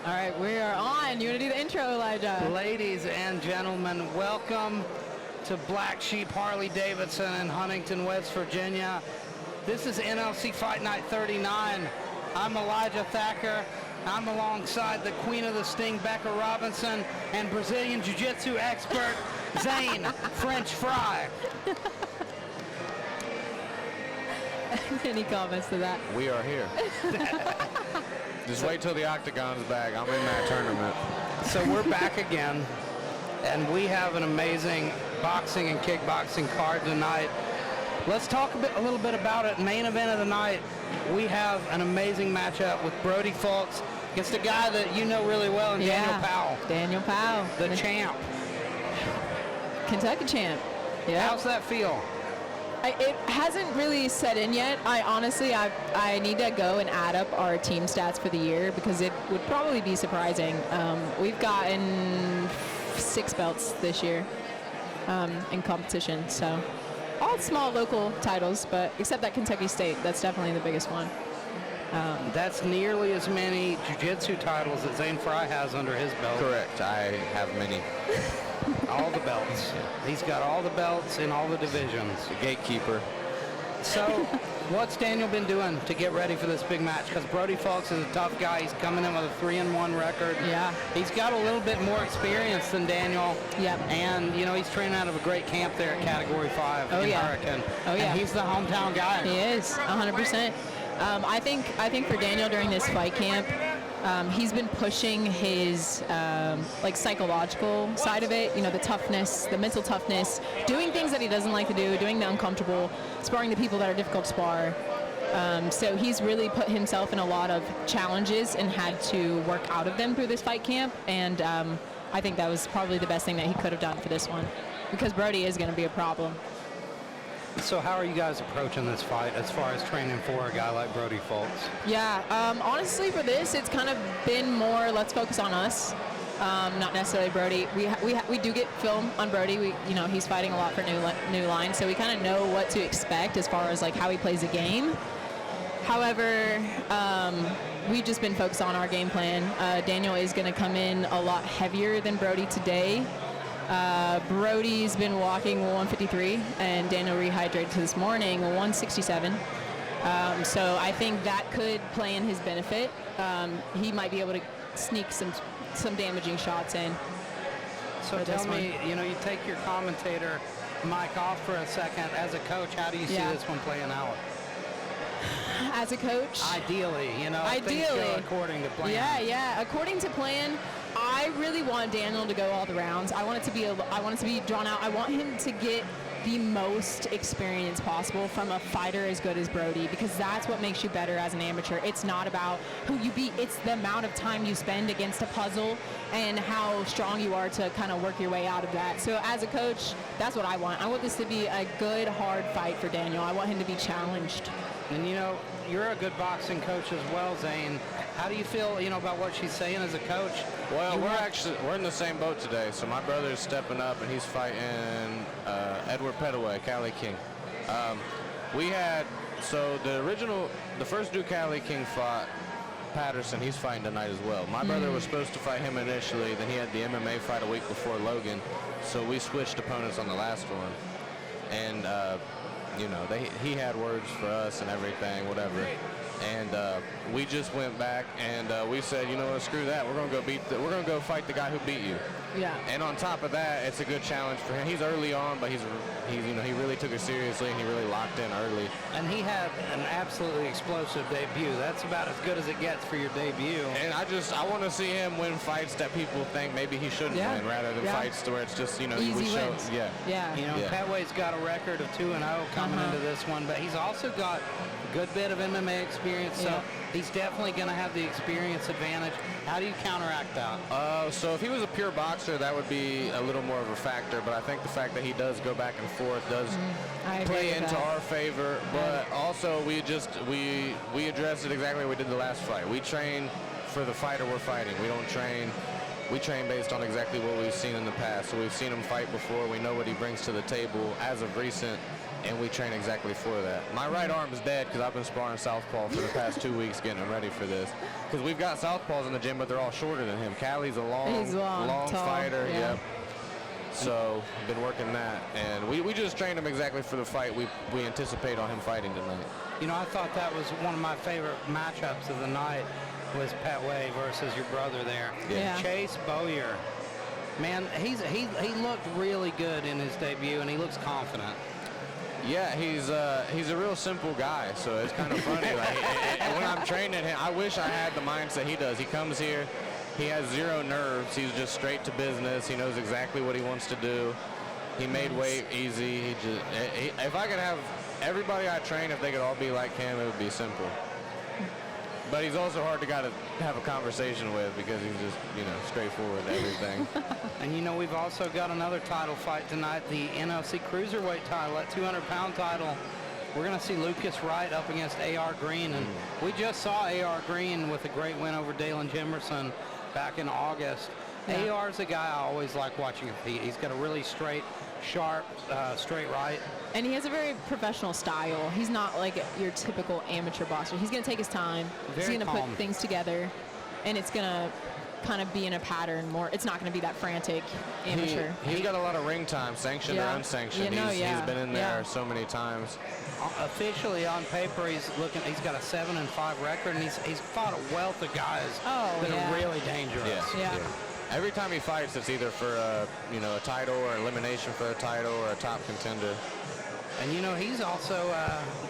All right, we are on. You want to do the intro, Elijah? Ladies and gentlemen, welcome to Black Sheep Harley Davidson in Huntington, West Virginia. This is NLC Fight Night 39. I'm Elijah Thacker. I'm alongside the Queen of the Sting, Becca Robinson, and Brazilian Jiu-Jitsu expert, Zane French Fry. Any comments to that? We are here. Just wait till the octagon's back. I'm in that tournament. So we're back again, and we have an amazing boxing and kickboxing card tonight. Let's talk a little bit about it. Main event of the night, we have an amazing matchup with Brody Fulks against a guy that you know really well, and Daniel Powell. Daniel Powell. The champ. Kentucky champ. Yeah. How's that feel? It hasn't really set in yet. I need to go and add up our team stats for the year because it would probably be surprising. We've gotten 6 belts this year in competition. So all small local titles, but except that Kentucky State, that's definitely the biggest one. That's nearly as many jiu-jitsu titles that Zane Fry has under his belt. Correct. I have many. All the belts. He's got all the belts in all the divisions. The gatekeeper. So, what's Daniel been doing to get ready for this big match? Because Brody Fulks is a tough guy. He's coming in with a 3-1 record. Yeah. He's got a little bit more experience than Daniel. Yep. And, you know, he's training out of a great camp there at Category 5 in Hurricane. Oh, yeah. And he's the hometown guy. He is, 100%. I think for Daniel during this fight camp, he's been pushing his like psychological side of it, you know, the toughness, the mental toughness, doing things that he doesn't like to do, doing the uncomfortable, sparring the people that are difficult to spar. So he's really put himself in a lot of challenges and had to work out of them through this fight camp. And I think that was probably the best thing that he could have done for this one, because Brody is going to be a problem. So how are you guys approaching this fight as far as training for a guy like Brody Fulks? Yeah, honestly for this, it's kind of been more, let's focus on us, not necessarily Brody. We do get film on Brody. He's fighting a lot for new line, so we kind of know what to expect as far as like how he plays the game. However, we've just been focused on our game plan. Daniel is going to come in a lot heavier than Brody today. Brody's been walking 153, and Daniel rehydrated to this morning 167. So I think that could play in his benefit. He might be able to sneak some damaging shots in. So tell me, you take your commentator mic off for a second. As a coach, how do you see this one playing out? As a coach? Ideally, things go according to plan. Yeah. According to plan, I really want Daniel to go all the rounds. I want it to be drawn out. I want him to get the most experience possible from a fighter as good as Brody, because that's what makes you better as an amateur. It's not about who you beat. It's the amount of time you spend against a puzzle and how strong you are to kind of work your way out of that. So as a coach, that's what I want. I want this to be a good, hard fight for Daniel. I want him to be challenged. And you're a good boxing coach as well, Zane. How do you feel, about what she's saying as a coach? Well, we're in the same boat today. So my brother's stepping up, and he's fighting Edward Petaway, Cali King. The first Duke Cali King fought Patterson. He's fighting tonight as well. My brother was supposed to fight him initially. Then he had the MMA fight a week before Logan. So we switched opponents on the last one. And he had words for us and everything, whatever. And we just went back and we said, screw that. We're gonna go fight the guy who beat you. Yeah. And on top of that, it's a good challenge for him. He's early on, but he really took it seriously and he really locked in early. And he had an absolutely explosive debut. That's about as good as it gets for your debut. And I want to see him win fights that people think maybe he shouldn't win, rather than fights to where it's just, easy he would show. wins. Yeah. Petway's got a record of 2-0 coming into this one, but he's also got a good bit of MMA experience, so he's definitely going to have the experience advantage. How do you counteract that? So if he was a pure boxer, that would be a little more of a factor, but I think the fact that he does go back and forth does play into our favor. But also we addressed it exactly like we did the last fight. We train for the fighter we're fighting. We train based on exactly what we've seen in the past. So we've seen him fight before. We know what he brings to the table. As of recent, and we train exactly for that. My right arm's dead because I've been sparring southpaw for the past 2 weeks getting him ready for this. Because we've got southpaws in the gym, but they're all shorter than him. Callie's a long tall, fighter. yeah. Yep. So been working that, and we just trained him exactly for the fight we anticipate on him fighting tonight. You know, I thought that was one of my favorite matchups of the night was Pat Way versus your brother there. Yeah. Chase Bowyer. Man, he looked really good in his debut, and he looks confident. Yeah, he's a real simple guy, so it's kind of funny. Like, when I'm training him, I wish I had the mindset he does. He comes here, he has zero nerves. He's just straight to business. He knows exactly what he wants to do. He made weight easy. If I could have everybody I train, if they could all be like him, it would be simple. But he's also hard to have a conversation with because he's just, straightforward with everything. And we've also got another title fight tonight, the NLC Cruiserweight title, that 200-pound title. We're going to see Lucas Wright up against A.R. Green, and we just saw A.R. Green with a great win over Dalen Jimerson back in August. Yeah. A.R.'s a guy I always like watching compete. He's got a really straight, sharp, straight right. And he has a very professional style. He's not like your typical amateur boxer. He's going to take his time. He's going to put things together, and it's going to kind of be in a pattern more. It's not going to be that frantic amateur. He's got a lot of ring time, sanctioned or unsanctioned. He's been in there so many times. Officially on paper, he's got a 7-5 record, and he's fought a wealth of guys that are really dangerous. Yeah. Every time he fights, it's either for a title or elimination for a title or a top contender. And he's also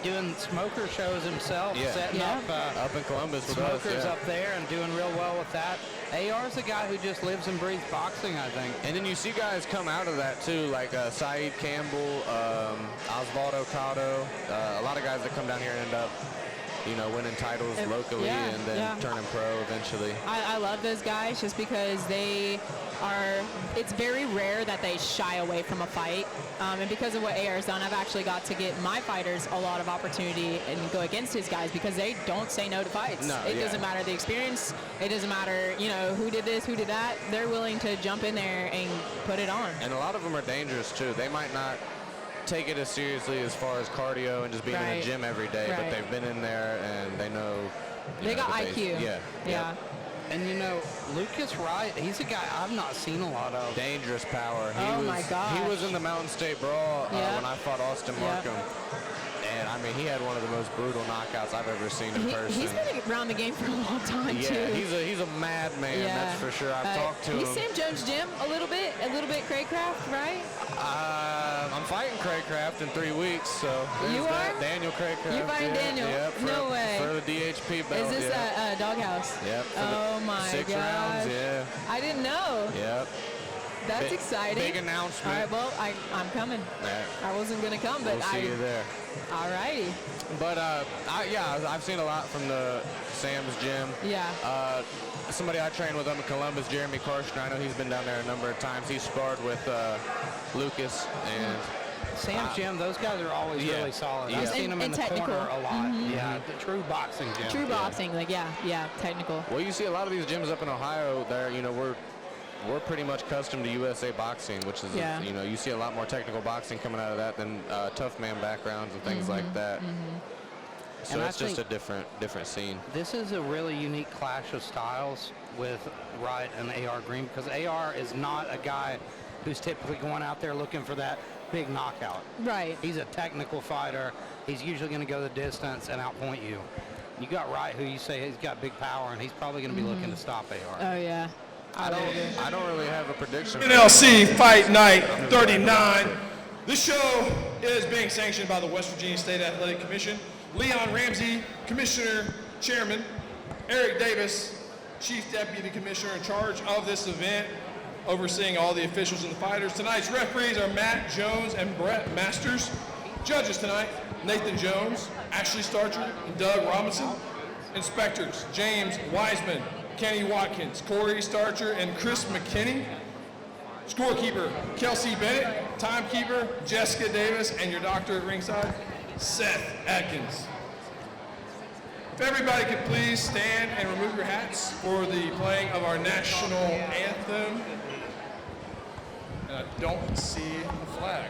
doing smoker shows himself, setting up in Columbus with smokers us, up there and doing real well with that. AR's a guy who just lives and breathes boxing, I think. And then you see guys come out of that too, like Saeed Campbell, Osvaldo Cotto, a lot of guys that come down here and end up winning titles locally and then turning pro eventually. I love those guys just because it's very rare that they shy away from a fight. And because of what AR's done, I've actually got to get my fighters a lot of opportunity and go against his guys because they don't say no to fights. It doesn't matter the experience. It doesn't matter, who did this, who did that. They're willing to jump in there and put it on. And a lot of them are dangerous too. They might not take it as seriously as far as cardio and just being in the gym every day, but they've been in there and they know. They got IQ. Yeah. And Lucas Wright, he's a guy I've not seen a lot of. Dangerous power. My gosh. He was in the Mountain State Brawl when I fought Austin Markham. And he had one of the most brutal knockouts I've ever seen in person. He's been around the game for a long time too. He's a madman, that's for sure. I've talked to him. He's Sam Jones' gym a little bit Craycraft, right? I'm fighting Craycraft in 3 weeks, so you are? Daniel Craycraft. You're fighting Daniel? No way. For the DHP belt. Is this a doghouse? Yep. Oh my gosh. 6 rounds, I didn't know. Yep. That's exciting. Big announcement. All right, well, I'm coming. I wasn't going to come, but we'll see you there. All righty. But, I've seen a lot from the Sam's gym. Yeah. Somebody I train with up in Columbus, Jeremy Karshner, I know he's been down there a number of times. He's sparred with Lucas and Sam's gym, those guys are always really solid. I've seen them in the corner a lot. Yeah, the true boxing gym. True boxing, technical. Well, you see a lot of these gyms up in Ohio, we're pretty much custom to USA boxing, which is, you see a lot more technical boxing coming out of that than tough man backgrounds and things like that. So and it's just a different scene. This is a really unique clash of styles with Wright and A.R. Green because A.R. is not a guy who's typically going out there looking for that big knockout. Right. He's a technical fighter. He's usually going to go the distance and outpoint you. You got Wright, who you say he's got big power, and he's probably going to be looking to stop A.R. Oh, yeah. I don't really have a prediction. NLC Fight Night 39. This show is being sanctioned by the West Virginia State Athletic Commission. Leon Ramsey, Commissioner Chairman. Eric Davis, Chief Deputy Commissioner in charge of this event, overseeing all the officials and the fighters. Tonight's referees are Matt Jones and Brett Masters. Judges tonight, Nathan Jones, Ashley Starcher, and Doug Robinson. Inspectors, James Wiseman, Kenny Watkins, Corey Starcher, and Chris McKinney. Scorekeeper, Kelsey Bennett. Timekeeper, Jessica Davis, and your doctor at ringside, Seth Atkins. If everybody could please stand and remove your hats for the playing of our national anthem. And I don't see the flag.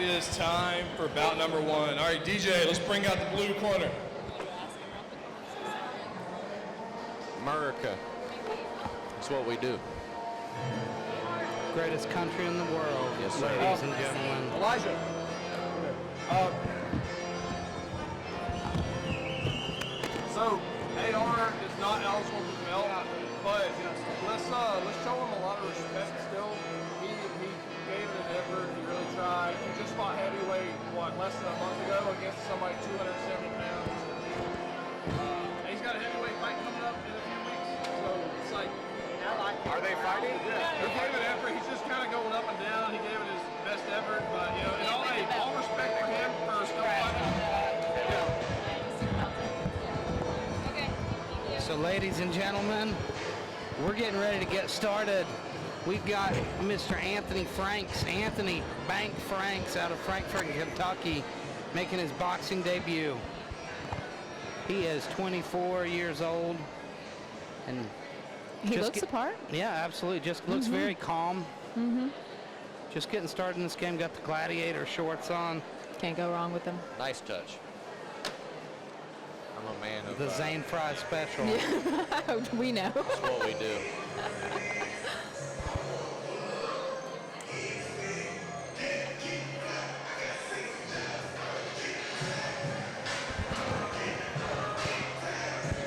it is time for bout number 1. All right, DJ, let's bring out the blue corner. America. That's what we do. Greatest country in the world, Yes, sir. ladies and gentlemen. Elijah. So AR is not eligible for the belt, but let's show him a lot of respect still. He gave it an effort. He really tried. He just fought heavyweight less than a month ago against somebody 270 pounds. And he's got a heavyweight fight coming up in a few weeks. So it's like, Are they fighting? yeah, he gave it effort. He's just kind of going up and down. He gave it his best effort, but all respect to him for still fighting. So ladies and gentlemen, we're getting ready to get started. We've got Mr. Anthony Franks, Anthony Bank Franks out of Frankfort, Kentucky, making his boxing debut. He is 24 years old. And He looks the part. yeah, absolutely. Just looks very calm. Just getting started in this game. Got the gladiator shorts on. Can't go wrong with them. Nice touch. I'm a man of The Zane Fry special. We know. That's what we do.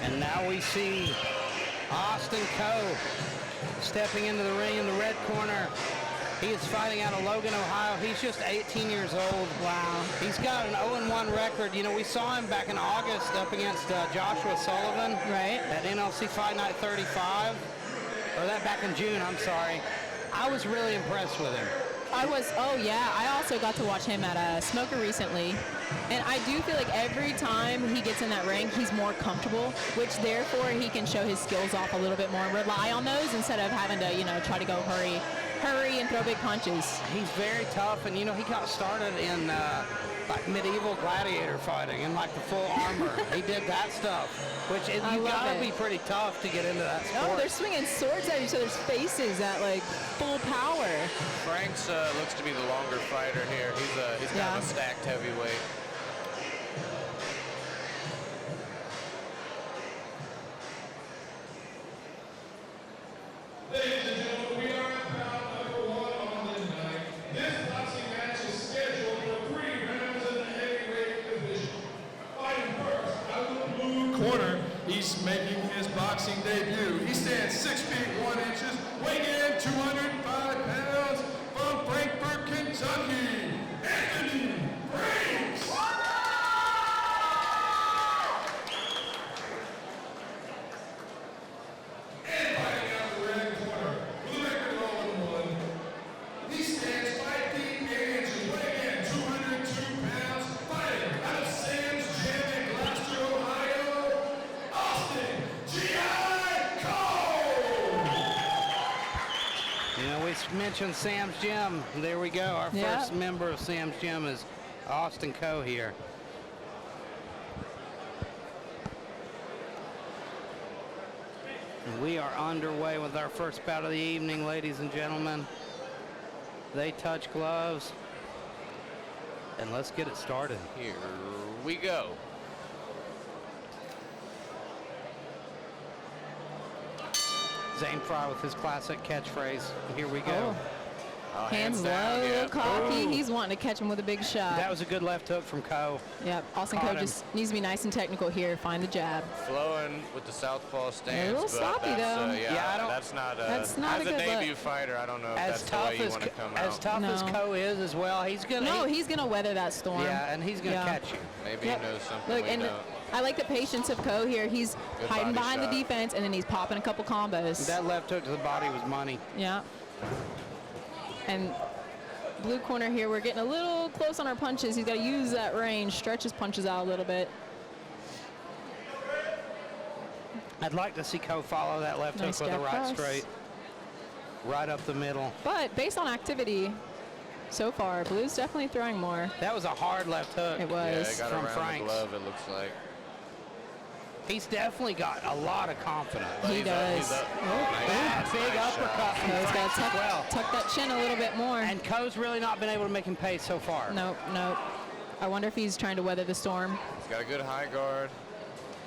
And now we see Austin Coe stepping into the ring in the red corner. He is fighting out of Logan, Ohio. He's just 18 years old. Wow. He's got an 0-1 record. You know, we saw him back in August up against Joshua Sullivan. Right. At NLC Fight Night 35. Or that back in June, I'm sorry. I was really impressed with him. I also got to watch him at Smoker recently. And I do feel like every time he gets in that ring, he's more comfortable, which therefore he can show his skills off a little bit more, rely on those instead of having to, try to go hurry and throw big punches. He's very tough, and he got started in like medieval gladiator fighting in like the full armor. He did that stuff, which you gotta be pretty tough to get into that sport. Oh, they're swinging swords at each other's faces at like full power. Franks looks to be the longer fighter here. He's kind of a stacked heavyweight. Ladies and gentlemen, we are at bout number 1 on the night. This boxing match is scheduled for 3 rounds in the heavyweight division. Fighting first, out of the blue corner, he's making his boxing debut. He stands 6 feet 1 inches, weighing in 205 pounds, from Frankfort, Kentucky, Anthony Franks. And fighting out the red corner, with a record of 0-1. He stands 5 feet 8 inches, weighing in 202 pounds, fighting out of Sam's Gym in Gloucester, Ohio, Austin G.I. Cole. We mentioned Sam's Gym. There we go. Our first member of Sam's Gym is Austin Coe here. And we are underway with our first bout of the evening, ladies and gentlemen. They touch gloves. And let's get it started. Here we go. Zane Fry with his classic catchphrase. Here we go. Oh, Hands down, low, yeah. cocky. Ooh. He's wanting to catch him with a big shot. That was a good left hook from Coe. Yep. Austin Caught Coe him. just needs to be nice and technical here. Find the jab. Flowing with the southpaw stance. A little but sloppy, that's, though. that's not That's not as a a good debut look. fighter, I don't know if As that's the tough way you as want to come as out. tough as No. Coe is as well, he's gonna. No, he's gonna weather that storm. Yeah, and he's gonna catch you. Maybe Yep. he knows something Look, we and don't. I like the patience of Coe here. He's Good hiding body behind shot. the defense, and then he's popping a couple combos. That left hook to the body was money. Yeah. And blue corner here, we're getting a little close on our punches. He's got to use that range, stretch his punches out a little bit. I'd like to see Coe follow that left Nice hook with a jab right cross. straight. Right up the middle. But based on activity so far, blue's definitely throwing more. That was a hard left hook. It Yeah, was. it got from around Franks. the glove, it looks like. He's definitely got a lot of confidence. He does. He's up. That big uppercut from Co's got Franks to as well. tuck that chin a little bit more. And Co's really not been able to make him pay so far. Nope. I wonder if he's trying to weather the storm. He's got a good high guard.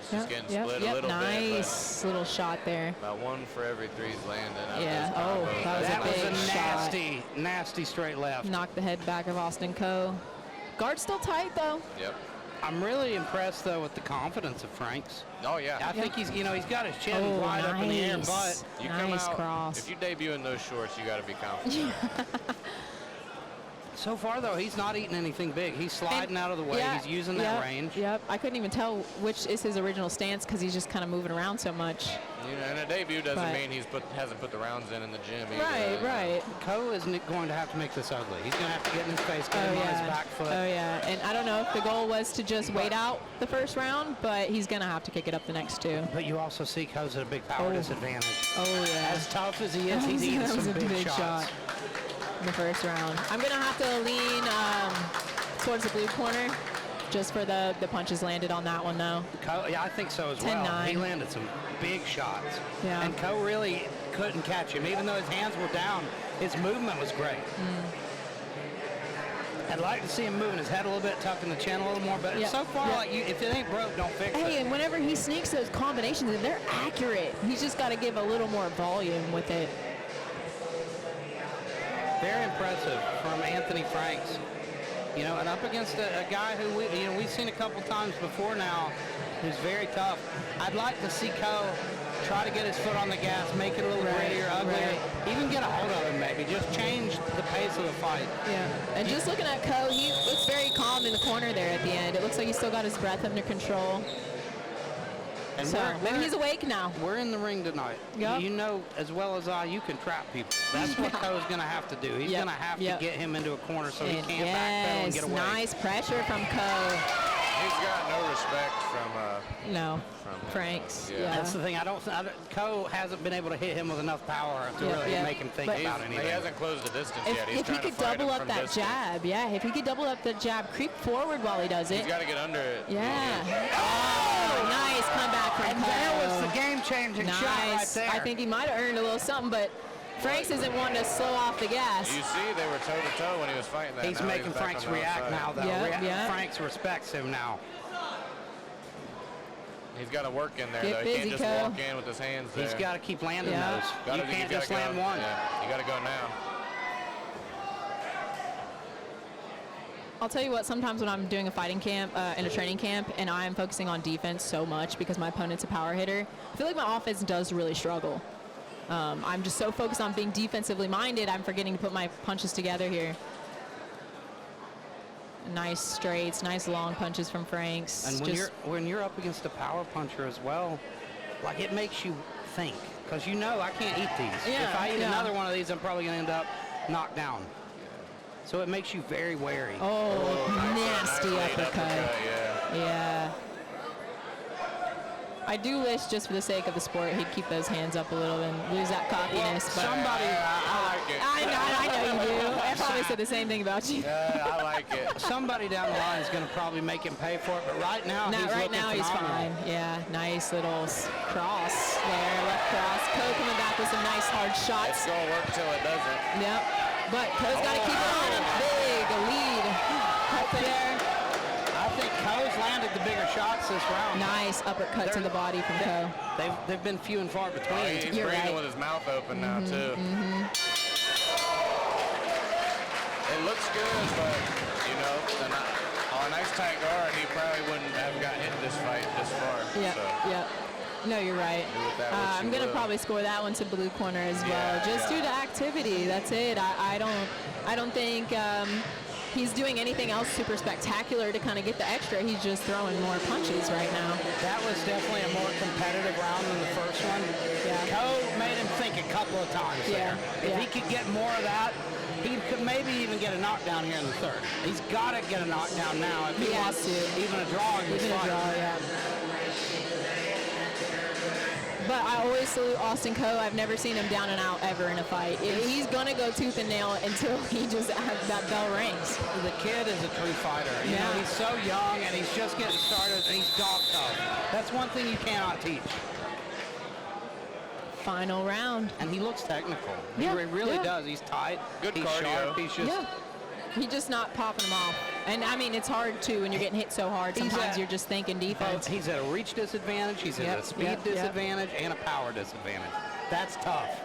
He's just getting split a little bit. Nice little shot there. About 1 for every 3 he's landing. Yeah. Oh, that was a big nasty, nasty straight left. Knocked the head back of Austin Co. Guard still tight though. Yep. I'm really impressed though with the confidence of Franks. Oh yeah. I think he's got his chin wide up in the air, but you nice come out, cross. if you debut in those shorts, you got to be confident. so far though, he's not eating anything big. He's sliding out of the way. He's using that range. Yep. I couldn't even tell which is his original stance because he's just kind of moving around so much. And a debut doesn't mean hasn't put the rounds in the gym either. Right. Co isn't going to have to make this ugly. He's going to have to get in his face, get him on his back foot. Oh yeah. And I don't know if the goal was to just wait out the first round, but he's going to have to kick it up the next 2. But you also see Co's at a big power disadvantage. Oh yeah. As tough as he is, he's eating some big shots. Shot in the first round. I'm going to have to lean towards the blue corner just for the punches landed on that one, though. Yeah, I think so as 10-9. well. He landed some big shots. Yeah. And Co really couldn't catch him. Even though his hands were down, his movement was great. I'd like to see him moving his head a little bit, tucking the chin a little more, but so far, like if it ain't broke, don't fix it. Hey, and whenever he sneaks those combinations, and they're accurate. He's just got to give a little more volume with it. Very impressive from Anthony Franks. And up against a guy who we've seen a couple times before now, who's very tough. I'd like to see Co try to get his foot on the gas, make it a little grittier, uglier, even get a hold of him maybe, just change the pace of the fight. Yeah, and just looking at Co, he looks very calm in the corner there at the end. It looks like he's still got his breath under control. And so maybe he's awake now. We're in the ring tonight. Yep. You know as well as I, you can trap people. That's what Co's going to have to do. He's going to have to get him into a corner so he can't backpedal and get away. Nice pressure from Co. He's got no respect from Franks. Yeah. That's the thing. Co hasn't been able to hit him with enough power to really make him think about anything. He hasn't closed the distance yet. He's if he could double up that jab, if he could double up the jab, creep forward while he does it. He's got to get under it. Yeah. Oh, nice comeback from Co. There was the game-changing shot right there. I think he might have earned a little something, but Franks isn't wanting to slow off the gas. You see, they were toe-to-toe when he was fighting that. He's making Franks react now, though. Franks respects him now. He's got to work in there, though. He can't just walk in with his hands there. He's got to keep landing those. You can't just land one. Yeah, you got to go now. I'll tell you what, sometimes when I'm doing a fighting camp, in a training camp, and I'm focusing on defense so much because my opponent's a power hitter, I feel like my offense does really struggle. I'm just so focused on being defensively minded, I'm forgetting to put my punches together here. Nice straights, nice long punches from Franks. And when you're up against a power puncher as well, like it makes you think, because I can't eat these. Yeah, if I eat another one of these, I'm probably going to end up knocked down. So it makes you very wary. Oh, nasty uppercut. Yeah. I do wish, just for the sake of the sport, he'd keep those hands up a little and lose that cockiness. Well, somebody, I like it. I know you do. I probably said the same thing about you. I like it. Somebody down the line is going to probably make him pay for it, but right now he's fine. Yeah, nice little cross there, left cross. Co coming back with some nice hard shots. It's going to work till it doesn't. Yep, but Co's got to keep it on. A big lead up there. I think Co's landed the bigger shots this round. Nice uppercut to the body from Co. They've been few and far between. He's breathing with his mouth open now, too. It looks good, but, on a nice tight guard, he probably wouldn't have gotten into this fight this far. Yeah. No, you're right. I'm going to probably score that one to blue corner as well, just due to activity. That's it. I don't think he's doing anything else super spectacular to kind of get the extra. He's just throwing more punches right now. That was definitely a more competitive round than the first one. Yeah. Co made him think a couple of times there. If he could get more of that, he could maybe even get a knockdown here in the third. He's got to get a knockdown now if he wants even a draw in this fight. But what? I always salute Austin Coe. I've never seen him down and out ever in a fight. He's going to go tooth and nail until he just that bell rings. The kid is a true fighter. You know, he's so young and he's just getting started and he's dog tough. That's one thing you cannot teach. Final round. And he looks technical. Yeah, He really does. He's tight. Good he's cardio. Sharp. He's just... He's just not popping them off. And, I mean, it's hard, too, when you're getting hit so hard. Sometimes you're just thinking defense. He's at a reach disadvantage. He's at a speed disadvantage and a power disadvantage. That's tough.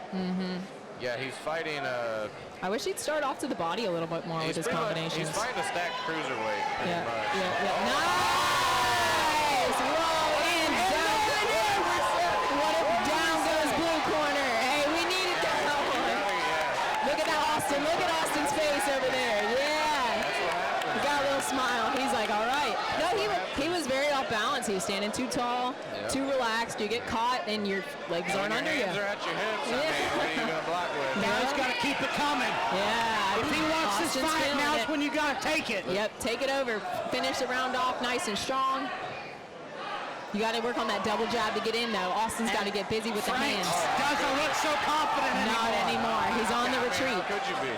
Yeah, he's fighting I wish he'd start off to the body a little bit more with his combinations. He's fighting a stacked cruiserweight, pretty much. Nice! Whoa, and down. What if down goes blue corner? Hey, we needed that one. Look at that, Austin. Look at Austin's face over there. He got a little smile. He's like, all right. No, he was very off balance. He was standing too tall, too relaxed. You get caught, and your legs aren't under you. Your hands are at your hips. I mean, what are you going to block with? Now he's got to keep it coming. Yeah. If he wants this fight, now it's when you got to take it. Yep, take it over. Finish the round off nice and strong. You got to work on that double jab to get in, though. Austin's got to get busy with the hands. Doesn't look so confident anymore. Not anymore. He's on the retreat. How could you be?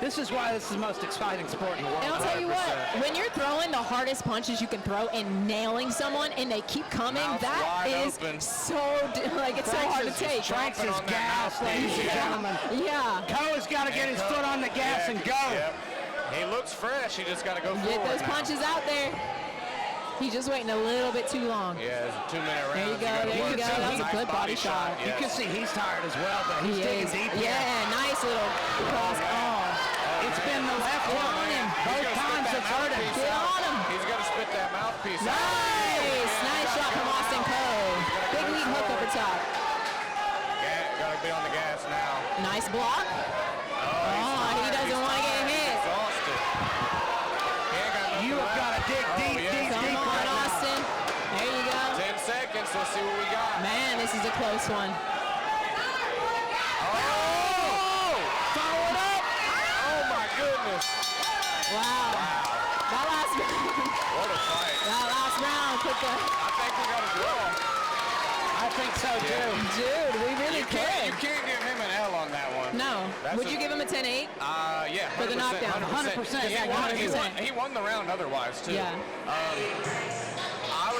This is why this is the most exciting sport in the world. And I'll tell you what, when you're throwing the hardest punches you can throw and nailing someone and they keep coming, that is so, it's so hard to take. Frank's is gas, ladies and gentlemen. Yeah. Coe's got to get his foot on the gas and go. Yep. He looks fresh. He just got to go forward. Get those punches out there. He's just waiting a little bit too long. Yeah, it's a 2-minute round. There you go, there you go. That's a good body shot. You can see he's tired as well, but he's digging deep. Yeah, nice little cross. It's been the left hook. Both times it's hurt him. Get on him. He's got to spit that mouthpiece out. Nice shot from Austin Coe. Big lead hook over top. Got to be on the gas now. Nice block. He doesn't want to get hit. Exhausted. You have got to dig deep. Come on, Austin. There you go. 10 seconds. Let's see what we got. Man, this is a close one. Wow. That last round. What a fight. That last round put the... I think we got a draw. I think so, too. Dude, we really could. You can't give him an L on that one. No. Would you give him a 10-8? Yeah. For the knockdown? 100%. Yeah, 100%. He won the round otherwise, too. Yeah.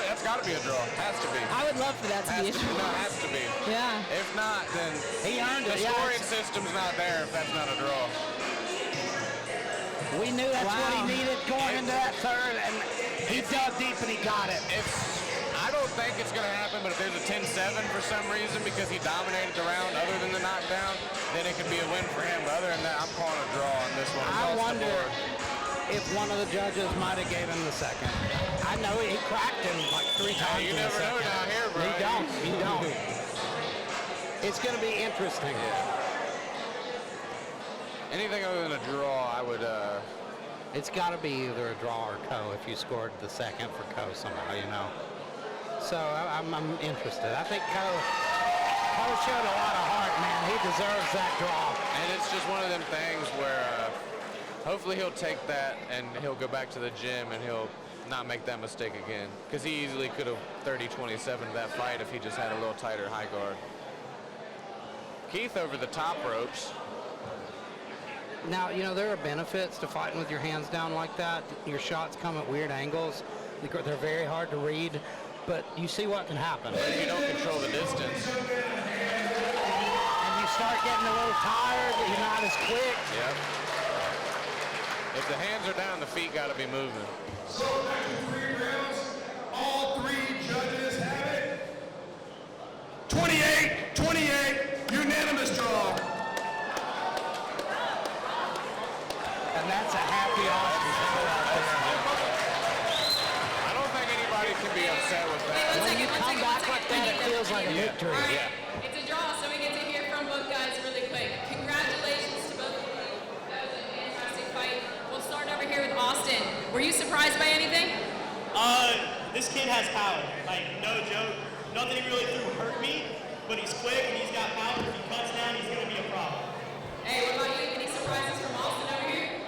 That's got to be a draw. Has to be. I would love for that to be a draw. No, it has to be. Yeah. If not, then he earned it. The scoring system's not there if that's not a draw. We knew that's what he needed going into that third, and he dug deep and he got it. I don't think it's going to happen, but if there's a 10-7 for some reason because he dominated the round other than the knockdown, then it could be a win for him. But other than that, I'm calling a draw on this one. I wonder if one of the judges might have gave him the second. I know he cracked him like 3 times. You never know down here, bro. You don't. It's going to be interesting. Anything other than a draw, I would... It's got to be either a draw or Coe if you scored the second for Coe somehow, you know. So I'm interested. I think Coe showed a lot of heart, man. He deserves that draw. And it's just one of them things where hopefully he'll take that and he'll go back to the gym and he'll not make that mistake again. Because he easily could have 30-27 that fight if he just had a little tighter high guard. Keith over the top ropes. Now, you know, there are benefits to fighting with your hands down like that. Your shots come at weird angles. They're very hard to read, but you see what can happen. But if you don't control the distance. And you start getting a little tired, you're not as quick. Yep. If the hands are down, the feet got to be moving. So after 3 rounds, all 3 judges have it. 28, unanimous draw. And that's a happy Austin out there. I don't think anybody can be upset with that. When you come back like that, it feels like a victory. All right, it's a draw, so we get to hear from both guys really quick. Congratulations to both of you. That was a fantastic fight. We'll start over here with Austin. Were you surprised by anything? This kid has power. Like, no joke. Nothing he really threw hurt me, but he's quick and he's got power. If he cuts down, he's going to be a problem. Hey, what about you? Any surprises from Austin over here?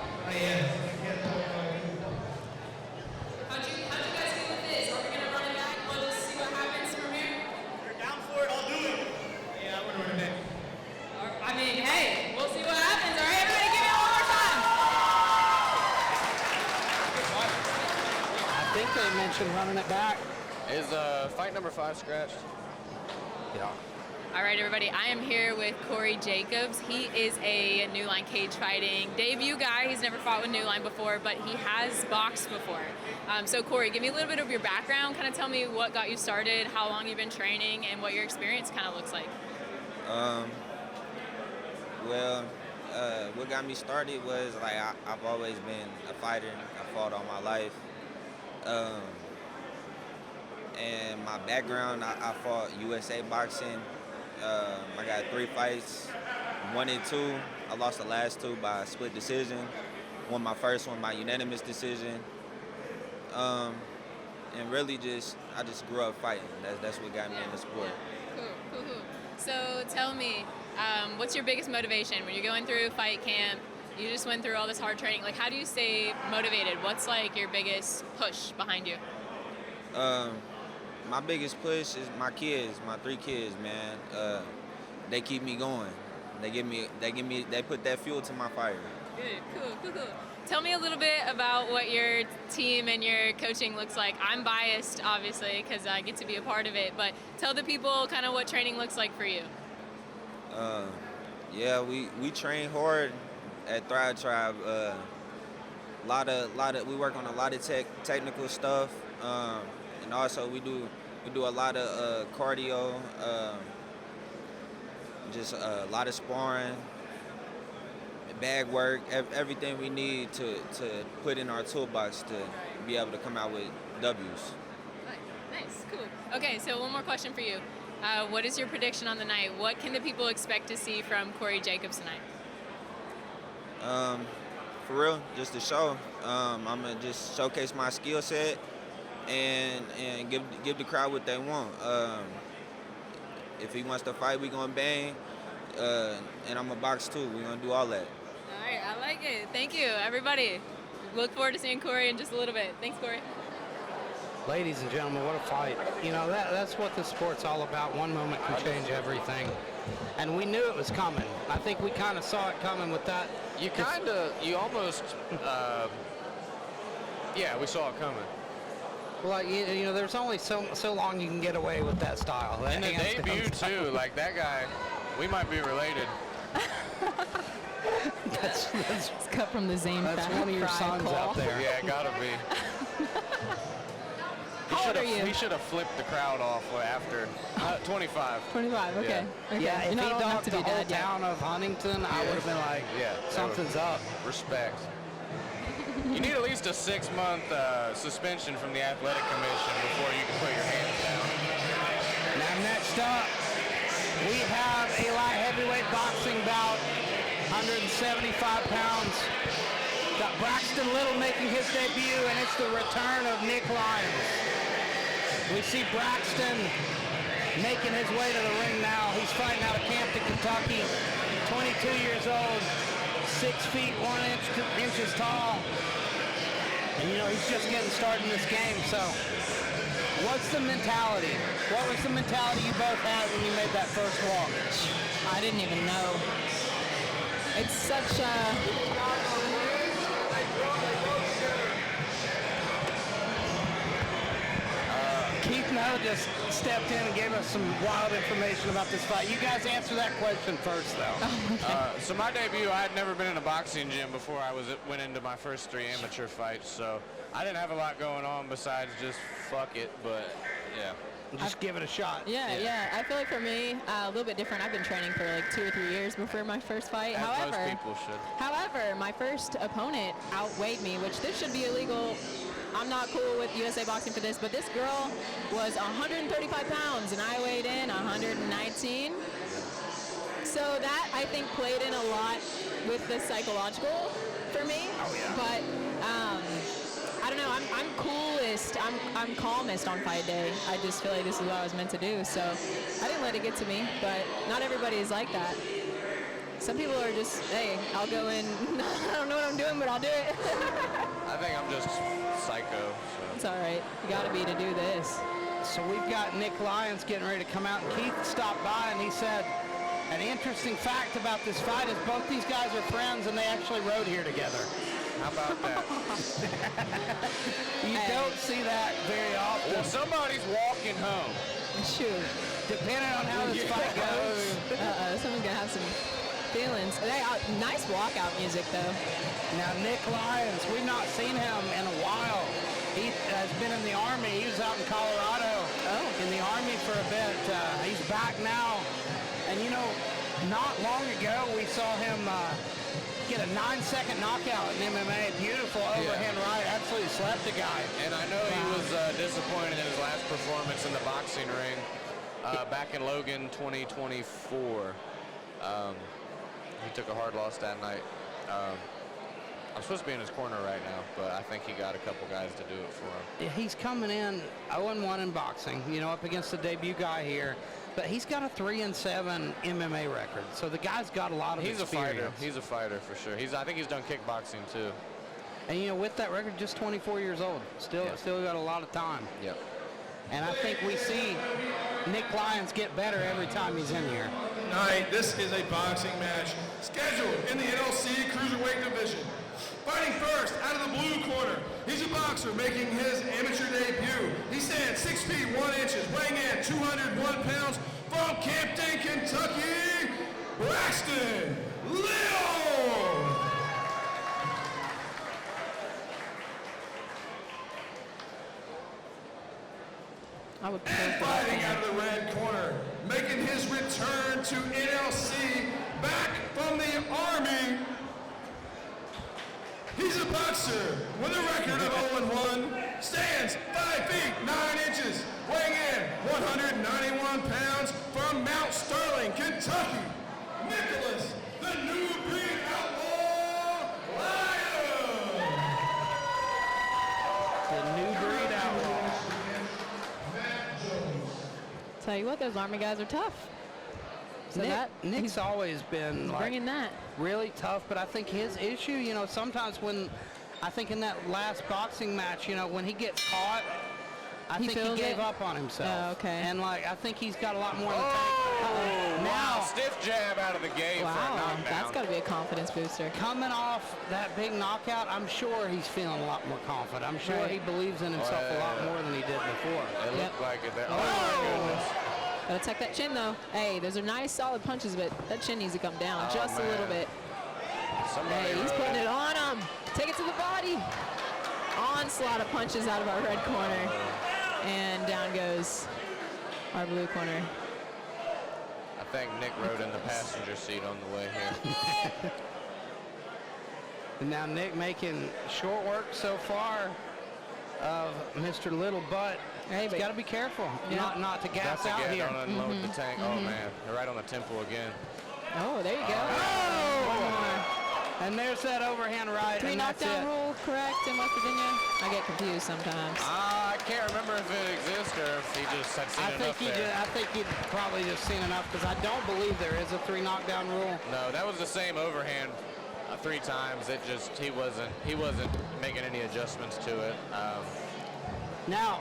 How'd you guys feel with this? Are we going to run it back? We'll just see what happens. suspension running it back. Is fight number 5 scratched? Yeah. All right, everybody, I am here with Corey Jacobs. He is a New Line cage fighting debut guy. He's never fought with New Line before, but he has boxed before. So Corey, give me a little bit of your background. Kind of tell me what got you started, how long you've been training, and what your experience kind of looks like. What got me started was like I've always been a fighter. I fought all my life. And my background, I fought USA boxing. I got 3 fights, 1 and 2. I lost the last 2 by split decision. Won my first one by unanimous decision. And really I just grew up fighting. That's what got me in the sport. Cool. So tell me, what's your biggest motivation when you're going through fight camp? You just went through all this hard training. Like, how do you stay motivated? What's like your biggest push behind you? My biggest push is my kids, my 3 kids, man. They keep me going. They put that fuel to my fire. Good, cool. Tell me a little bit about what your team and your coaching looks like. I'm biased, obviously, because I get to be a part of it, but tell the people kind of what training looks like for you. Yeah, we train hard at Thrive Tribe. We work on a lot of technical stuff. And also we do a lot of cardio, just a lot of sparring, bag work, everything we need to put in our toolbox to be able to come out with W's. Nice, cool. Okay, so one more question for you. What is your prediction on the night? What can the people expect to see from Corey Jacobs tonight? For real, just the show. I'm gonna just showcase my skill set. And give the crowd what they want. If he wants to fight, we gonna bang. And I'm a box too. We gonna do all that. All right, I like it. Thank you, everybody. Look forward to seeing Corey in just a little bit. Thanks, Corey. Ladies and gentlemen, what a fight. You know, that's what the sport's all about. One moment can change everything. And we knew it was coming. I think we kind of saw it coming with that. We saw it coming. Well, you know, there's only so long you can get away with that style. In the debut, too, like that guy, we might be related. that's It's cut from the Zane That's one of your sons out there. Yeah, gotta be. How old are you? He should have flipped the crowd off after 25. 25, okay. Okay. Yeah, if You're he not old enough dogged to the be whole dad yet. town of Huntington, I would have been like, something's up. Respect. You need at least a 6-month suspension from the athletic commission before you can put your hands down. Now next up, we have a light heavyweight boxing bout, 175 pounds. Got Braxton Little making his debut, and it's the return of Nick Lyons. We see Braxton making his way to the ring now. He's fighting out of Campton, Kentucky, 22 years old, 6 feet 1 inches tall. And, you know, he's just getting started in this game, so what's the mentality? What was the mentality you both had when you made that first walk? I didn't even know. It's such a... Keith Noe just stepped in and gave us some wild information about this fight. You guys answer that question first, though. So my debut, I had never been in a boxing gym before I went into my first 3 amateur fights, so I didn't have a lot going on besides just fuck it, but yeah. Just give it a shot. Yeah. I feel like for me, a little bit different. I've been training for like 2 or 3 years before my first fight. As most people should. However, my first opponent outweighed me, which this should be illegal. I'm not cool with USA Boxing for this, but this girl was 135 pounds, and I weighed in 119. So that, I think, played in a lot with the psychological for me. Oh, yeah. But I don't know. I'm coolest. I'm calmest on fight day. I just feel like this is what I was meant to do. So I didn't let it get to me, but not everybody is like that. Some people are just, hey, I'll go in. I don't know what I'm doing, but I'll do it. I think I'm just psycho. So. It's all right. You got to be to do this. So we've got Nick Lyons getting ready to come out, and Keith stopped by and he said, an interesting fact about this fight is both these guys are friends and they actually rode here together. How about that? You don't see that very often. Well, somebody's walking home. Shoot. Depending on how this fight goes. Someone's gonna have some feelings. Nice walkout music though. Now Nick Lyons, we've not seen him in a while. He has been in the Army. He was out in Colorado in the Army for a bit. He's back now. And you know, not long ago we saw him get a 9-second knockout in MMA. Beautiful overhand right. Absolutely slept the guy. And I know he was disappointed in his last performance in the boxing ring back in Logan 2024. He took a hard loss that night. I'm supposed to be in his corner right now, but I think he got a couple guys to do it for him. Yeah, he's coming in 0-1 in boxing, you know, up against the debut guy here. But he's got a 3-7 MMA record, so the guy's got a lot of experience. He's a fighter for sure. I think he's done kickboxing too. And you know, with that record, just 24 years old, still got a lot of time. Yep. And I think we see Nick Lyons get better every time he's in here. Tonight, this is a boxing match scheduled in the NLC Cruiserweight division. Fighting first, out of the blue corner, he's a boxer making his amateur debut. He stands 6 feet 1 inches, weighing in 201 pounds, from Campton, Kentucky, Braxton Leon. I would And fighting out of the red corner, making his return to NLC, back from the Army. He's a boxer with a record of 0-1, stands 5 feet 9 inches, weighing in 191 pounds, from Mount Sterling, Kentucky, Nicholas, the New Breed Outlaw Lion. The New Breed Outlaw. Tell you what, those Army guys are tough. So Nick's always been like, bringing that. really tough, but I think his issue, you know, sometimes when, I think in that last boxing match, you know, when he gets caught, I think he gave up on himself. Oh, okay. And like, I think he's got a lot more in the tank. Wow, stiff jab out of the gate for a Wow, knockdown. that's got to be a confidence booster. Coming off that big knockout, I'm sure he's feeling a lot more confident. I'm sure he believes in himself a lot more than he did before. It looked like it there. Oh, my goodness. Gotta tuck that chin though. Hey, those are nice solid punches, but that chin needs to come down just a little bit. Hey, he's putting it on him. Take it to the body. Onslaught of punches out of our red corner. And down goes our blue corner. I think Nick rode in the passenger seat on the way here. And now Nick making short work so far of Mr. Little Butt. Hey, he's got to be careful not to gas That's out again, here. don't unload the tank. Oh, man. They're right on the temple again. Oh, there you go. And there's that overhand right. 3 and that's knockdown it. rule, correct, in West Virginia? I get confused sometimes. I can't remember if it exists or if he just had seen enough there. I think he'd probably just seen enough, because I don't believe there is a 3 knockdown rule. No, that was the same overhand 3 times. It just, he wasn't making any adjustments to it. Now,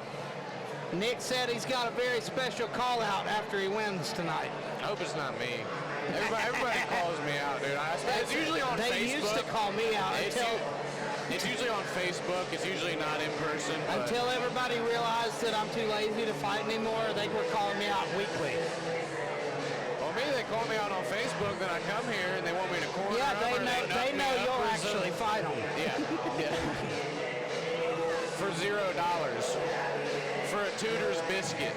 Nick said he's got a very special call out after he wins tonight. I hope it's not me. Everybody calls me out, dude. It's usually on Facebook. They used to call me out It's usually on Facebook. It's usually not in person. Until everybody realized that I'm too lazy to fight anymore, they were calling me out weekly. Well, maybe they call me out on Facebook, then I come here and they want me to corner Yeah, them, they know you'll actually fight them. Yeah. For $0. For a Tudor's biscuit.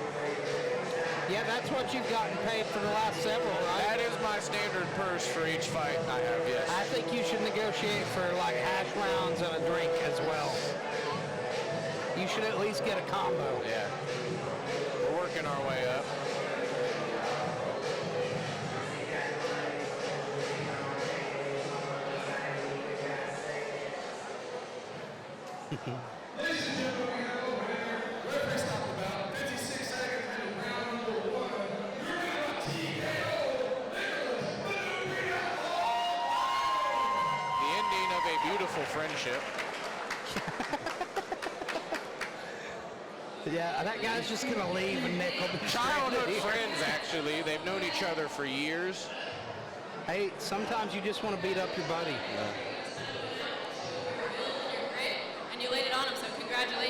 Yeah, that's what you've gotten paid for the last several, right? That is my standard purse for each fight I have, yes. I think you should negotiate for like hash rounds and a drink as well. You should at least get a combo. Yeah. We're working our way up. Ladies and gentlemen, we have over here. Referee stopped about 56 seconds into round number 1. You're going to TKO Nicholas, the New Breed Outlaw. The ending of a beautiful friendship. Yeah, that guy's just going to leave and Nick will be Childhood friends, actually. They've known each other for years. Hey, sometimes you just want to beat up your buddy.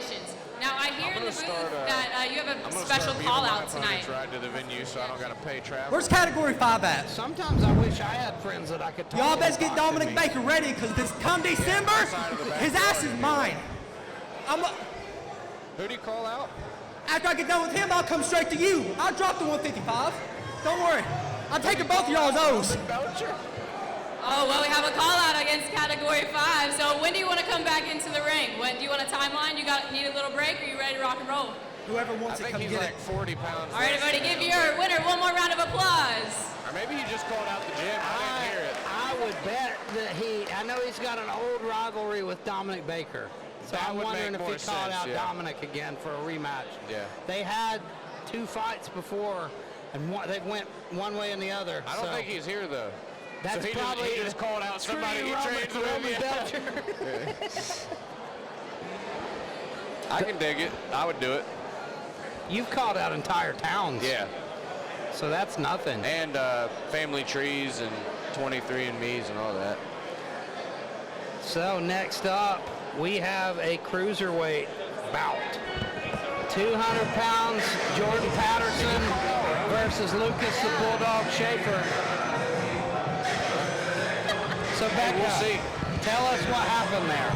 Congratulations. Now, I hear in the booth start, that you have a I'm gonna special start call beating out my opponents tonight. Ride to the venue, so I don't gotta pay travel. Where's Category 5 at? Sometimes I wish I had friends that I could talk Y'all to best get boxing Dominic me. Baker ready, because this come December, outside of the his backyard ass is here. mine. Who do you call out? After I get done with him, I'll come straight to you. I'll drop the 155. Don't worry. I'm taking both of y'all's O's. Belcher? Oh, well, we have a call out against Category 5. So when do you want to come back into the ring? When do you want a timeline? Need a little break? Or are you ready to rock and roll? Whoever I wants it, think come he's get like it. 40 pounds. All right, less everybody, than give him. your winner one more round of applause. Or maybe he just called out the gym. I didn't hear it. I would bet that I know he's got an old rivalry with Dominic Baker. So That I'm would wondering make if he more called sense, out yeah. Dominic again for a rematch. Yeah. They had 2 fights before, and they went one way and the other. I don't so think he's here though. That's so he probably he just called out somebody he trains with. Roman Yeah. Belcher. I can dig it. I would do it. You've called out entire towns. Yeah. So that's nothing. And family trees and 23andMe's and all that. So next up, we have a cruiserweight bout. 200 pounds, Jordan Patterson versus Lucas the Bulldog Schaefer. So Becca, We'll see. tell us what happened there.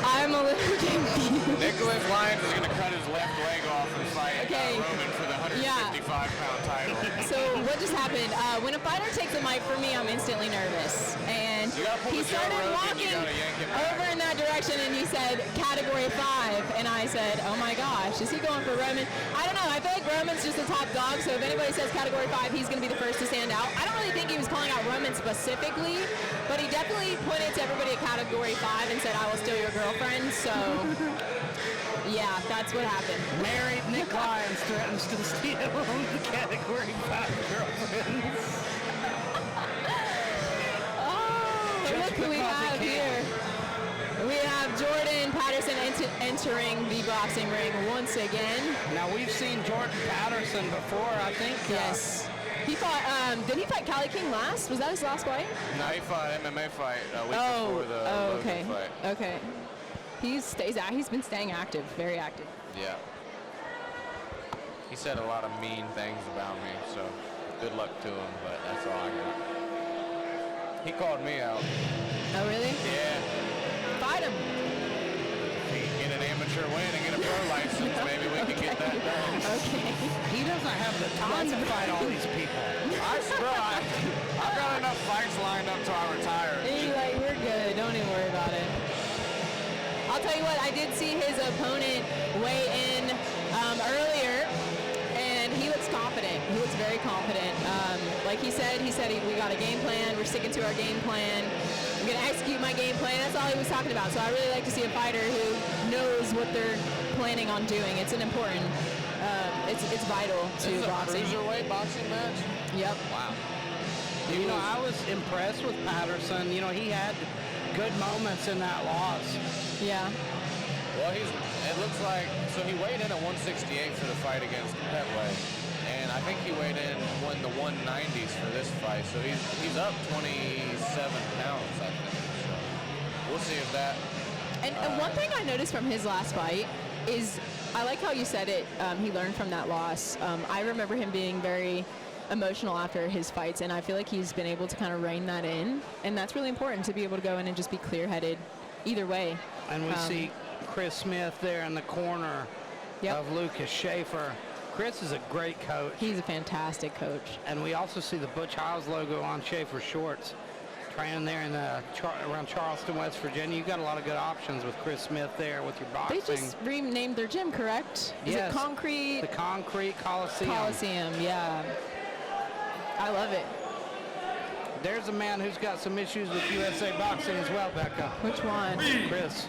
I'm a little confused. Nicholas Lyons is going to cut his left leg off and fight Okay. Roman for the 155-pound title. So what just happened? When a fighter takes a mic from me, I'm instantly nervous. And You gotta pull he the Joe started Rogan, walking you gotta yank him back. over in that direction, and he said Category 5, and I said, oh my gosh, is he going for Roman? I don't know. I feel like Roman's just a top dog, so if anybody says Category 5, he's going to be the first to stand out. I don't really think he was calling out Roman specifically, but he definitely pointed to everybody at Category 5 and said, I will steal your girlfriend. So yeah, that's what happened. Married Nick Lyons threatens to steal the Category 5 girlfriends. Oh, Just look who we because he have can. here. We have Jordan Patterson entering the boxing ring once again. Now we've seen Jordan Patterson before, I think. Yes. He fought, did he fight Cali King last? Was that his last fight? No, he fought MMA fight a week before the Logan okay. fight. Okay. He's been staying active, very active. Yeah. He said a lot of mean things about me, so good luck to him, but that's all I got. He called me out. Oh, really? Yeah. Fight him. If he can get an amateur win and get a pro license, maybe we can get that done. Okay. He doesn't have the time to fight all these people. I've got enough fights lined up till I retire. He's like, we're good. Don't even worry about it. I'll tell you what, I did see his opponent weigh in earlier, and he looks confident. He looks very confident. Like he said we got a game plan. We're sticking to our game plan. I'm going to execute my game plan. That's all he was talking about. So I really like to see a fighter who knows what they're planning on doing. It's an important, it's vital to This is boxing. a cruiserweight boxing match? Yep. Wow. You know, I was impressed with Patterson. You know, he had good moments in that loss. Yeah. Well, it looks like, so he weighed in at 168 for the fight against Petway. And I think he weighed in when the 190s for this fight. So he's up 27 pounds, I think. So we'll see if that. And one thing I noticed from his last fight is, I like how you said it, he learned from that loss. I remember him being very emotional after his fights, and I feel like he's been able to kind of rein that in. And that's really important, to be able to go in and just be clear-headed either way. And we see Chris Smith there in the corner of Lucas Schaefer. Chris is a great coach. He's a fantastic coach. And we also see the Butch Hiles logo on Schaefer's shorts. Training there in around Charleston, West Virginia. You've got a lot of good options with Chris Smith there with your boxing. They just renamed their gym, correct? Is Yes. it Concrete? The Concrete Coliseum. Coliseum, yeah. I love it. There's a man who's got some issues with USA Boxing as well, Becca. Which one? Chris.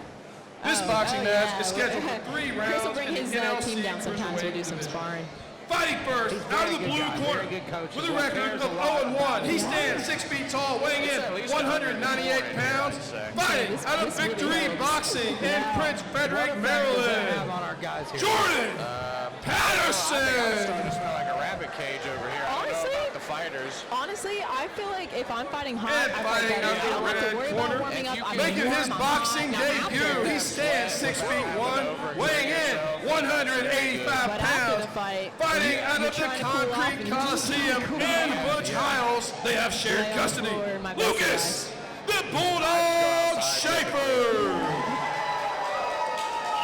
This boxing match is scheduled well, for 3 rounds. Chris will bring in his the NLC team down sometimes. We'll do some Cruiserweight sparring. Fighting first, He's out of very the good blue guy, corner, very good coach with as a well. record Cares of a lot 0-1. He stands 6 feet tall, weighing in at least 198 pounds. Fighting this- out of this really Victory helps. Boxing in Prince Frederick, Have Maryland. on our guys here. Jordan I think I'm starting to Patterson. smell like a rabbit cage over here. I don't know Honestly? about the fighter fighters. Honestly, I feel like if I'm fighting hot, And I fight fighting better. out I don't the have to red worry corner. about warming up. I'm Making warm, his I'm boxing hot. Now debut, after- he stands 6'1", weighing in 185 But after pounds, the fight, fighting out you're of the trying to cool off Concrete and you just Coliseum cool in off. Butch Hiles. They have shared Lay on the custody. floor, my best Lucas, the Bulldog Schaefer.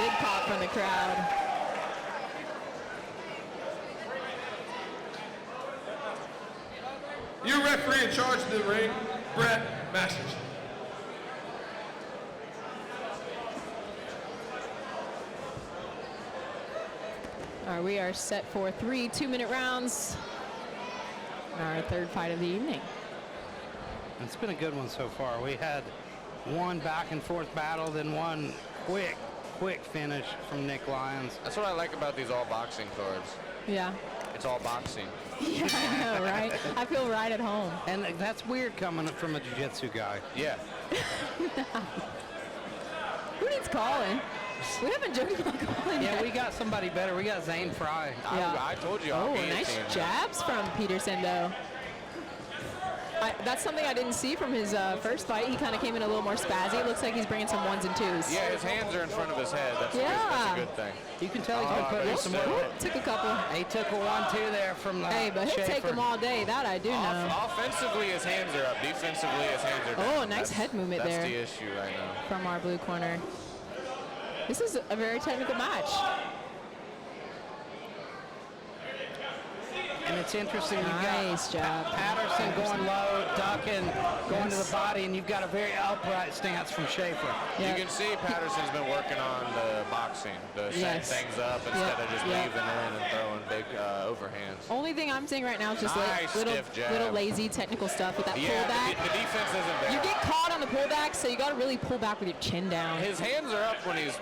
Big pop from the crowd. Your referee in charge of the ring, Brett Masters. All right, we are set for 3 2-minute rounds. Our third fight of the evening. It's been a good one so far. We had one back and forth battle, then one quick finish from Nick Lyons. That's what I like about these all boxing cards. Yeah. It's all boxing. Yeah, I know, right? I feel right at home. And that's weird coming from a jiu-jitsu guy. Yeah. Who needs calling? We haven't joked about calling Yeah, yet. we got somebody better. We got Zane Fry. Yeah. I told you. Oh, nice jabs from Peterson, though. That's something I didn't see from his first fight. He kind of came in a little more spazzy. It looks like he's bringing some 1s and 2s. Yeah, his hands are in front of his head. That's Yeah. a good thing. You can tell he's been putting in some Whoop, work. Took a couple. He took a 1-2 there from Hey, but he'll take Schaefer. them all day. That I do know. Offensively, his hands are up. Defensively, his hands are down. Oh, nice head movement there. That's the issue right now. From our blue corner. This is a very technical match. And it's interesting. You've Nice got job. Patterson going low, ducking, going to the body, and you've got a very upright stance from Schaefer. Yeah. You can see Patterson's been working on the boxing, the setting Yes. things up instead of just leaving in and throwing big overhands. Only thing I'm seeing right now is just Nice little stiff jab. little lazy technical stuff with that Yeah, pullback. the defense isn't there. You get caught on the pullback, so you got to really pull back with your chin down. His hands are up when he's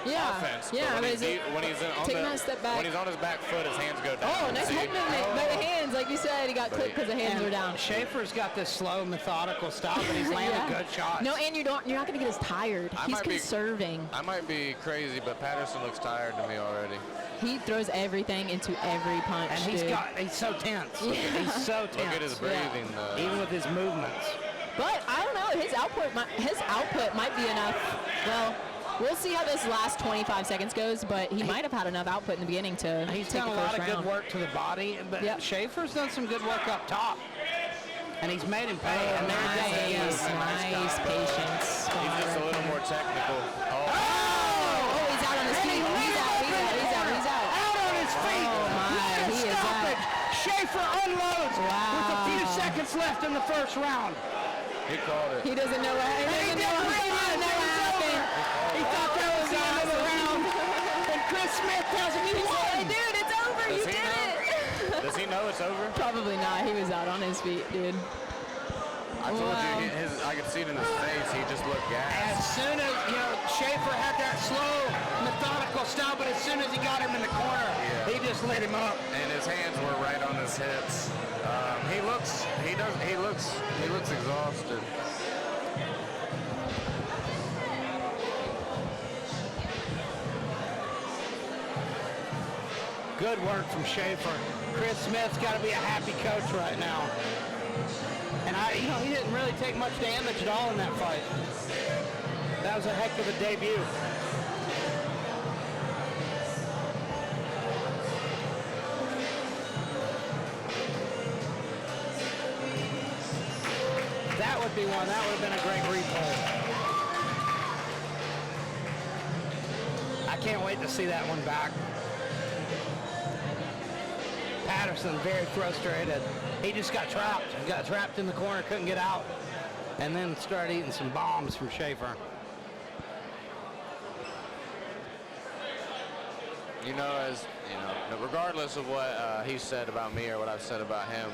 Yeah, offense. yeah, But but when is he's, it- when he's on taking that step back. when he's on his back foot, his hands go down. Oh, nice See? head movement by the hands. Like you said, he got clipped because the hands And were down. Schaefer's got this slow, methodical style, but he's landed Yeah. good shots. No, and you're not going to get as tired. I He's might be- conserving. I might be crazy, but Patterson looks tired to me already. He throws everything into every punch, and he's dude. he's so tense. Yeah. He's so tense. Look at his breathing, though. Even with his movements. But I don't know. His output might be enough. Well, we'll see how this last 25 seconds goes, but he might have had enough output in the beginning to He's take done the a lot first of round. good work to the body, but Yep. Schaefer's done some good work up top. And he's made him pay. Oh, and there it nice, is. nice patience. He's just a little more technical. Oh, he's out on his feet. He's out. Out on his feet. Oh, my, he is Stop out. it. Schaefer unloads with a few Wow. seconds left in the first round. He called it. He doesn't know what happened. He thought that was the end of the round. And Chris Smith tells him he won. Dude, it's over. Does You he did know? it. Does he know it's over? Probably not. He was out on his feet, dude. I told Wow. you, I could see it in his face. He just looked gassed. As soon as, Schaefer had that slow, methodical style, but as soon as he got him in the corner, he just lit him up. And his hands were right on his hips. He looks exhausted. Good work from Schaefer. Chris Smith's got to be a happy coach right now. And he didn't really take much damage at all in that fight. That was a heck of a debut. That would be one. That would have been a great replay. I can't wait to see that one back. Patterson very frustrated. He just got trapped. He got trapped in the corner, couldn't get out, and then started eating some bombs from Schaefer. Regardless of what he said about me or what I've said about him,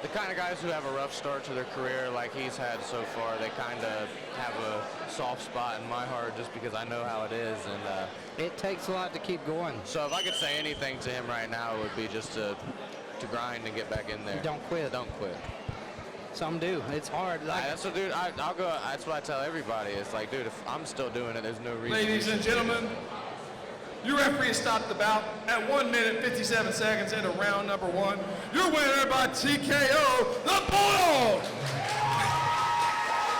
the kind of guys who have a rough start to their career like he's had so far, they kind of have a soft spot in my heart just because I know how it is. And it takes a lot to keep going. So if I could say anything to him right now, it would be just to grind and get back in there. Don't quit. Don't quit. Some do. It's hard. That's what, dude. I'll go. That's what I tell everybody. It's like, dude, if I'm still doing it, there's no reason. Ladies and gentlemen, Your referee has stopped the bout at 1 minute 57 seconds into round number 1. Your winner by TKO, the Bulldog,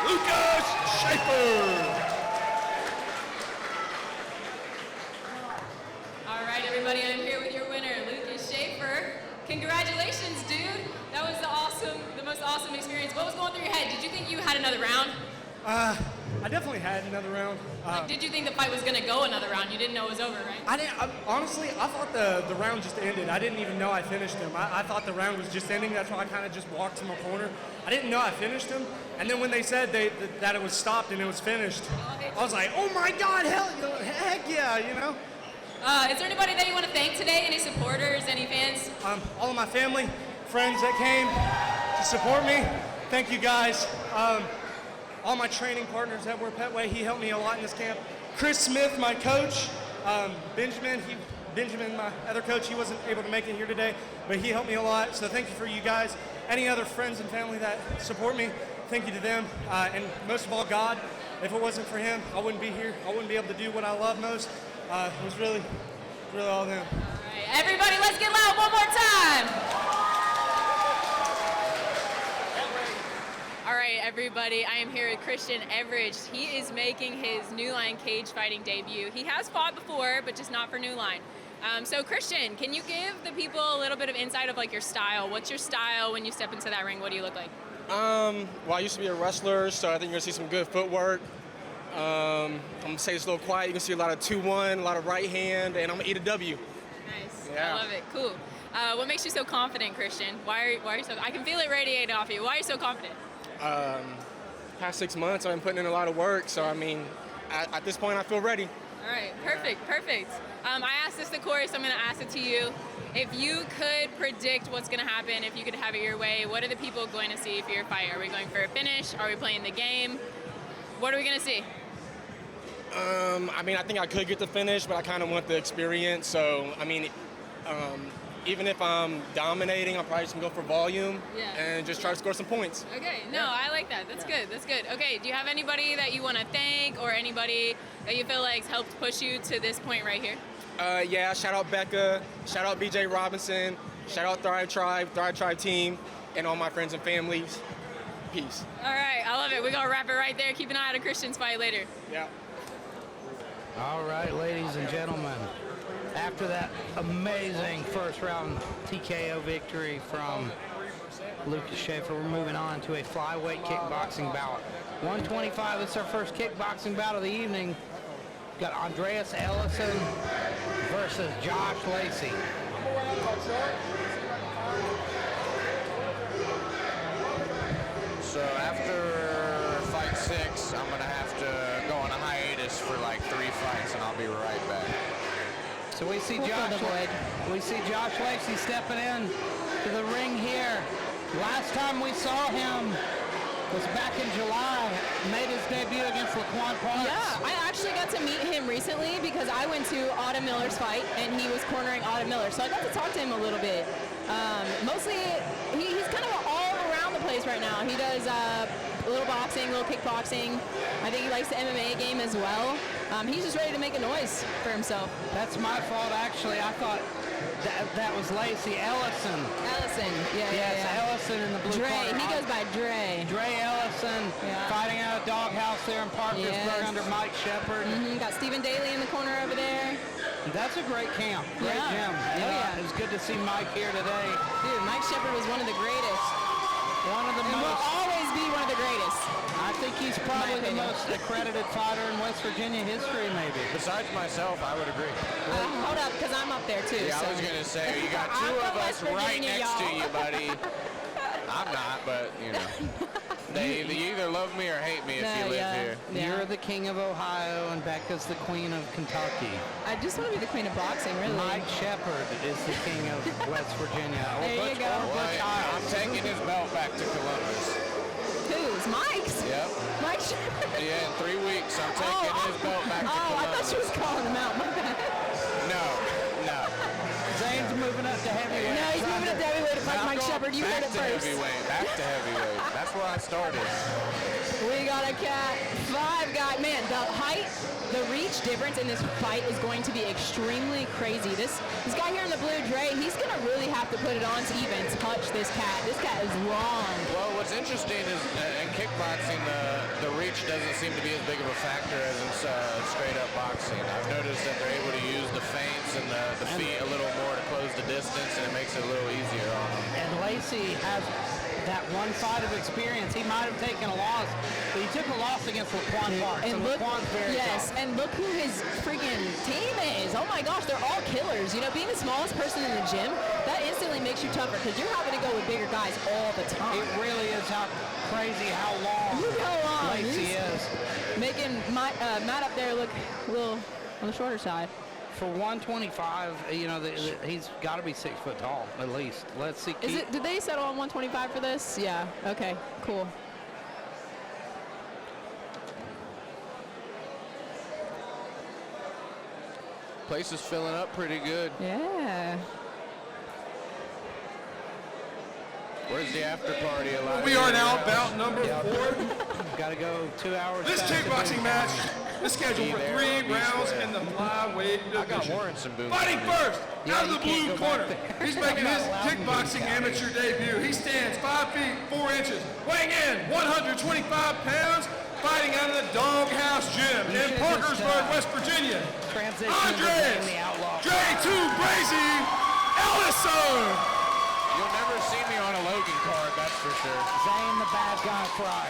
Lucas Schaefer. All right, everybody, I'm here with your winner, Lucas Schaefer. Congratulations, dude. That was the most awesome experience. What was going through your head? Did you think you had another round? I definitely had another round. Did you think the fight was going to go another round? You didn't know it was over, right? Honestly, I thought the round just ended. I didn't even know I finished him. I thought the round was just ending. That's why I kind of just walked to my corner. I didn't know I finished him. And then when they said that it was stopped and it was finished, I was like, oh my God, heck yeah, you know? Is there anybody that you want to thank today? Any supporters, any fans? All of my family, friends that came to support me. Thank you guys. All my training partners that were Petway, he helped me a lot in this camp. Chris Smith, my coach. Benjamin, my other coach, he wasn't able to make it here today, but he helped me a lot. So thank you for you guys. Any other friends and family that support me, thank you to them. And most of all, God. If it wasn't for him, I wouldn't be here. I wouldn't be able to do what I love most. It was really all them. All right, everybody, let's get loud one more time. All right, everybody, I am here with Christian Everidge. He is making his New Line cage fighting debut. He has fought before, but just not for New Line. So Christian, can you give the people a little bit of insight of like your style? What's your style when you step into that ring? What do you look like? Well, I used to be a wrestler, so I think you're gonna see some good footwork. I'm gonna say it's a little quiet. You can see a lot of 2-1, a lot of right hand, and I'm gonna eat a W. Nice, Yeah. I love it, cool. What makes you so confident, Christian? Why are you so, I can feel it radiate off you. Why are you so confident? Past 6 months, I've been putting in a lot of work, so I mean, at this point, I feel ready. All right, perfect. I asked this to Corey, so I'm going to ask it to you. If you could predict what's going to happen, if you could have it your way, what are the people going to see for your fight? Are we going for a finish? Are we playing the game? What are we going to see? I mean, I think I could get the finish, but I kind of want the experience. So, I mean, even if I'm dominating, I'm probably just going to go for volume and just try to score some points. Okay, no, I like that. That's good. Okay, do you have anybody that you want to thank or anybody that you feel like helped push you to this point right here? Yeah, shout out Becca, shout out BJ Robinson, shout out Thrive Tribe team, and all my friends and families. Peace. All right, I love it. We're going to wrap it right there. Keep an eye on Christian's fight later. Yeah. All right, ladies and gentlemen, after that amazing first round TKO victory from Lucas Schaefer, we're moving on to a flyweight kickboxing bout. 125, this is our first kickboxing bout of the evening. Got Andreas Ellison versus Josh Lacey. So after fight 6, I'm gonna have to go on a hiatus for like 3 fights, and I'll be right back. So we see Josh Lacey stepping in to the ring here. Last time we saw him was back in July, made his debut against Laquan Parks. Yeah, I actually got to meet him recently because I went to Autumn Miller's fight and he was cornering Autumn Miller. So I got to talk to him a little bit. Mostly, he's kind of all around the place right now. He does a little boxing, a little kickboxing. I think he likes the MMA game as well. He's just ready to make a noise for himself. That's my fault, actually. I thought that was Lacey. Ellison, yeah. Ellison in the blue Dre, corner. he goes by Dre. Dre Ellison fighting out of Doghouse there in Parkersburg under Mike Shepard. Got Stephen Daly in the corner over there. That's a great camp, great gym. It was good to see Mike here today. Dude, Mike Shepard was one of the greatest. One of the and most. will always be one of the greatest. I think he's probably the most accredited fighter in West Virginia history, maybe. Besides myself, I would agree. Hold up, because I'm up there too. Yeah, so. I was gonna say you got 2 of us right next to you, buddy. I'm not, but you know, they either love me or hate me if you live here. You're the king of Ohio, and Becca's the queen of Kentucky. I just want to be the queen of boxing, really. Mike Shepard is the king of West Virginia. There you go. I'm taking his belt back to Columbus. Who's? Mike's? Yep. Mike Shepard? Yeah, in 3 weeks, I'm taking his belt back to Columbus. I thought she was calling him out. My bad. No. Zane's moving up to heavyweight. No, he's moving up to heavyweight to fight Mike Shepard. You heard it first. Back to heavyweight. That's where I started. We got a cat 5 guy. Man, the height, the reach difference in this fight is going to be extremely crazy. This guy here in the blue, Dre, he's going to really have to put it on to even touch this cat. This cat is long. Well, what's interesting is in kickboxing, the reach doesn't seem to be as big of a factor as in straight-up boxing. I've noticed that they're able to use the feints and the feet a little more to close the distance, and it makes it a little easier on them. And Lacey has that one fight of experience. He might have taken a loss, but he took a loss against Laquan Parks. And look, Laquan's very yes, tough. and look who his freaking team is. Oh my gosh, they're all killers. You know, being the smallest person in the gym, that instantly makes you tougher because you're having to go with bigger guys all the time. It really is crazy how long Lacey is. Making Matt up there look a little on the shorter side. For 125, you know, he's got to be 6 foot tall at least. Let's see. Did they settle on 125 for this? Yeah. Okay. Cool. Place is filling up pretty good. Yeah. Where's the after party? We are now bout number 4. Got to go 2 hours. This kickboxing match is scheduled for 3 rounds in the flyweight I got division. Warrants and Boom. Fighting first, out of the blue corner. He's making his kickboxing amateur debut. He stands 5 feet 4 inches, weighing in 125 pounds, fighting out of the Doghouse Gym in Parkersburg, West Virginia. Andres J2 Brazy Ellison. You'll never see me on a Logan card, that's for sure. Zane the bad guy Fry.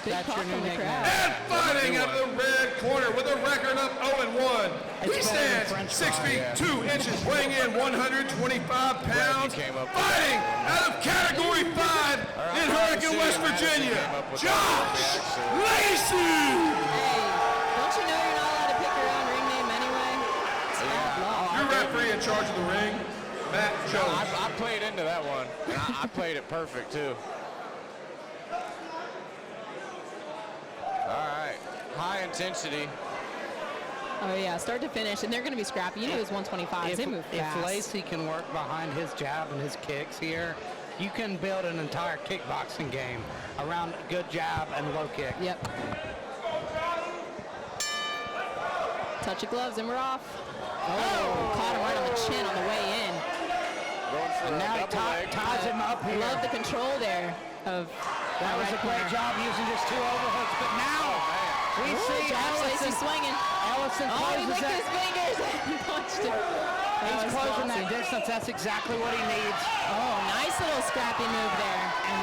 That's your new nickname. And fighting out of the red corner with a record of 0-1. He stands 6 feet 2 inches, weighing in 125 pounds, fighting out of Category 5 in Hurricane, West Virginia, Josh Lacey. Hey, don't you know you're not allowed to pick your own ring name anyway? It's bad law. Your referee in charge of the ring, Matt Jones. I played into that one, and I played it perfect, too. All right, high intensity. Oh yeah, start to finish, and they're going to be scrappy. You know those 125s, they move fast. If Lacey can work behind his jab and his kicks here, you can build an entire kickboxing game around good jab and low kick. Yep. Touch of gloves, and we're off. Oh, caught him right on the chin on the way in. Going for And now he ties him up here. Love the control there of That was a great job using just 2 overhooks, but now we see Josh Lacey swinging. Ellison Oh, he closes licked that. his fingers and punched him. He's closing that distance. That's exactly what he needs. Oh, nice little scrappy move there. And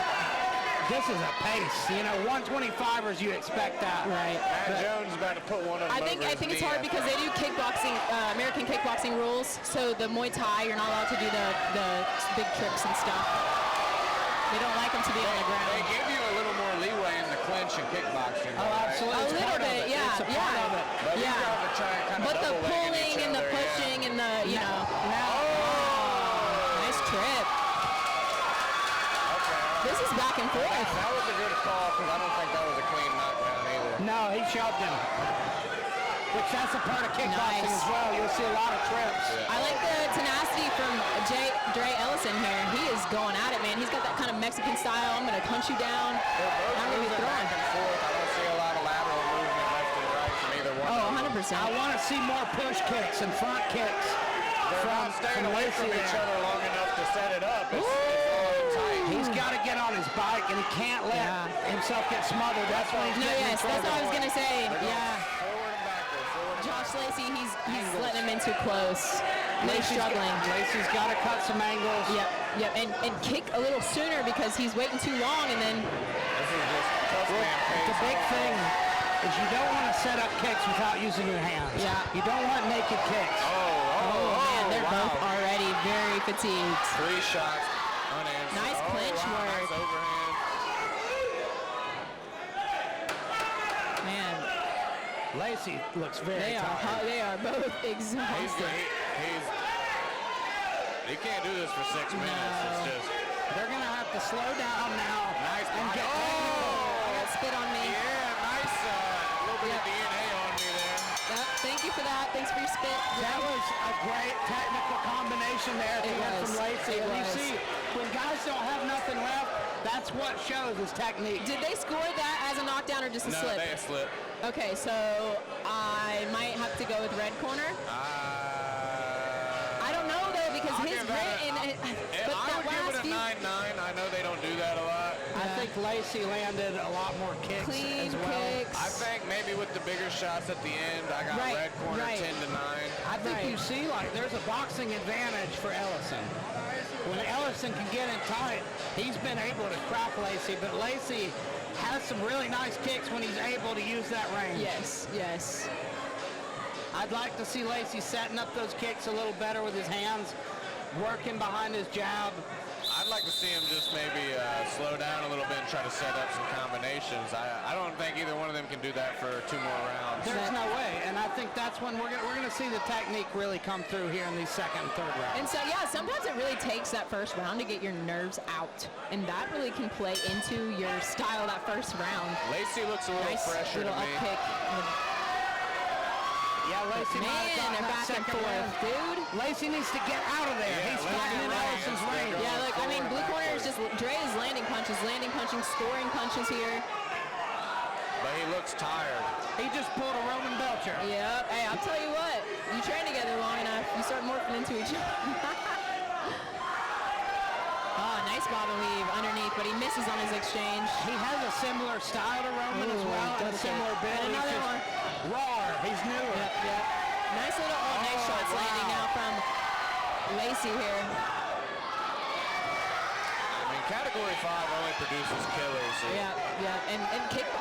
this is a pace. You know, 125ers, you expect that. Right. Matt Jones about to put one of them I think it's hard because they do kickboxing, American kickboxing rules. So the Muay Thai, you're not allowed to do the big tricks and stuff. They don't like them to be on the ground. They give you a little more leeway in the clinch and kickboxing. Oh, right? absolutely. A little bit, yeah, It's a part of it. But you got to try and kind of But the double leg in pulling each and the other, pushing and the, you know. Now, Nice trip. This is back and forth. That was a good call because I don't think that was a clean knockdown either. no, he shoved him. Which that's a part of kickboxing Nice. as well. You'll see a lot of trips. I like the tenacity from Dre Ellison here. He is going at it, man. He's got that kind of Mexican style. I'm going to punch you down. They're both I'm going to be moving throwing. back and forth. I don't see a lot of lateral movement left and right from either one. Oh, of them. 100%. I want to see more push kicks and front kicks. They're not staying away from each other long enough to set it up. It's all tight. He's got to get on his bike, and he can't let himself get smothered. That's why he's No, getting in yes, that's trouble. what I was going to say. Yeah. Forward and backward, forward and Josh Lacey, he's letting him in too close. He's struggling. Lacey's got to cut some angles. Yep, and kick a little sooner because he's waiting too long, and then This is just tough man pace. The big thing is you don't want to set up kicks without using your hands. Yeah. You don't want naked kicks. man, they're wow. both already very fatigued. 3 shots unanswered. Nice clinch wow, work. Nice overhand. Man, Lacey looks very they are both exhausted. He can't do this for 6 minutes. It's just. They're going to have to slow down now. Nice and body. get I got spit on me. Yeah, nice. Little bit of DNA on me there. Yep, thank you for that. Thanks for your spit. That was a great technical combination there It from was. Lacey. It And you was. see, when guys don't have nothing left, That's what shows his technique. Did they score that as a knockdown or just a slip? No, they slip. Okay, so I might have to go with red corner. I don't know though because I'll his give that written. I would give it a 9-9. I know they don't do that a lot. I think Lacey landed a lot more kicks Clean as well. kicks. I think maybe with the bigger shots at the end, I got Right, red corner right. 10-9. I think you see, like, there's a boxing advantage for Ellison. When Ellison can get in tight, he's been able to crack Lacey, but Lacey has some really nice kicks when he's able to use that range. Yes, yes. I'd like to see Lacey setting up those kicks a little better with his hands, working behind his jab. I'd like to see him just maybe slow down a little bit and try to set up some combinations. I don't think either one of them can do that for 2 more rounds. There's no way, and I think that's when we're gonna see the technique really come through here in these second and third rounds. And so, yeah, sometimes it really takes that first round to get your nerves out. And that really can play into your style that first round. Lacey looks a little Nice fresher little to me. up kick. Yeah, Lacey might have Man, gotten they're that back and second forth, round. dude. Lacey needs to get out of there. Yeah, He's let's fighting get in range. Ellison's They're range. going Yeah, look, I mean, forward, blue corner is backwards. just, Dre is landing punching, scoring punches here. But he looks tired. He just pulled a Roman Belcher. Yep. Hey, I'll tell you what, you train together long enough, you start morphing into each other. Oh, nice bob and weave underneath, but he misses on his exchange. He has a similar style to Roman as Ooh, well, and a double similar kick. build. And another He's one. just raw. He's newer. Yep, yep. Nice little, nice shots landing now from Lacey here. I mean, Category 5 only produces killers. So Yeah, yeah, and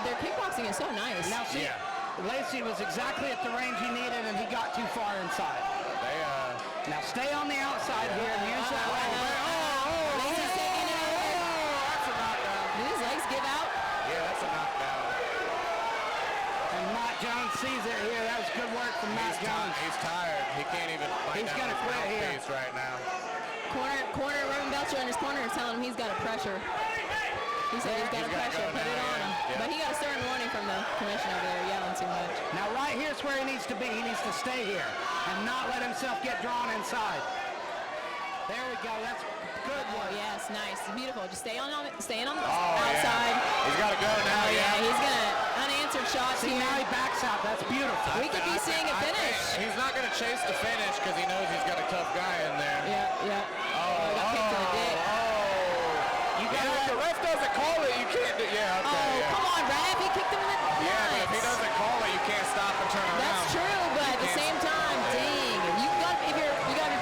their kickboxing is so nice. Now see, Lacey was exactly at the range he needed, and he got too far inside. They, Now stay on the outside here and use that range. Lacey's taking it over. that's a knockdown. Did his legs give out? Yeah, that's a knockdown. And Matt Jones sees it here. That was good work from Matt Jones. He's tired. He can't even bite He's down gonna his quit here. mouthpiece right now. Corner, Roman Belcher in his corner is telling him he's got a pressure. He said he's got a He's gotta pressure, go put it now, on him. yeah. But he got a stern warning from the commissioner over there yelling too much. Now right here's where he needs to be. He needs to stay here and not let himself get drawn inside. There we go. That's good Oh work. yes, nice, beautiful. Just staying on the Oh, outside. yeah. He's got to go now. Oh yeah, he's gonna unanswered shots See, here. now he backs out. That's beautiful. We could be seeing a finish. He's not going to chase the finish because he knows he's got a tough guy in there. Yeah, yeah. Oh, he got kicked to the dick. You got Yeah, if the ref doesn't call it, you can't do. Yeah, okay. Oh, yeah. come on, ref! He kicked him in the nuts. Yeah, but if he doesn't call it, you can't stop and turn around. That's true, but at the same time, dang, you gotta be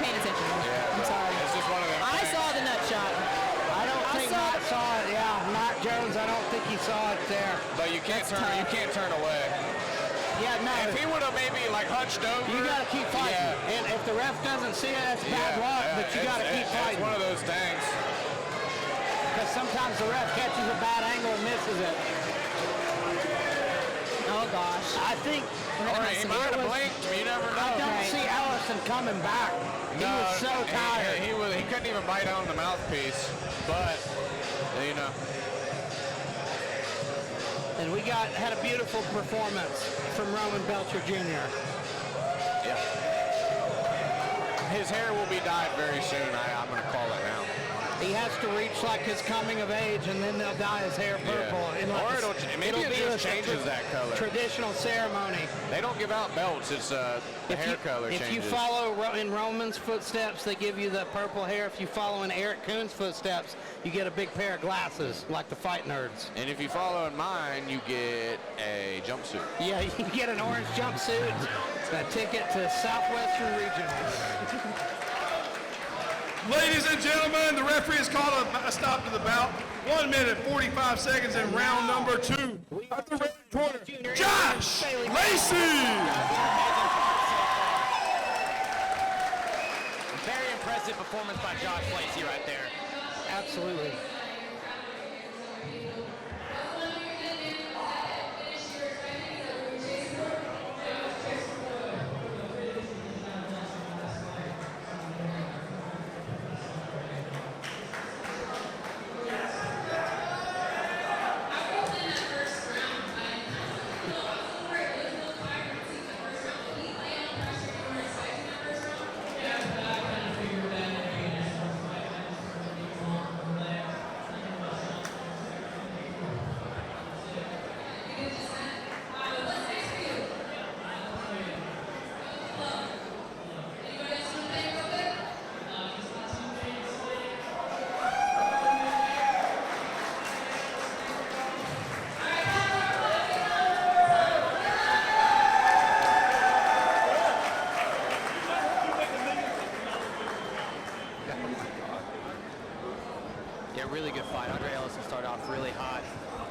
paying attention. Yeah, I'm but sorry. It's just one of them. I saw the nut shot. I don't think saw Matt it. saw it. Yeah, Matt Jones, I don't think he saw it there. But you can't That's turn. You tough. can't turn away. Yeah, no. If he would have maybe like hunched over, You got to keep fighting. Yeah. And if the ref doesn't see it, that's bad luck, but you got to keep fighting. It's one of those things. Because sometimes the ref catches a bad angle and misses it. Oh gosh. I think Or he might have blinked. You never know. I don't Right. see Allison coming back. He was so tired. He couldn't even bite on the mouthpiece. But you know. And we had a beautiful performance from Roman Belcher Jr. Yeah. His hair will be dyed very soon. I'm going to call it now. He has to reach like his coming of age, and then they'll dye his hair purple. Yeah. In like Or maybe it be just a changes that color. Traditional ceremony. They don't give out belts. It's the hair color changes. If you follow in Roman's footsteps, they give you the purple hair. If you follow in Eric Kuhn's footsteps, you get a big pair of glasses, like the fight nerds. And if you follow in mine, you get a jumpsuit. Yeah, you can get an orange jumpsuit, a ticket to Southwestern Regional. Ladies and gentlemen, the referee has called a stop to the bout. 1 minute, 45 seconds in round number 2. At the red corner, Josh Lacey. Very impressive performance by Josh Lacey right there. Absolutely.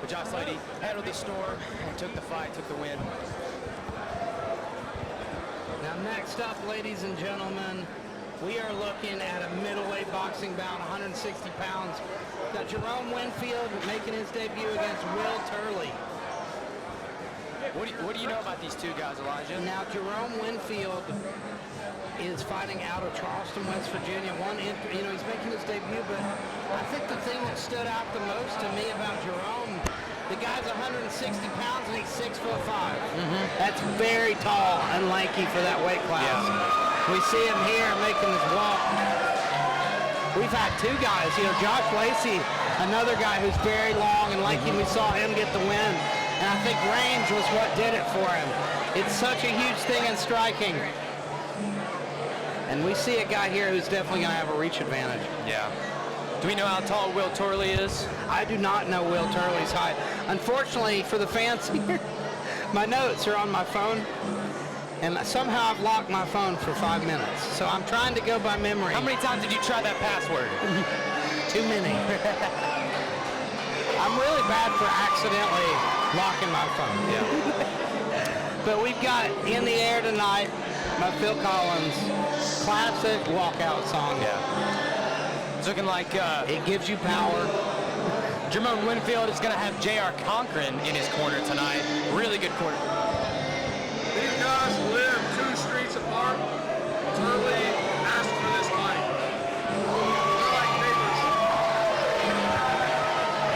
But Josh Slady handled the storm and took the fight, took the win. Now next up, ladies and gentlemen, we are looking at a middleweight boxing bout, 160 pounds. Got Jerome Winfield making his debut against Will Turley. What do you know about these two guys, Elijah? Now Jerome Winfield is fighting out of Charleston, West Virginia. He's making his debut, but I think the thing that stood out the most to me about Jerome, the guy's 160 pounds and he's 6'5". That's very tall and lanky for that weight class. Yeah. We see him here making his walk. We've had two guys, Josh Lacey, another guy who's very long and lanky. We saw him get the win, and I think range was what did it for him. It's such a huge thing in striking. And we see a guy here who's definitely going to have a reach advantage. Yeah. Do we know how tall Will Turley is? I do not know Will Turley's height. Unfortunately for the fans here, my notes are on my phone, and somehow I've locked my phone for 5 minutes. So I'm trying to go by memory. How many times did you try that password? Too many. I'm really bad for accidentally locking my phone. Yeah. But we've got In the Air Tonight by Phil Collins. Classic walkout song. Yeah. It's looking like it gives you power. Jerome Winfield is going to have J.R. Cochran in his corner tonight. Really good corner. These guys live 2 streets apart. Turley asked for this fight. They're like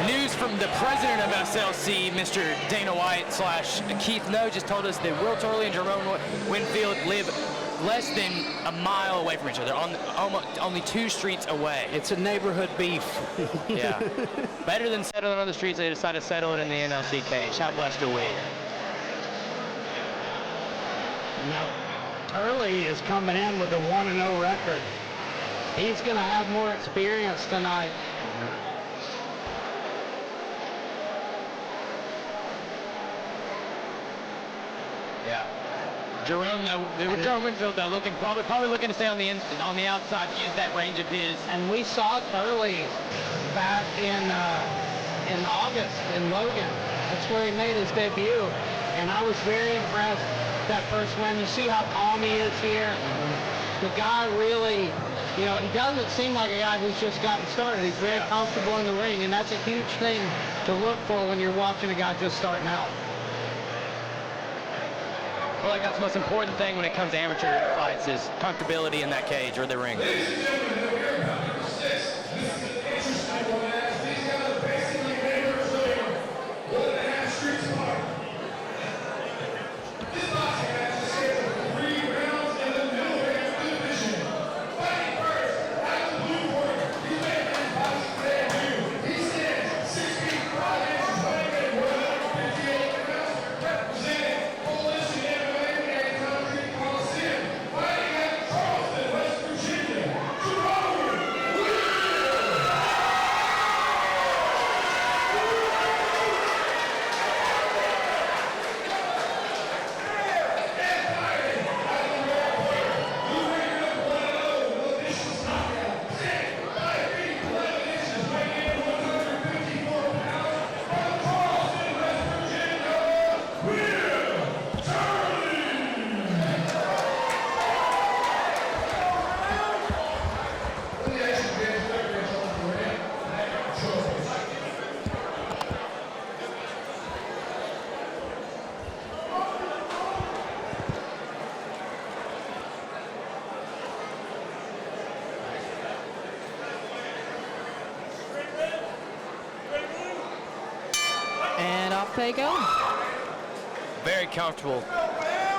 neighbors. News from the president of SLC, Mr. Dana White / Keith No, just told us that Will Turley and Jerome Winfield live less than a mile away from each other, only 2 streets away. It's a neighborhood beef. Yeah. Better than settling on the streets, they decided to settle it in the NLC cage. How blessed are we? Now, Turley is coming in with a 1-0 record. He's going to have more experience tonight. Yeah. Jerome Winfield, though, probably looking to stay on the outside, use that range of his. And we saw Turley back in August in Logan. That's where he made his debut, and I was very impressed that first win. You see how calm he is here. The guy really, he doesn't seem like a guy who's just gotten started. He's very comfortable in the ring, and that's a huge thing to look for when you're watching a guy just starting out. Well, like that's the most important thing when it comes to amateur fights is comfortability in that cage or the ring. And off they go. Very comfortable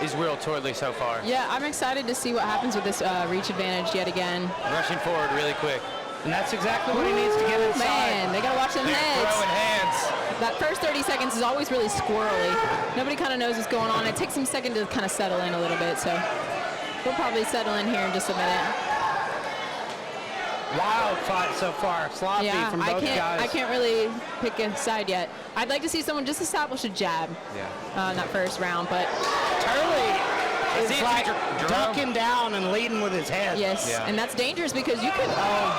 is Will Turley so far. Yeah, I'm excited to see what happens with this reach advantage yet again. Rushing forward really quick. And that's exactly what he needs to get inside. Man, they gotta watch them heads. Throwing hands. That first 30 seconds is always really squirrely. Nobody kind of knows what's going on. It takes them a second to kind of settle in a little bit, so we'll probably settle in here in just a minute. Wild fight so far. Sloppy from both guys. I can't really pick a side yet. I'd like to see someone just establish a jab in that first round, but Turley is like ducking down and leading with his head. Yes, and that's dangerous because you could, oh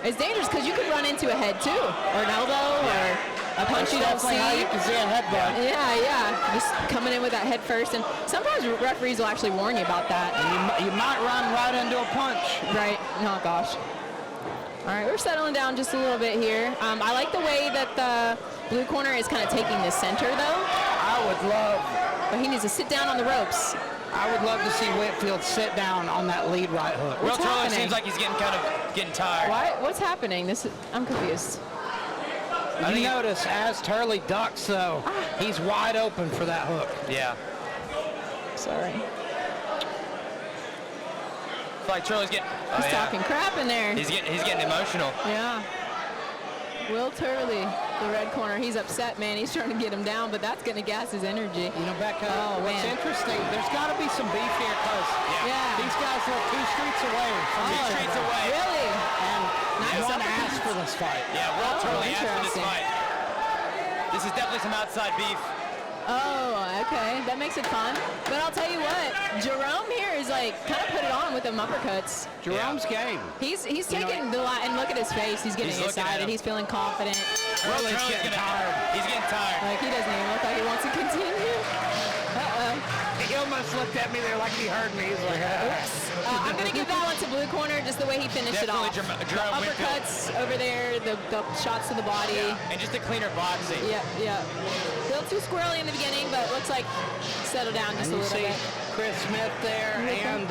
boy. It's dangerous because you could run into a head too, or an elbow, or a punch you don't see. How you can see a headbutt. Yeah. Just coming in with that head first, and sometimes referees will actually warn you about that. And you might run right into a punch. Right. Oh gosh. All right, we're settling down just a little bit here. I like the way that the blue corner is kind of taking the center, though. I would love. But he needs to sit down on the ropes. I would love to see Whitfield sit down on that lead right hook. Will Turley seems like he's getting tired. What's happening? I'm confused. You notice as Turley ducks, though, he's wide open for that hook. Yeah. Sorry. It's like Turley's getting. He's talking crap in there. He's getting emotional. Yeah. Will Turley, the red corner, he's upset, man. He's trying to get him down, but that's going to gas his energy. You know, Becca, what's interesting, there's got to be some beef here because these guys are 2 streets away. Two streets away. Really? And no one asked for this fight. Yeah, Will Turley asked for this fight. This is definitely some outside beef. Oh, okay. That makes it fun. But I'll tell you what, Jerome here is like kind of put it on with them uppercuts. Jerome's game. He's taking the lot, and look at his face. He's getting excited. He's feeling confident. Turley's getting tired. He's getting tired. Like he doesn't even look like he wants to continue. He almost looked at me there like he heard me. He's like, oops. I'm going to give that one to blue corner, just the way he finished it off. Jerome the uppercuts over there, the shots to the body. Yeah. And just a cleaner boxing. Yeah. A little too squirrely in the beginning, but looks like settle down just a little bit. Chris Smith there and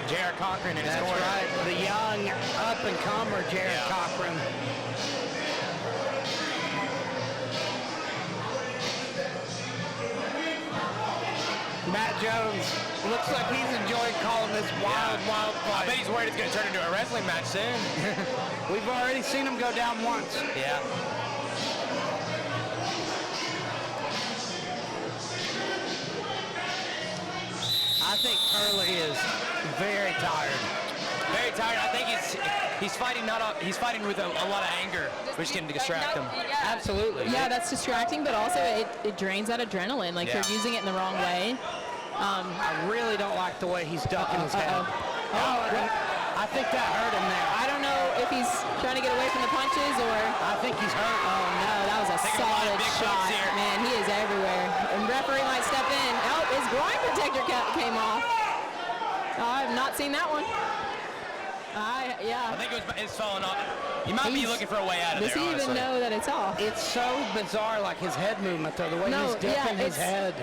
Jared Cochran in his corner. That's right, the young up-and-comer Jared Cochran. Matt Jones looks like he's enjoying calling this wild fight. I bet he's worried it's going to turn into a wrestling match soon. We've already seen him go down once. Yeah. I think Turley is very tired. Very tired. I think he's fighting he's fighting with a lot of anger, which can distract him. Absolutely. Yeah, that's distracting, but also it drains that adrenaline. Like you're using it in the wrong way. I really don't like the way he's ducking his head. I think that hurt him there. I don't know if he's trying to get away from the punches or... I think he's hurt. Oh, no, that was a solid shot. Man, he is everywhere. And referee might step in. Oh, his groin protector came off. I have not seen that one. I think it's falling off. He might be looking for a way out of there, Does he even know that it's off? It's so bizarre, like his head movement, though, the way he's dipping his head.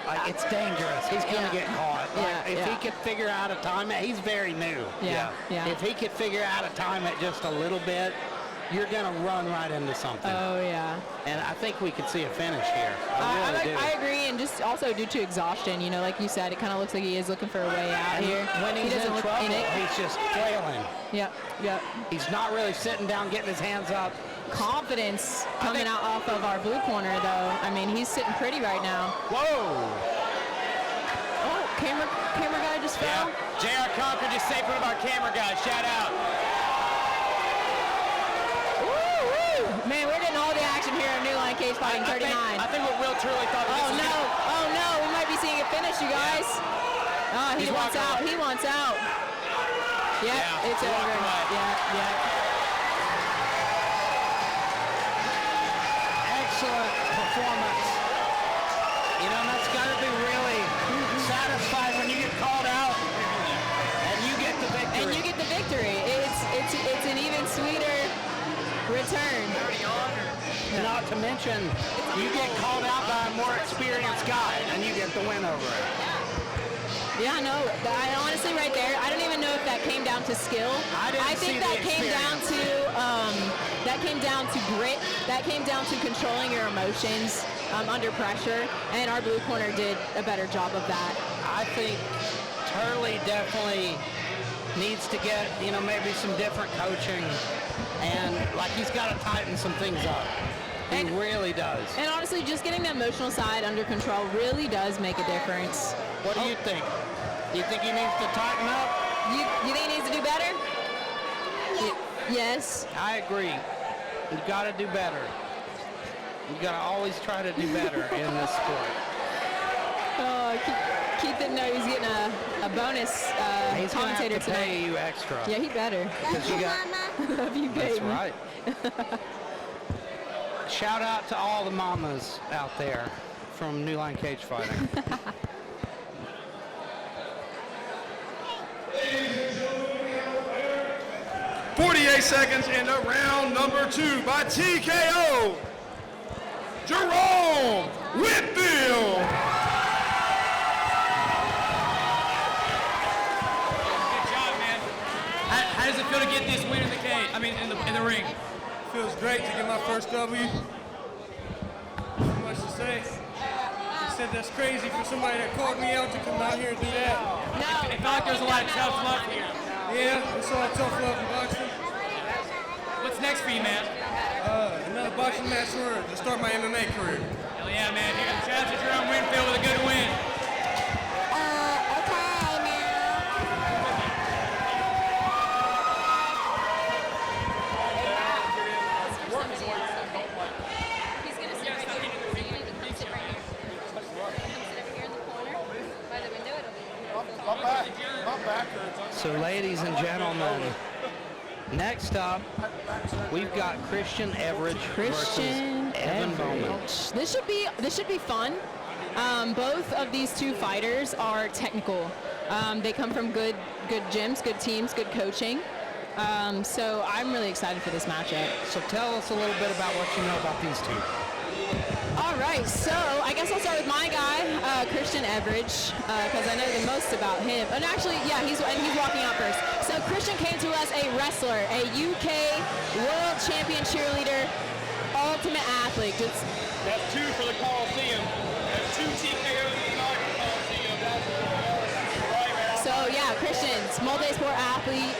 Like, it's dangerous. He's going to get caught. If he could figure out a time, he's very new. Yeah. If he could figure out a time it just a little bit, you're going to run right into something. Oh, yeah. And I think we could see a finish here. I agree, and just also due to exhaustion, you know, like you said, it kind of looks like he is looking for a way out here. When he's in trouble, he's just flailing. Yep. He's not really sitting down, getting his hands up. Confidence coming out off of our blue corner, though. I mean, he's sitting pretty right now. Whoa! Oh, camera guy just fell. Yeah. J.R. Cochran just saved one of our camera guys. Shout out. Woo! Man, we're getting all the action here at New Line Cagefighting 39. I think what Will Turley thought. Oh no! We might be seeing a finish, you guys. Oh, he wants out. He wants out. Yep, it's over. Yeah. Excellent performance. You know, that's got to be really satisfying when you get called out and you get the victory. It's an even sweeter return. Not to mention, you get called out by a more experienced guy and you get the win over it. Yeah, no, honestly right there, I don't even know if that came down to skill. I think that came down to grit. That came down to controlling your emotions under pressure, and our blue corner did a better job of that. I think Turley definitely needs to get, you know, maybe some different coaching, and like he's got to tighten some things up. He really does. And honestly, just getting the emotional side under control really does make a difference. What do you think? Do you think he needs to tighten up? You think he needs to do better? Yes. I agree. You've got to do better. You've got to always try to do better in this sport. Keith didn't know he was getting a bonus He's gonna have commentator to tonight. pay you extra. Yeah, he better. Because you got. Love you, baby. That's right. Shout out to all the mamas out there from New Line Cage Fighting. 48 seconds into round number 2 by TKO. Jerome Whitfield. Good job, man. How does it feel to get this win in the cage? I mean, in the ring. Feels great to get my first W. Not much to say. He said that's crazy for somebody that called me out to come out here and do that. No. It felt like there's a lot of tough love here. Yeah, it's a lot of tough love in boxing. What's next for you, man? Another boxing match to start my MMA career. Hell yeah, man. Here, shout out to Jerome Winfield with a good win. So, ladies and gentlemen, next up, we've got Christian Everidge versus Evan Bowman. This should be fun. Both of these two fighters are technical. They come from good gyms, good teams, good coaching. So I'm really excited for this matchup. So tell us a little bit about what you know about these two. All right, so I guess I'll start with my guy, Christian Everidge, because I know the most about him. And actually, yeah, he's walking out first. So Christian came to us a wrestler, a UK world champion cheerleader, ultimate athlete. That's 2 for the Coliseum. That's 2 TKOs in the Coliseum. So yeah, Christian's multi-sport athlete.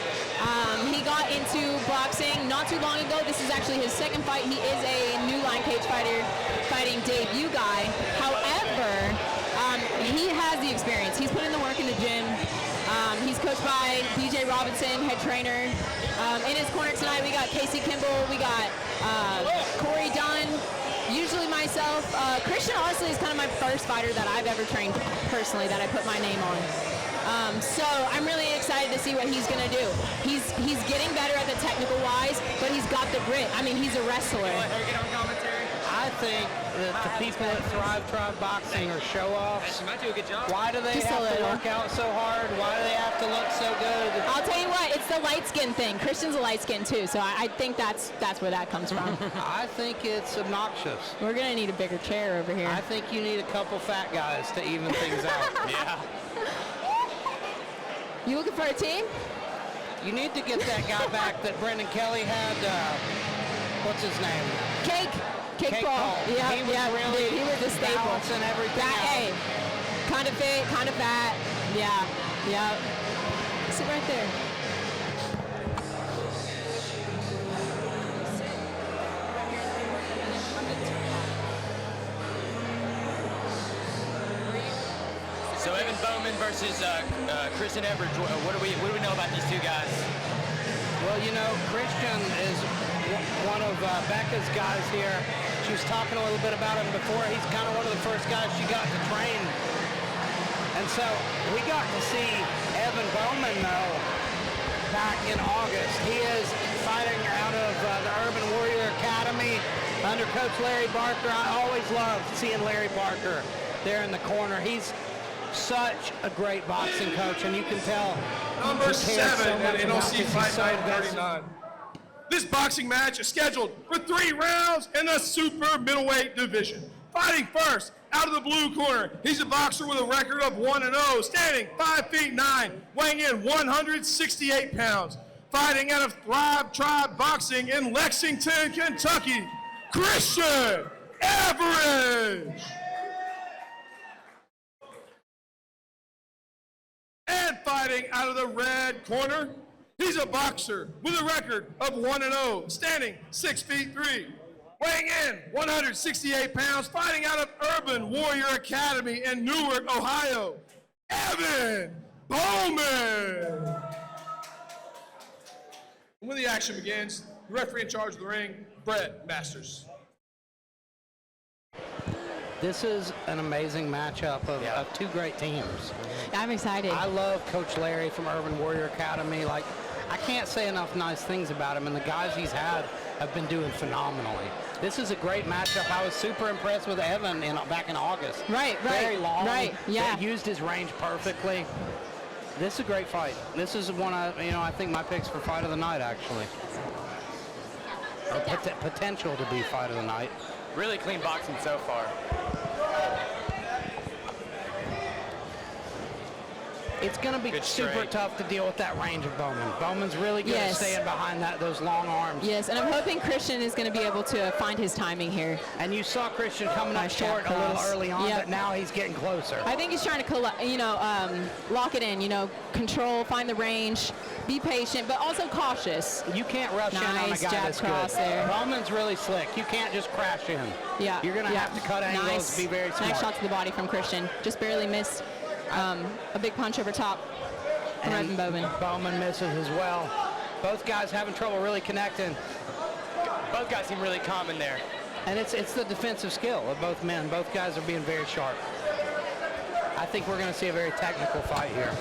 He got into boxing not too long ago. This is actually his second fight. He is a New Line Cage Fighting debut guy. However, he has the experience. He's put in the work in the gym. He's coached by BJ Robinson, head trainer. In his corner tonight, we got Casey Kimball. We got Corey Dunn. Usually myself. Christian, honestly, is kind of my first fighter that I've ever trained personally that I put my name on. So I'm really excited to see what he's going to do. He's getting better at the technical wise, but he's got the grit. I mean, he's a wrestler. I think that the people that thrive boxing are show-offs. You might do a good job. Why do they Just a have to little. work out so hard? Why do they have to look so good? I'll tell you what, it's the light skin thing. Christian's a light skin too, so I think that's where that comes from. I think it's obnoxious. We're going to need a bigger chair over here. I think you need a couple fat guys to even things out. Yeah. You looking for a team? You need to get that guy back that Brendan Kelly had. What's his name? Cake Paul. Yeah, he was really dude, he was a staple. balancing everything That, out. hey, kind of fit, kind of fat. Yeah. Sit right there. So Evan Bowman versus Christian Everidge. What do we know about these two guys? Well, you know, Christian is one of Becca's guys here. She was talking a little bit about him before. He's kind of one of the first guys she got to train. And so we got to see Evan Bowman, though, back in August. He is fighting out of the Urban Warrior Academy under Coach Larry Barker. I always loved seeing Larry Barker there in the corner. He's such a great boxing coach, and you can tell. Number he cares 7 so much at about NLC this. He's Fight so Night invested. 39. This boxing match is scheduled for 3 rounds in the super middleweight division. Fighting first, out of the blue corner, he's a boxer with a record of 1-0, standing 5'9", weighing in 168 pounds. Fighting out of Thrive Tribe Boxing in Lexington, Kentucky, Christian Everidge. And fighting out of the red corner, he's a boxer with a record of 1-0, standing 6'3", weighing in 168 pounds, fighting out of Urban Warrior Academy in Newark, Ohio, Evan Bowman. When the action begins, the referee in charge of the ring, Brett Masters. This is an amazing matchup of two great teams. I'm excited. I love Coach Larry from Urban Warrior Academy. Like, I can't say enough nice things about him, and the guys he's had have been doing phenomenally. This is a great matchup. I was super impressed with Evan back in August. Right. Very long. Right, yeah. Used his range perfectly. This is a great fight. This is one I think my picks for fight of the night, actually. Or potential to be fight of the night. Really clean boxing so far. It's going to be super tough to deal with that range of Bowman. Bowman's really good at staying behind those long arms. Yes, and I'm hoping Christian is going to be able to find his timing here. And you saw Christian coming up short a little early on, but now he's getting closer. I think he's trying to, lock it in, control, find the range, be patient, but also cautious. You can't rush in on a guy that's good. There. Bowman's really slick. You can't just crash in. Yeah. You're going to have to cut angles, be very smart. Nice shot to the body from Christian. Just barely missed. A big punch over top from Evan Bowman. Bowman misses as well. Both guys having trouble really connecting. Both guys seem really calm in there. And it's the defensive skill of both men. Both guys are being very sharp. I think we're going to see a very technical fight here.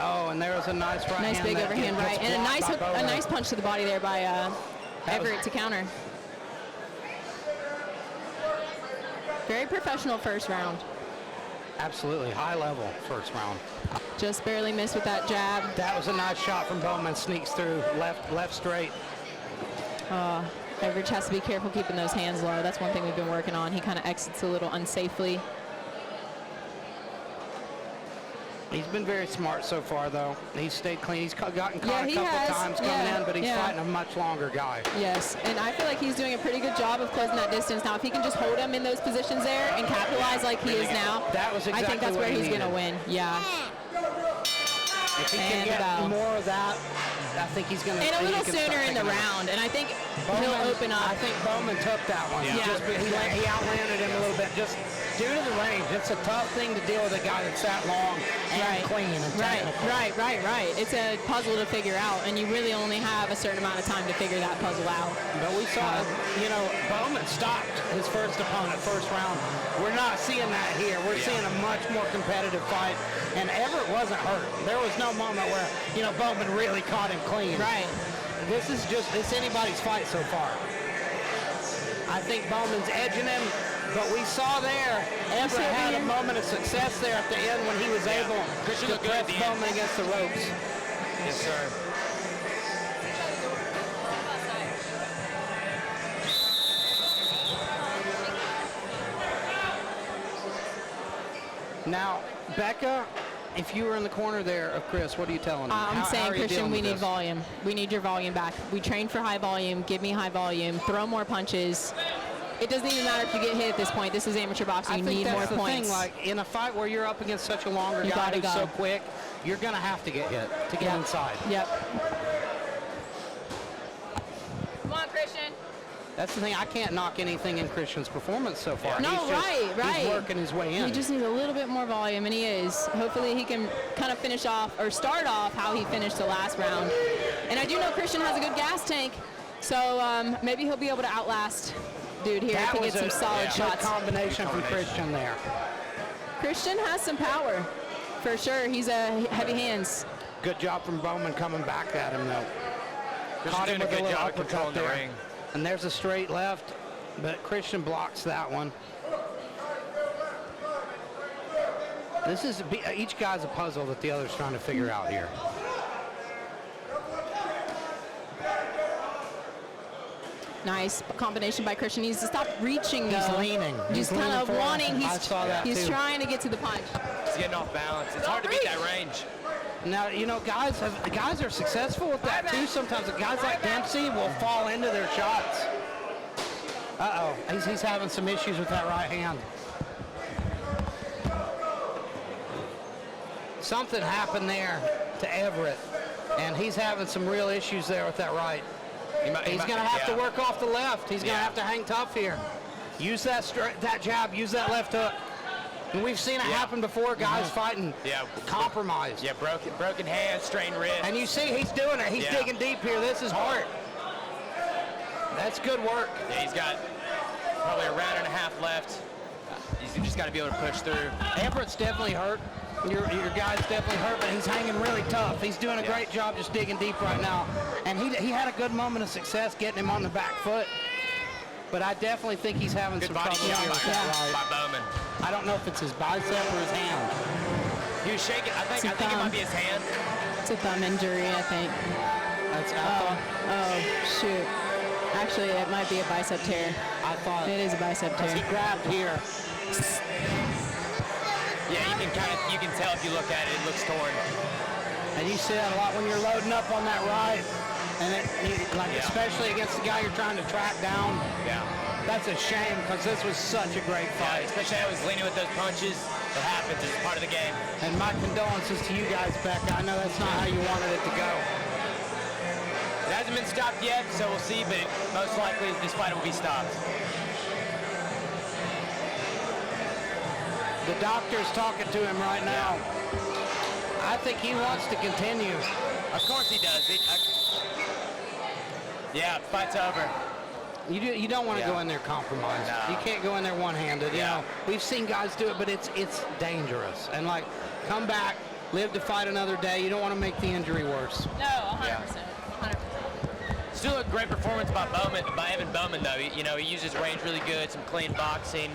Oh, and there was a nice right hand. Nice big overhand right. And a nice punch to the body there by Everett to counter. Very professional first round. Absolutely. High level first round. Just barely missed with that jab. That was a nice shot from Bowman. Sneaks through left straight. Everett has to be careful keeping those hands low. That's one thing we've been working on. He kind of exits a little unsafely. He's been very smart so far, though. He's stayed clean. He's gotten caught a couple times coming in, but he's fighting a much longer guy. Yes, and I feel like he's doing a pretty good job of closing that distance. Now, if he can just hold him in those positions there and capitalize like he is now, that was exactly I think that's where he's going to win. Yeah. If he can get more of that, I think he's going to. And a little sooner in the round, and I think he'll open up. I think Bowman took that one. Yeah. He outlanded him a little bit, just due to the range. It's a tough thing to deal with a guy that's that long and clean and technical. Right. It's a puzzle to figure out, and you really only have a certain amount of time to figure that puzzle out. But we saw, Bowman stopped his first opponent first round. We're not seeing that here. We're seeing a much more competitive fight, and Everett wasn't hurt. There was no moment where, Bowman really caught him clean. Right. It's anybody's fight so far. I think Bowman's edging him, but we saw there, Everett had a moment of success there at the end when he was able to press Bowman against the ropes. Yes, sir. Now, Becca, if you were in the corner there of Chris, what are you telling him? I'm saying, Christian, we need volume. We need your volume back. We trained for high volume. Give me high volume. Throw more punches. It doesn't even matter if you get hit at this point. This is amateur boxing. You need more points. I think that's the thing. Like, in a fight where you're up against such a longer guy who's so quick, you're going to have to get hit to get inside. Yep. Come on, Christian. That's the thing. I can't knock anything in Christian's performance so far. No, right. He's working his way in. He just needs a little bit more volume, and he is. Hopefully he can kind of finish off or start off how he finished the last round. And I do know Christian has a good gas tank, so maybe he'll be able to outlast dude here if he gets some solid shots. Good combination from Christian there. Christian has some power, for sure. He's heavy hands. Good job from Bowman coming back at him, though. Caught him with a good job controlling the ring. And there's a straight left, but Christian blocks that one. This is each guy's a puzzle that the other's trying to figure out here. Nice combination by Christian. He needs to stop reaching, though. He's leaning. He's kind of wanting. I saw that he's too. Trying to get to the punch. He's getting off balance. It's hard to beat that range. Now, guys are successful with that too. Sometimes guys like Dempsey will fall into their shots. Uh-oh, he's having some issues with that right hand. Something happened there to Everett, and he's having some real issues there with that right. He's going to have to work off the left. He's going to have to hang tough here. Use that jab. Use that left hook. And we've seen it happen before, guys fighting compromise. Yeah, broken hands, strained wrists. And you see he's doing it. He's digging deep here. This is heart. That's good work. Yeah, he's got probably a round and a half left. He's just got to be able to push through. Everett's definitely hurt. Your guy's definitely hurt, but he's hanging really tough. He's doing a great job just digging deep right now. And he had a good moment of success getting him on the back foot. But I definitely think he's having Good some body trouble shot here with that right. by Bowman. I don't know if it's his bicep or his hand. He was shaking. I think it might be his hand. It's a thumb injury, I think. Oh, shoot. Actually, it might be a bicep tear. I thought it is a bicep tear. He grabbed here. Yeah, you can tell if you look at it, it looks torn. And you see that a lot when you're loading up on that right. And especially against the guy you're trying to track down. Yeah. That's a shame because this was such a great fight. Especially I was leaning with those punches. It happens. It's part of the game. And my condolences to you guys, Becca. I know that's not how you wanted it to go. It hasn't been stopped yet, so we'll see, but most likely this fight will be stopped. The doctor's talking to him right now. I think he wants to continue. Of course he does. Yeah, fight's over. You don't want to go in there compromised. No. You can't go in there one-handed. Yeah. You know, we've seen guys do it, but it's dangerous. And like, come back, live to fight another day. You don't want to make the injury worse. No, 100%. 100%. Still a great performance by Evan Bowman, though. He uses range really good, some clean boxing.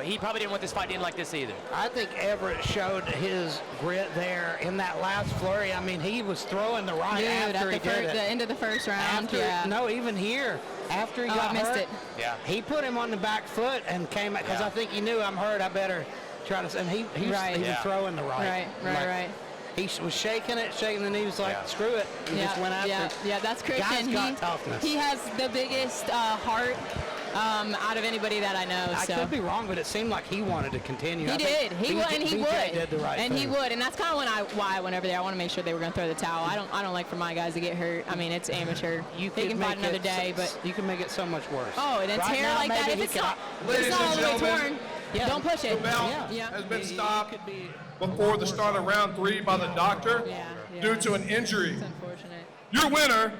He probably didn't want this fight to end like this either. I think Everett showed his grit there in that last flurry. I mean, he was throwing the right after he did it. The end of the first round. No, even here. After he got missed hurt, it. Yeah. He put him on the back foot and came because I think he knew I'm hurt. I better try to. And he was throwing the right. Right. He was shaking the knee. He was like, screw it. He just went after it. Yeah, that's Christian. Guy's got toughness. He has the biggest heart out of anybody that I know. I could be wrong, but it seemed like he wanted to continue. He did. He would. Did the right and thing. he would. And that's kind of why I went over there. I want to make sure they were going to throw the towel. I don't like for my guys to get hurt. I mean, it's amateur. They can fight another day, but you can make it so much worse. Oh, and it's hair like that. If it's not all the way torn, don't push it. The bout has been stopped before the start of round 3 by the doctor due to an injury. It's unfortunate. Your winner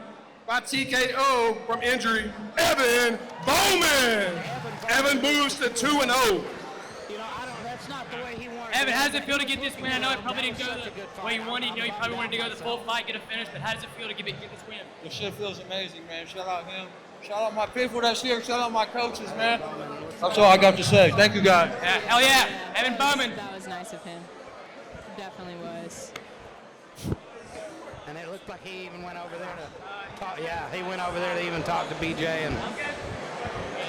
by TKO from injury, Evan Bowman. Evan moves to 2-0. That's not the way he wanted. Evan, how does it feel to get this win? I know it probably didn't go the way you wanted. You probably wanted to go the full fight, get a finish, but how does it feel to get this win? The shit feels amazing, man. Shout out him. Shout out my people that's here. Shout out my coaches, man. That's all I got to say. Thank you, guys. Yeah, hell yeah. Evan Bowman. That was nice of him. Definitely was. And it looked like he even went over there to talk. Yeah, he went over there to even talk to BJ. And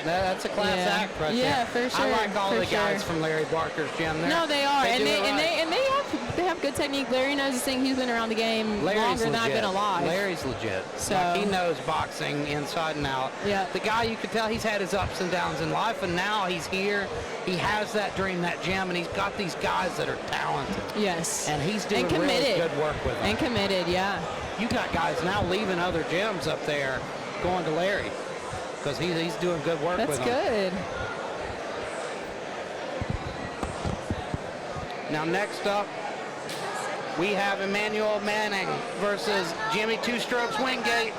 that's a class act right there. Yeah, for sure. I like all the guys from Larry Barker's gym there. No, they are. They have good technique. Larry knows his thing. He's been around the game longer than I've been alive. Larry's legit. So like, he knows boxing inside and out. Yeah. The guy, you can tell he's had his ups and downs in life, and now he's here. He has that dream, that gym, and he's got these guys that are talented. Yes. And he's doing really good work with them. And committed, yeah. You got guys now leaving other gyms up there, going to Larry, because he's doing good work with them. That's good. Now next up, we have Emmanuel Manning versus Jimmy Two Strokes Wingate.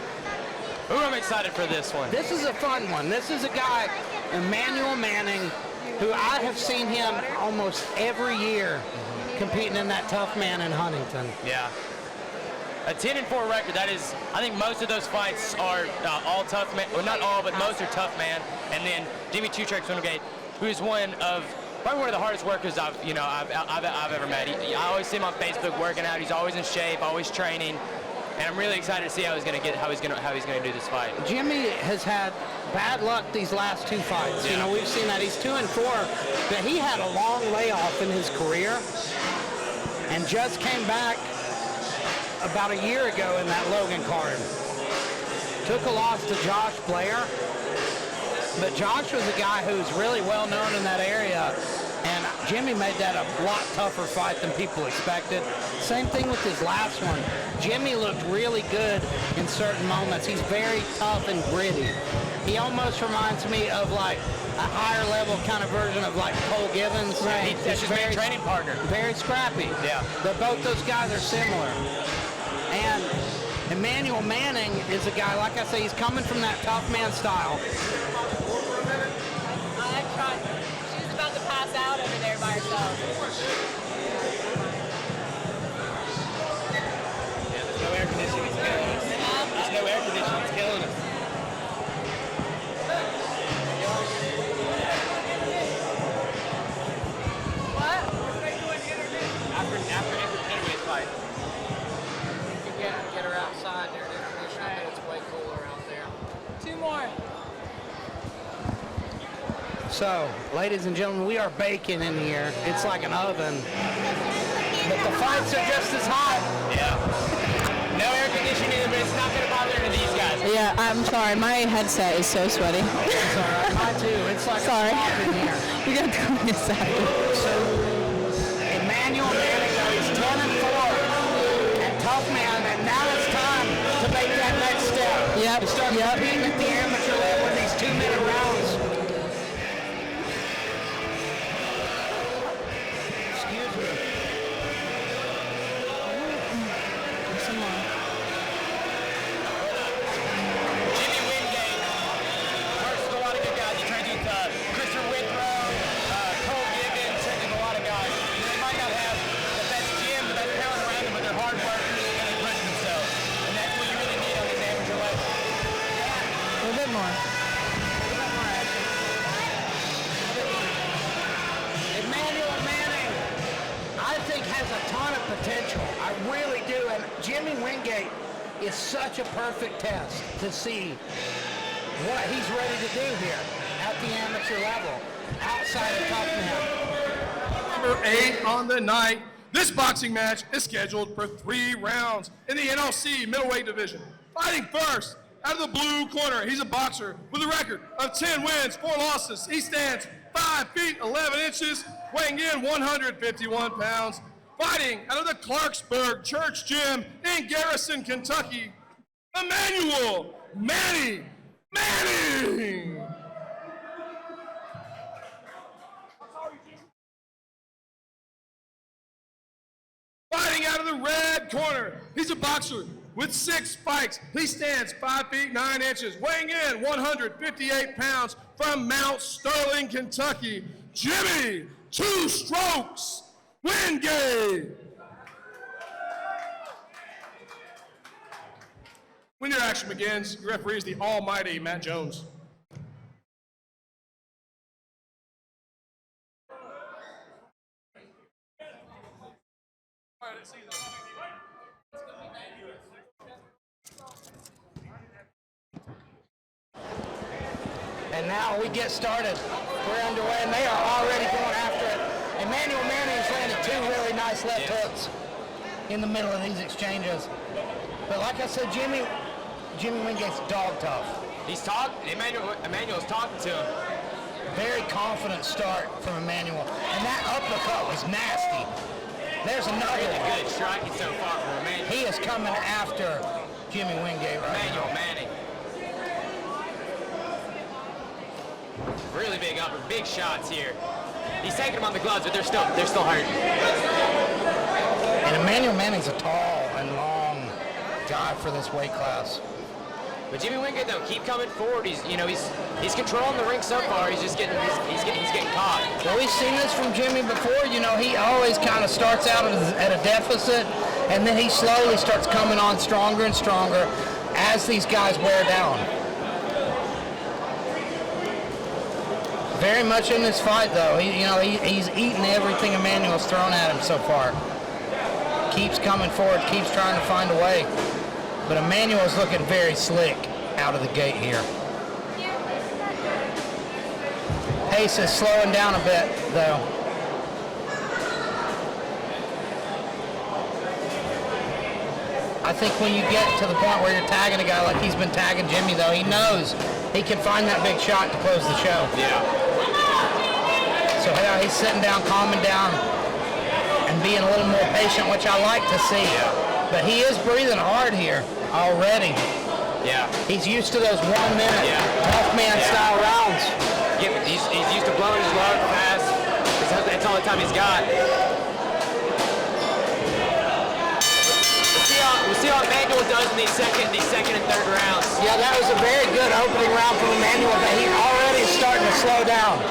Ooh, I'm excited for this one. This is a fun one. This is a guy, Emmanuel Manning, who I have seen him almost every year competing in that Tough Man in Huntington. Yeah. A 10-4 record. That is, I think most of those fights are all tough man. Well, not all, but most are tough man. And then Jimmy Two Strokes Wingate, who is probably one of the hardest workers I've ever met. I always see him on Facebook working out. He's always in shape, always training, and I'm really excited to see how he's going to do this fight. Jimmy has had bad luck these last 2 fights. Yeah. You know, we've seen that he's 2-4, but he had a long layoff in his career, and just came back about a year ago in that Logan card. Took a loss to Josh Blair. But Josh was a guy who's really well known in that area, and Jimmy made that a lot tougher fight than people expected. Same thing with his last one. Jimmy looked really good in certain moments. He's very tough and gritty. He almost reminds me of like a higher level kind of version of like Cole Gibbons. Right. That's his main training partner. Very scrappy. Yeah. But both those guys are similar. And Emmanuel Manning is a guy, like I say, he's coming from that tough man style. She's about to pass out over there by herself. There's no air conditioning, it's killing us. There's no air conditioning, it's killing us. What? After Henry's fight. You can get her outside there, it's way cooler out there. 2 more. So, ladies and gentlemen, we are baking in here. It's like an oven. But the fights are just as hot. Yeah. No air conditioning, but it's not going to bother any of these guys. Yeah, I'm sorry. My headset is so sweaty. It's all right. Mine too. It's like Sorry. a swamp in here. We got to go inside. So, Emmanuel Manning, he's 10-4 and tough man, and now it's time to make that next step. Yep. To start competing at the amateur level in these 2-minute rounds. Excuse me. Jimmy Wingate versus a lot of good guys. You try to get Christopher Withrow, Cole Gibbons, and a lot of guys. They might not have the best gym, the best talent around them, but they're hard workers and they push themselves. And that's what you really need on this amateur level. A little bit more. Emmanuel Manning, I think, has a ton of potential. I really do. And Jimmy Wingate is such a perfect test to see what he's ready to do here at the amateur level, outside of tough man. Number 8 on the night. This boxing match is scheduled for 3 rounds in the NLC middleweight division. Fighting first, out of the blue corner, he's a boxer with a record of 10 wins, 4 losses. He stands 5 feet 11 inches, weighing in 151 pounds. Fighting out of the Clarksburg Church Gym in Garrison, Kentucky, Emmanuel Manning. Fighting out of the red corner, he's a boxer with 6 fights. He stands 5 feet 9 inches, weighing in 158 pounds, from Mount Sterling, Kentucky, Jimmy 2 Strokes Wingate. When your action begins, your referee is the almighty Matt Jones. And now we get started. We're underway, and they are already going after it. Emmanuel Manning's landed 2 really nice left hooks in the middle of these exchanges. But like I said, Jimmy Wingate's dog tough. He's talking. Emmanuel's talking to him. Very confident start from Emmanuel. And that uppercut was nasty. There's another Really one. good striking so far from Emmanuel. He is coming after Jimmy Wingate right Emmanuel now. Manning. Really big upper, big shots here. He's taking them on the gloves, but they're still hurting. And Emmanuel Manning's a tall and long guy for this weight class. But Jimmy Wingate though, keep coming forward. He's controlling the ring so far. He's just getting caught. Well, we've seen this from Jimmy before. You know, he always kind of starts out at a deficit, and then he slowly starts coming on stronger and stronger as these guys wear down. Very much in this fight, though. He's eating everything Emmanuel's thrown at him so far. Keeps coming forward, keeps trying to find a way. But Emmanuel's looking very slick out of the gate here. Pace is slowing down a bit, though. I think when you get to the point where you're tagging a guy like he's been tagging Jimmy, though, he knows he can find that big shot to close the show. Yeah. So now he's sitting down, calming down, and being a little more patient, which I like to see. Yeah. But he is breathing hard here already. Yeah. He's used to those 1 minute tough man style rounds. Yeah, he's used to blowing his load fast. That's all the time he's got. We'll see how Emmanuel does in these second and third rounds. Yeah, that was a very good opening round from Emmanuel, but he already is starting to slow down.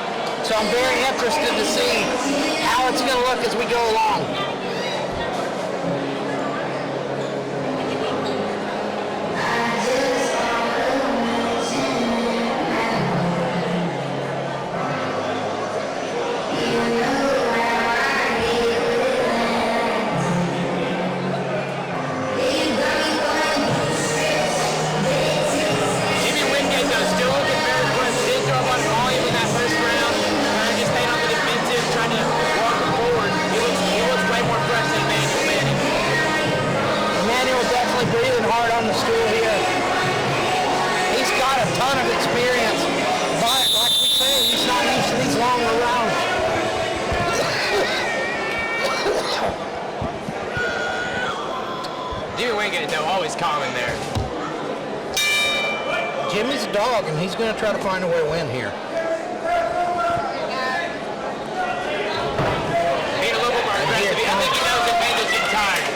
So I'm very interested to see how it's going to look as we go along. Breathing hard on the stool here. He's got a ton of experience, but like we say, he's not used to these longer rounds. Jimmy Wingate, though, always calm in there. Jimmy's a dog, and he's going to try to find a way to win here. Being a little bit more aggressive. I think he knows that Mandel's getting tired.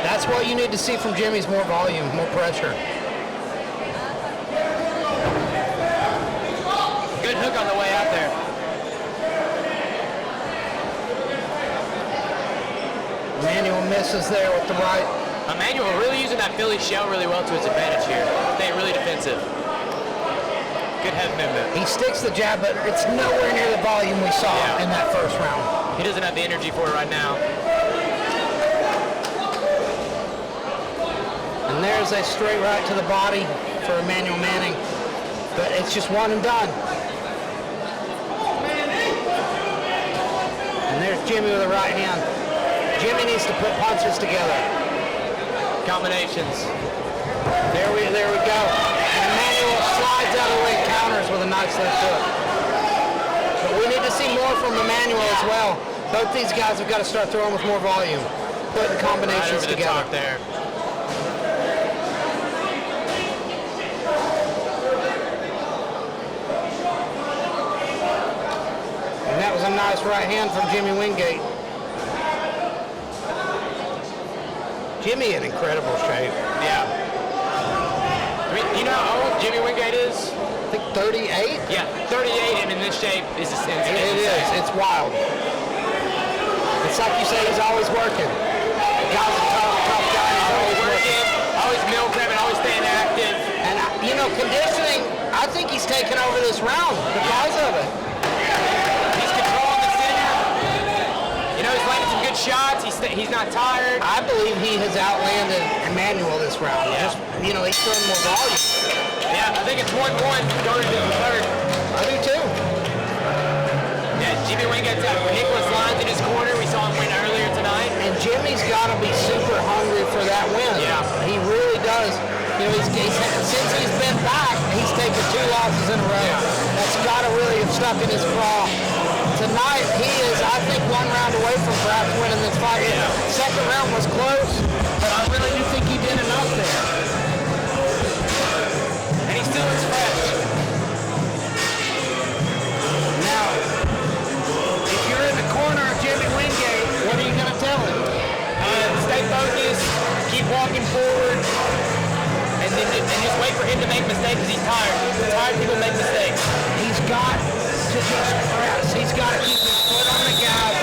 That's what you need to see from Jimmy's more volume, more pressure. Good hook on the way out there. Emmanuel misses there with the right. Emmanuel really using that Philly shell really well to his advantage here. Staying really defensive. Good head movement. He sticks the jab, but it's nowhere near the volume we saw in that first round. He doesn't have the energy for it right now. And there's a straight right to the body for Emmanuel Manning. But it's just one and done. And there's Jimmy with a right hand. Jimmy needs to put punches together. Combinations. There we go. And Emmanuel slides out of the way, counters with a nice left hook. But we need to see more from Emmanuel as well. Both these guys have got to start throwing with more volume. Putting combinations right over the together. top there. And that was a nice right hand from Jimmy Wingate. Jimmy in incredible shape. Yeah. You know how old Jimmy Wingate is? I think 38? Yeah, 38 and in this shape is insane. It is. It's wild. It's like you say, he's always working. The guy's a tough guy. He's always working. Always meal prepping, always staying active. And, conditioning, I think he's taken over this round because of it. He's controlling the center. You know, he's landing some good shots. He's not tired. I believe he has outlanded Emmanuel this round. Yeah. He's throwing more volume. Yeah, I think it's 1-1 going into the third. I do too. Yeah, Jimmy Wingate's got ridiculous lines in his corner. We saw him win earlier tonight. And Jimmy's got to be super hungry for that win. Yeah. He really does. Since he's been back, he's taken 2 losses in a row. Yeah. That's got to really have stuck in his craw. Tonight, he is, I think, 1 round away from perhaps winning this fight. Yeah. Second round was close, but I really do think he did enough there. And he still is fresh. Now, if you're in the corner of Jimmy Wingate, what are you going to tell him? Stay focused, keep walking forward, and just wait for him to make mistakes because he's tired. Tired people make mistakes. He's got to just press. He's got to keep his foot on the gas.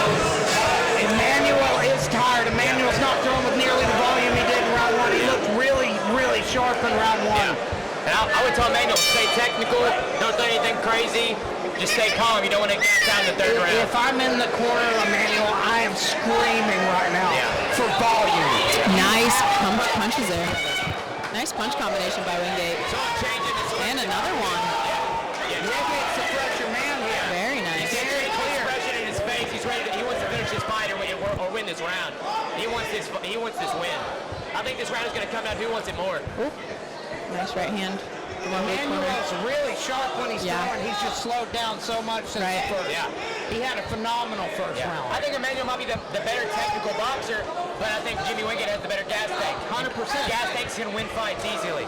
Emmanuel is tired. Emmanuel's not throwing with nearly the volume he did in round 1. He looked really, really sharp in round 1. Yeah. And I would tell Emmanuel, stay technical, don't do anything crazy, just stay calm. You don't want to get down in the third round. If I'm in the corner of Emmanuel, I am screaming right now for volume. Nice punches there. Nice punch combination by Wingate. And another one. Wingate's the fresher man here. Very nice. Very clear. Expression in his face. He's ready. He wants to finish this fight or win this round. He wants this win. I think this round is going to come down who wants it more. Ooh. Nice right hand. Emmanuel's really sharp when he's throwing. He's just slowed down so much since the first. Yeah. He had a phenomenal first round. I think Emmanuel might be the better technical boxer, but I think Jimmy Wingate has the better gas tank. 100%. Gas tank's can win fights easily.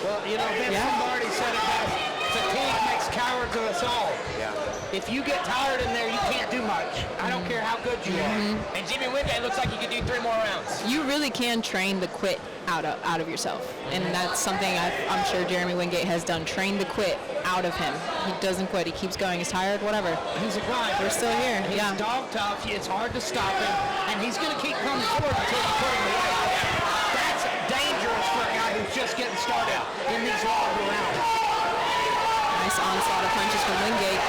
Well, you know, Vince Lombardi said it best. Fatigue makes cowards of us all. Yeah. If you get tired in there, you can't do much. I don't care how good you are. And Jimmy Wingate looks like he could do 3 more rounds. You really can train the quit out of yourself, and that's something I'm sure Jeremy Wingate has done. Train the quit out of him. He doesn't quit. He keeps going. He's tired. Whatever. He's a guy. We're still here. He's dog tough. It's hard to stop him, and he's going to keep coming forward until you put him away. That's dangerous for a guy who's just getting started in these longer rounds. Nice onslaught of punches from Wingate.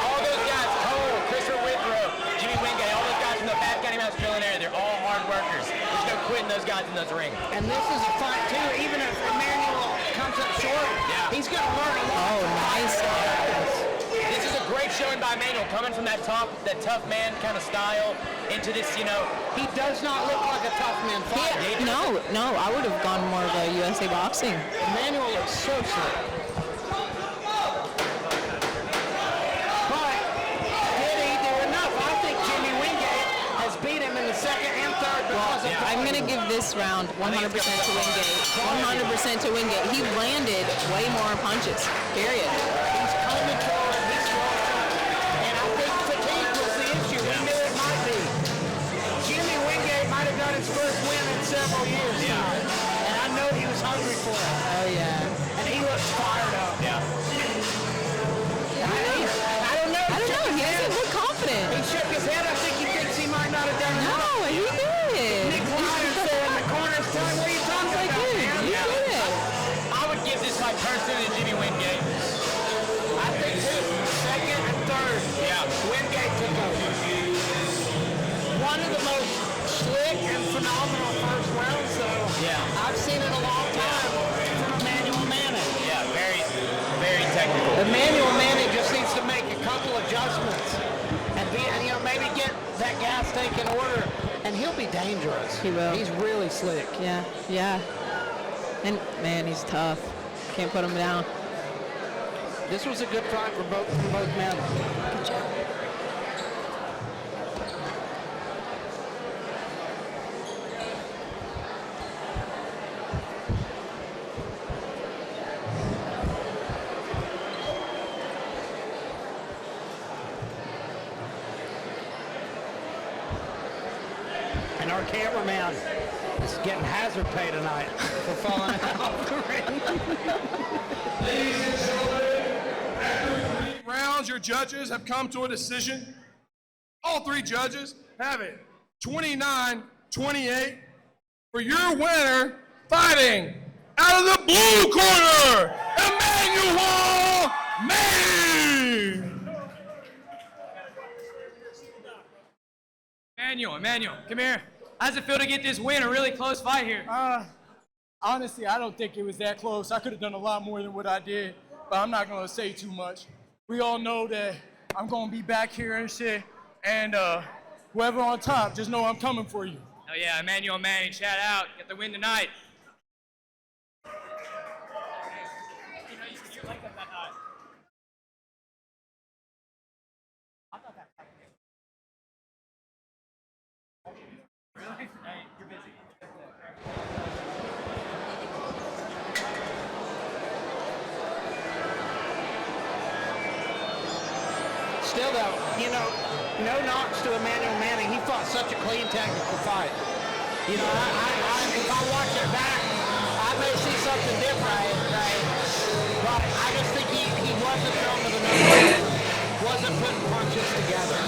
All those guys, Cole, Christopher Withrow, Jimmy Wingate, all those guys from the Bath County Mouse Drilling area, they're all hard workers. There's no quitting those guys in those rings. And this is a fight, too. Even if Emmanuel comes up short, he's going to learn a lot. Oh, nice. This is a great showing by Emmanuel, coming from that tough man kind of style into this, you know. He does not look like a tough man fighter. No, I would have gone more of a USA boxing. Emmanuel looks so slick. But did he do enough? I think Jimmy Wingate has beat him in the second and third because of I'm going to give this round 100% to Wingate. 100% to Wingate. He landed way more punches, period. He's coming forward. He's throwing. And I think fatigue was the issue. We knew it might be. Jimmy Wingate might have got his first win in several years tonight. And I know he was hungry for it. Oh, yeah. And he looks fired up. I don't know. He doesn't look confident. He shook his head. I think he thinks he might not have done enough. No, he did. Nick Lyons there in the corner is telling what are you talking about, man? He did it. I would give this fight personally to Jimmy Wingate. I think too. Second and third. Wingate took over. One of the most slick and phenomenal first rounds, though. I've seen it a long time from Emmanuel Manning. Yeah, very, very technical. Emmanuel Manning just needs to make a couple adjustments and maybe get that gas tank in order, and he'll be dangerous. He will. He's really slick. Yeah. And, man, he's tough. Can't put him down. This was a good fight for both men. Good job. And our cameraman is getting hazard pay tonight for falling off the ring. Ladies and gentlemen, after 3 rounds, your judges have come to a decision. All 3 judges have it 29-28 for your winner, fighting out of the blue corner, Emmanuel Manning. Emmanuel, come here. How does it feel to get this win? A really close fight here. Honestly, I don't think it was that close. I could have done a lot more than what I did, but I'm not going to say too much. We all know that I'm going to be back here and shit, and whoever on top, just know I'm coming for you. Oh yeah, Emmanuel Manning, shout out. Get the win tonight. You like that high. Really? Hey, you're busy. Still though, no knocks to Emmanuel Manning. He fought such a clean technical fight. If I watch it back, I may see something different. Right? But I just think he wasn't throwing to the nose. Wasn't putting punches together.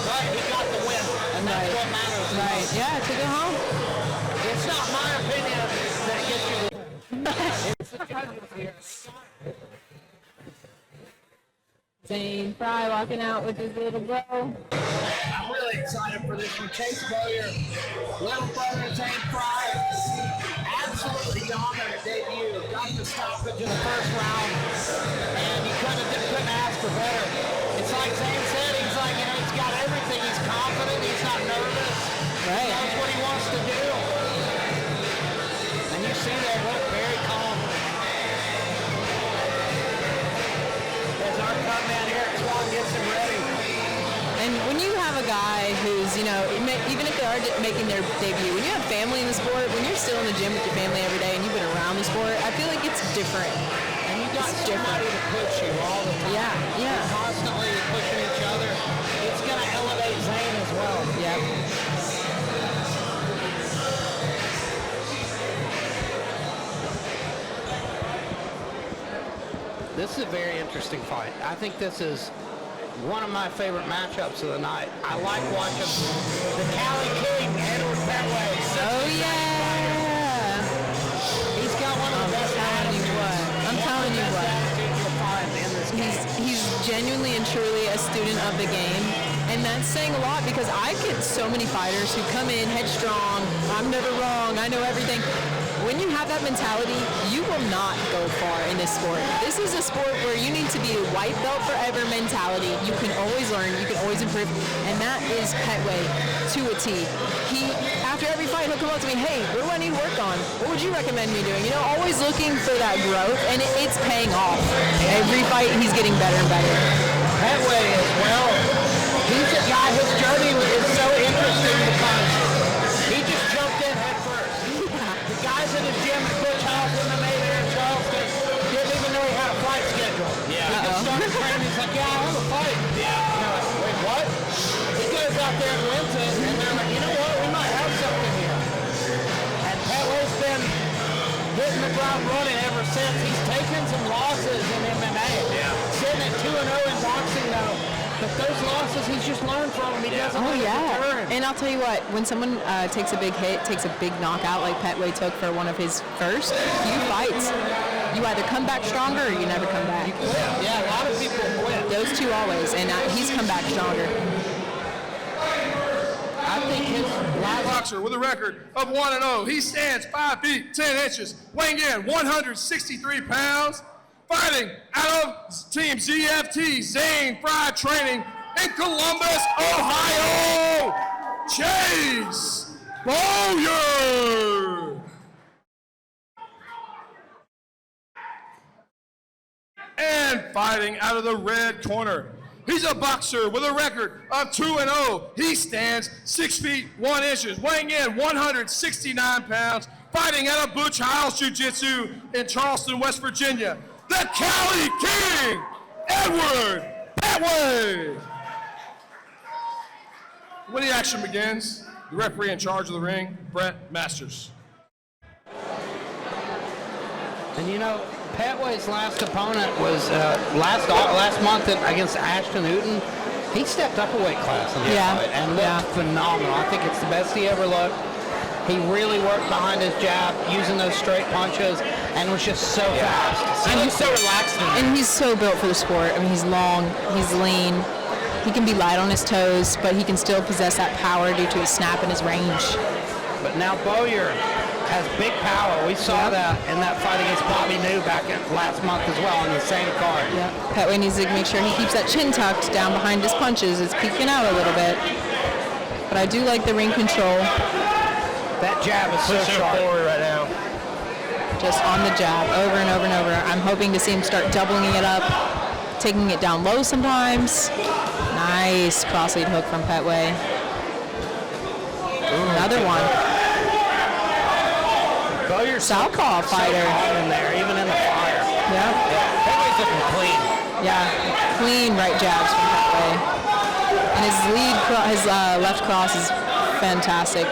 But he got the win, and that's what matters. Right. Yeah, took it home. It's not my opinion that gets you the win. It's the judges here. Zane Fry walking out with his little bro. I'm really excited for this one. Chase Bowyer, little brother Zane Fry, absolutely dominant debut. Got the stoppage in the first round, and you couldn't ask for better. It's like Zane said, he's like, he's got everything. He's confident. He's not nervous. Right. He knows what he wants to do. a guy who's, you know, even if they are making their debut, when you have family in the sport, when you're still in the gym with your family every day and you've been around the sport, I feel like it's different. And you got somebody to push you all the time. Yeah, yeah. You're constantly pushing each other. It's going to elevate Zane as well. Yep. This is a very interesting fight. I think this is one of my favorite matchups of the night. I like watching the Cali King, Edward Petway. Oh, yeah. He's got one of the best I'm telling you what. you'll find in this game. He's genuinely and truly a student of the game. And that's saying a lot because I get so many fighters who come in headstrong, I'm never wrong, I know everything. When you have that mentality, you will not go far in this sport. This is a sport where you need to be a white belt forever mentality. You can always learn, you can always improve, and that is Petway to a T. After every fight, he'll come up to me, hey, what do I need to work on? What would you recommend me doing? You know, always looking for that growth, and it's paying off. Every fight, he's getting better and better. Petway as well. He's a guy, his journey is so interesting because he just jumped in head first. The guys in his gym at Butch House MMA there in Charleston didn't even know he had a fight schedule. Yeah. He just started training. He's like, yeah, I have a fight. Yeah. And they're like, wait, what? He goes out there and wins it, and they're like, you know what? We might have something here. And Petway's been hitting the ground running ever since. He's taken some losses in MMA. Yeah. Sitting at 2-0 in boxing, though. But those losses, he's just learned from them. He doesn't return. And I'll tell you what, when someone takes a big hit, takes a big knockout like Petway took for one of his first few fights, you either come back stronger or you never come back. You quit. Yeah, a lot of people quit. Those two always, and he's come back stronger. I think his boxer with a record of 1-0. He stands 5 feet 10 inches, weighing in 163 pounds. Fighting out of Team ZFT, Zane Fry Training in Columbus, Ohio, Chase Bowyer. And fighting out of the red corner, he's a boxer with a record of 2-0. He stands 6 feet 1 inches, weighing in 169 pounds. Fighting out of Butch House Jiu-Jitsu in Charleston, West Virginia, the Cali King, Edward Petway. When the action begins, the referee in charge of the ring, Brett Masters. And you know, Petway's last opponent was last month against Ashton Houghton. He stepped up a weight class in that fight and looked phenomenal. I think it's the best he ever looked. He really worked behind his jab, using those straight punches, and was just so fast. And he's so relaxed. And he's so built for the sport. I mean, he's long, he's lean. He can be light on his toes, but he can still possess that power due to his snap and his range. But now Bowyer has big power. We saw that in that fight against Bobby New back last month as well on the same card. Yeah. Petway needs to make sure he keeps that chin tucked down behind his punches. It's peeking out a little bit. But I do like the ring control. That jab is so sharp forward right now. Just on the jab, over and over and over. I'm hoping to see him start doubling it up, taking it down low sometimes. Nice cross lead hook from Petway. Another one. Bowyer's southpaw fighter. In there, even in the fire. Yeah. Petway's looking clean. Yeah, clean right jabs from Petway. And his left cross is fantastic.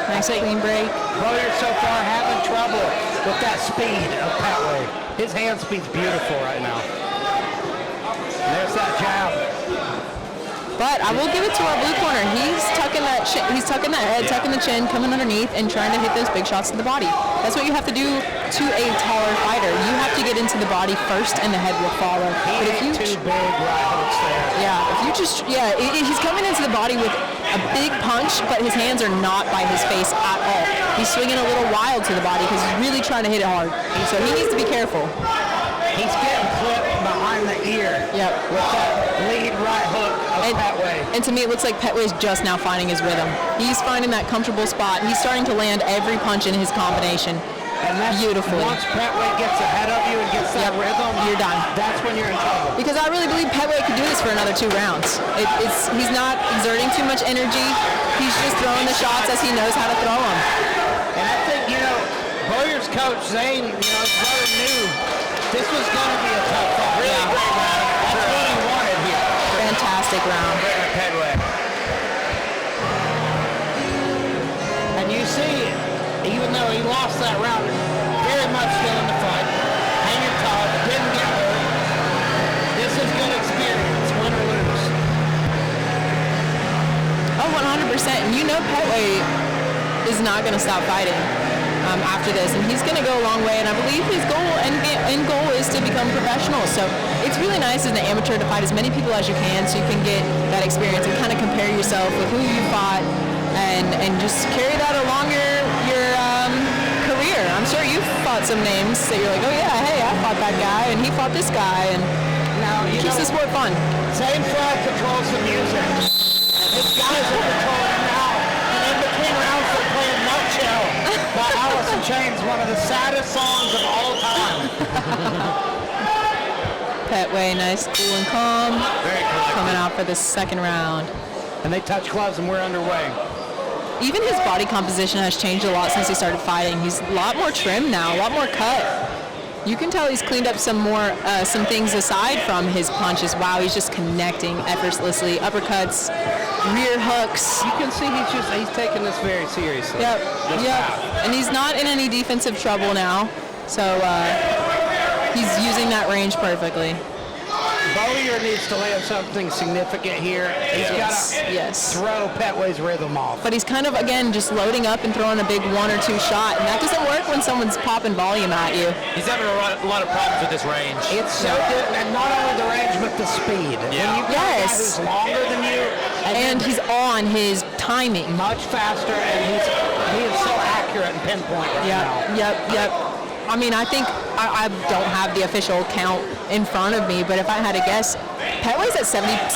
Nice clean break. Bowyer so far having trouble with that speed of Petway. His hand speed's beautiful right now. And there's that jab. But I will give it to our blue corner. He's tucking that head, tucking the chin, coming underneath, and trying to hit those big shots to the body. That's what you have to do to a taller fighter. You have to get into the body first, and the head will follow. But if you two big right hooks there. Yeah, if you just he's coming into the body with a big punch, but his hands are not by his face at all. He's swinging a little wild to the body because he's really trying to hit it hard. So he needs to be careful. He's getting clipped behind the ear. Yep. With that lead right hook of Petway. And to me, it looks like Petway's just now finding his rhythm. He's finding that comfortable spot. He's starting to land every punch in his combination. And that's beautifully. Once Petway gets ahead of you and gets that rhythm, you're done. That's when you're in trouble. Because I really believe Petway could do this for another 2 rounds. He's not exerting too much energy. He's just throwing the shots as he knows how to throw them. And I think, Bowyer's coach, Zane, his brother knew this was going to be a tough fight. Really great round. That's what he wanted here. Fantastic round. Petway. And you see, even though he lost that round, very much still in the fight. Hanging tough, didn't get hurt. This is good experience, win or lose. Oh, 100%. And Petway is not going to stop fighting after this, and he's going to go a long way. And I believe his end goal is to become professional. So it's really nice as an amateur to fight as many people as you can, so you can get that experience and kind of compare yourself with who you fought, and just carry that along your career. I'm sure you've fought some names that you're like, oh yeah, hey, I fought that guy, and he fought this guy, and now it keeps the sport fun. Same flag controls the music. His guys are controlling it now. And in between rounds, they're playing Nutshell by Alice in Chains, one of the saddest songs of all time. Petway, nice, cool and calm. Very cool. Coming out for the second round. And they touch gloves, and we're underway. Even his body composition has changed a lot since he started fighting. He's a lot more trim now, a lot more cut. You can tell he's cleaned up some things aside from his punches. Wow, he's just connecting effortlessly. Uppercuts, rear hooks. You can see he's taking this very seriously. Yep. And he's not in any defensive trouble now. So he's using that range perfectly. Bowyer needs to land something significant here. He's got to throw Petway's rhythm off. But he's kind of, again, just loading up and throwing a big 1 or 2 shot, and that doesn't work when someone's popping volume at you. He's having a lot of problems with this range. It's so good, and not only the range, but the speed. Yeah. When you got a guy who's longer than you. And he's on his timing. Much faster, and he is so accurate and pinpoint right now. Yep. I mean, I think I don't have the official count in front of me, but if I had to guess, Petway's at 70%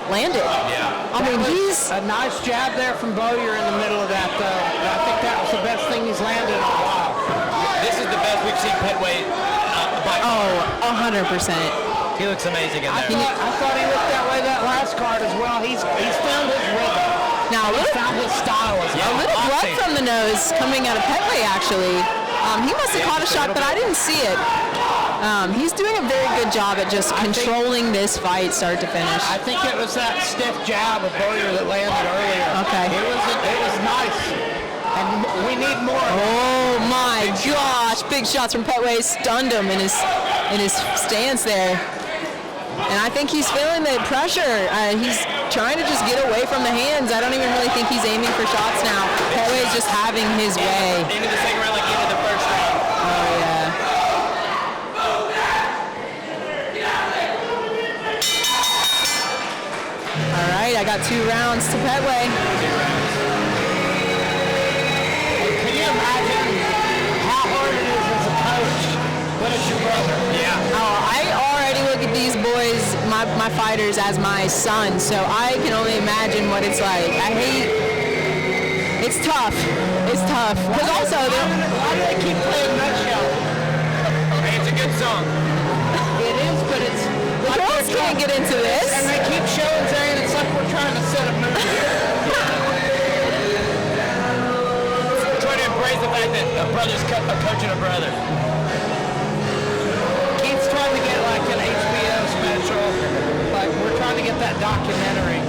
landed. Yeah. I mean, he's a nice jab there from Bowyer in the middle of that, though. I think that was the best thing he's landed in a while. This is the best we've seen Petway by far. 100%. He looks amazing in there. I thought he looked that way that last card as well. He's found his rhythm. Now, he's found his style as well. A little blood from the nose coming out of Petway, actually. He must have caught a shot, but I didn't see it. He's doing a very good job at just controlling this fight start to finish. I think it was that stiff jab of Bowyer that landed earlier. Okay. It was nice. And we need more. Oh my gosh. Big shots from Petway stunned him in his stance there. And I think he's feeling the pressure. He's trying to just get away from the hands. I don't even really think he's aiming for shots now. Petway is just having his way. Into the second round like he did the first round. Oh, yeah. All right, I got 2 rounds to Petway. Can you imagine how hard it is as a coach when it's your brother? Yeah. Oh, I already look at these boys, my fighters, as my son, so I can only imagine what it's like. It's tough. It's tough. Because also, why do they keep playing Nutshell? Hey, it's a good song. It is, but it's... the girls can't get into this. And they keep showing Zane, it's like we're trying to set a movie. We're trying to embrace the fact that a brother's coaching a brother. Keith's trying to get like an HBO special. Like, we're trying to get that documentary.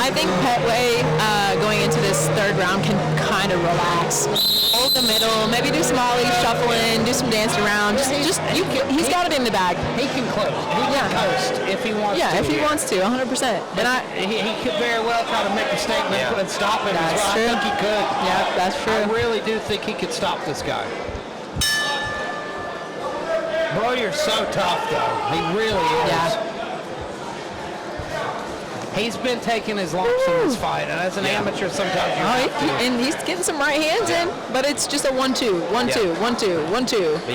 I think Petway, going into this 3rd round, can kind of relax. Hold the middle, maybe do some ollies, shuffle in, do some dance around. He's got it in the bag. He can close. He can coast if he wants to. Yeah, if he wants to, 100%. And he could very well try to make a statement and stop him. That's true. I think he could. Yeah, that's true. I really do think he could stop this guy. Bowyer's so tough, though. He really is. Yeah. He's been taking his lumps in this fight, and as an amateur, sometimes you have to. And he's getting some right hands in, but it's just a 1-2, 1-2, 1-2, 1-2.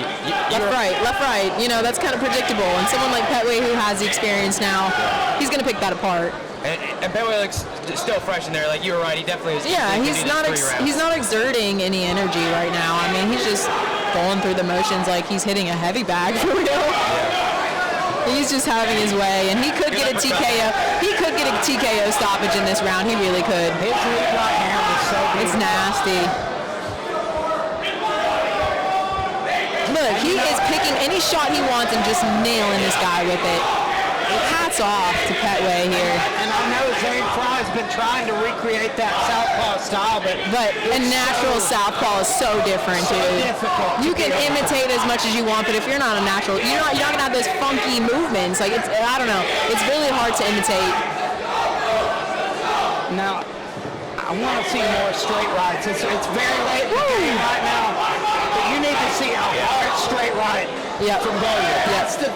Left, right. You know, that's kind of predictable. And someone like Petway, who has the experience now, he's going to pick that apart. And Petway looks still fresh in there. Like you were right, he definitely is. Yeah, he's not exerting any energy right now. I mean, he's just going through the motions like he's hitting a heavy bag for real. He's just having his way, and he could get a TKO. He could get a TKO stoppage in this round. He really could. His lead right hand is so beautiful. It's nasty. Look, he is picking any shot he wants and just nailing this guy with it. Hats off to Petway here. And I know Zane Fry's been trying to recreate that southpaw style, but a natural southpaw is so different, dude. Difficult. You can imitate as much as you want, but if you're not a natural, you're not gonna have those funky movements. Like I don't know, it's really hard to imitate. Now, I want to see more straight rights. It's very late in the game right now, but you need to see a hard straight right from Boat. That's the.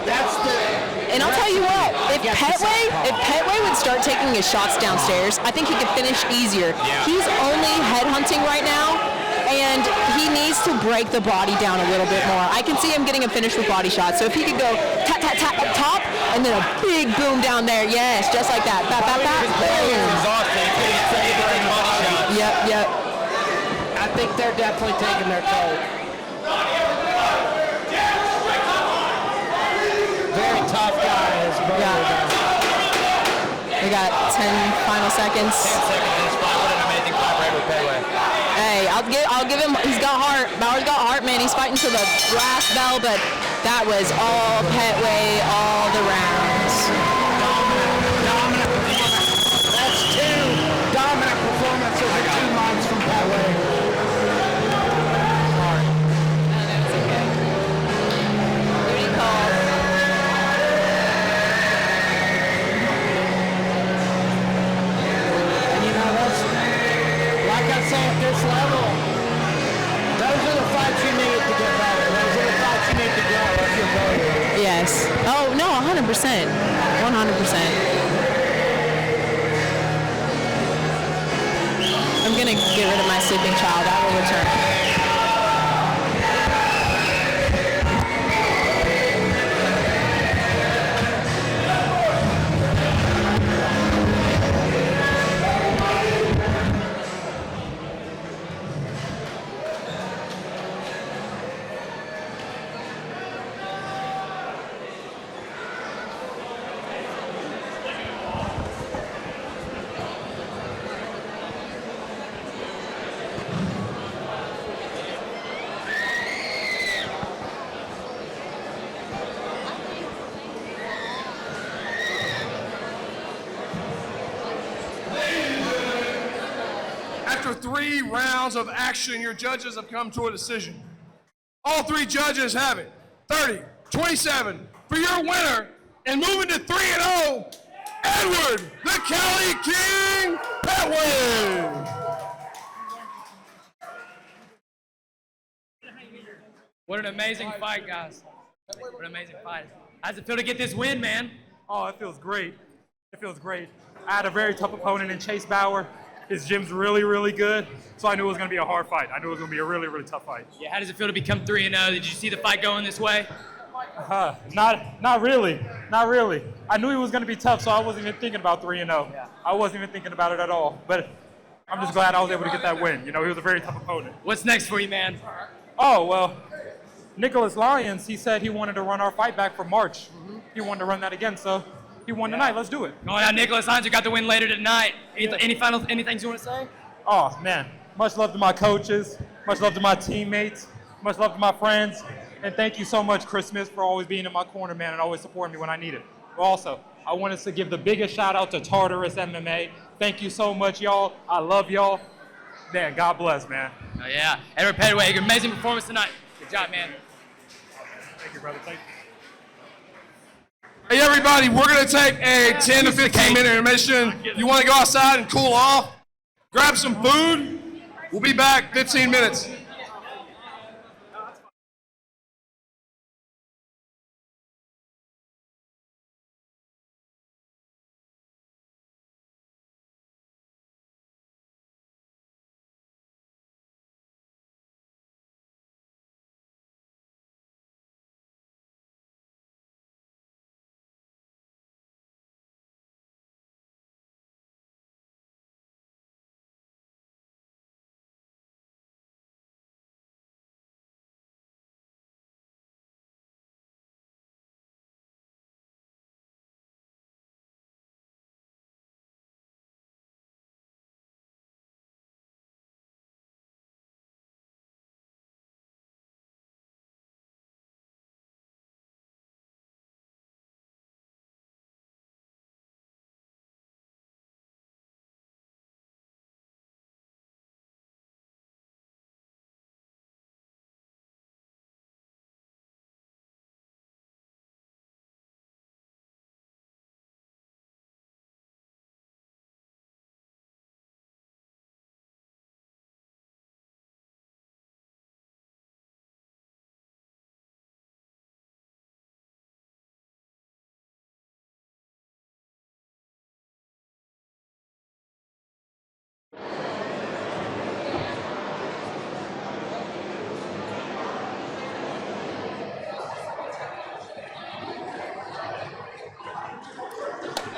And I'll tell you what, if Petway would start taking his shots downstairs, I think he could finish easier. He's only headhunting right now, and he needs to break the body down a little bit more. I can see him getting a finish with body shots. So if he could go tap, tap, tap up top, and then a big boom down there. Yes, just like that. Bap, bap, bap, boom. Yep. I think they're definitely taking their toll. Very tough guys. We got 10 final seconds. 10 seconds in this fight. What an amazing fight right with Petway. Hey, I'll give him. He's got heart. Bauer's got heart, man. He's fighting to the last bell, but that was all Petway all the rounds. Dominant performance. That's 2 dominant performances in 2 months from Petway. At this level, those are the fights you need to get better. Those are the fights you need to grow if you're going. Yes. Oh, no, 100%. 100%. I'm going to get rid of my sleeping child. I will return. After 3 rounds of action, your judges have come to a decision. All 3 judges have it. 30-27 for your winner, and moving to 3-0, Edward the Cali King Petway. What an amazing fight, guys. What an amazing fight. How's it feel to get this win, man? Oh, it feels great. It feels great. I had a very tough opponent in Chase Bauer. His gym's really, really good, so I knew it was going to be a hard fight. I knew it was going to be a really, really tough fight. Yeah, how does it feel to become 3-0? Did you see the fight going this way? Not really. I knew it was going to be tough, so I wasn't even thinking about 3-0. Yeah. I wasn't even thinking about it at all. But I'm just glad I was able to get that win. You know, he was a very tough opponent. What's next for you, man? Oh, well, Nicholas Lyons, he said he wanted to run our fight back for March. He wanted to run that again, so he won tonight. Let's do it. Oh, yeah, Nicholas Lyons, you got the win later tonight. Anything you want to say? Oh, man. Much love to my coaches. Much love to my teammates. Much love to my friends. And thank you so much, Chris Smith, for always being in my corner, man, and always supporting me when I need it. But also, I wanted to give the biggest shout out to Tartarus MMA. Thank you so much, y'all. I love y'all. Man, God bless, man. Oh, yeah. Edward Petway, amazing performance tonight. Good job, man. Thank you, brother. Thank you. Hey, everybody, we're going to take a 10 to 15 minute intermission. You want to go outside and cool off? Grab some food. We'll be back 15 minutes.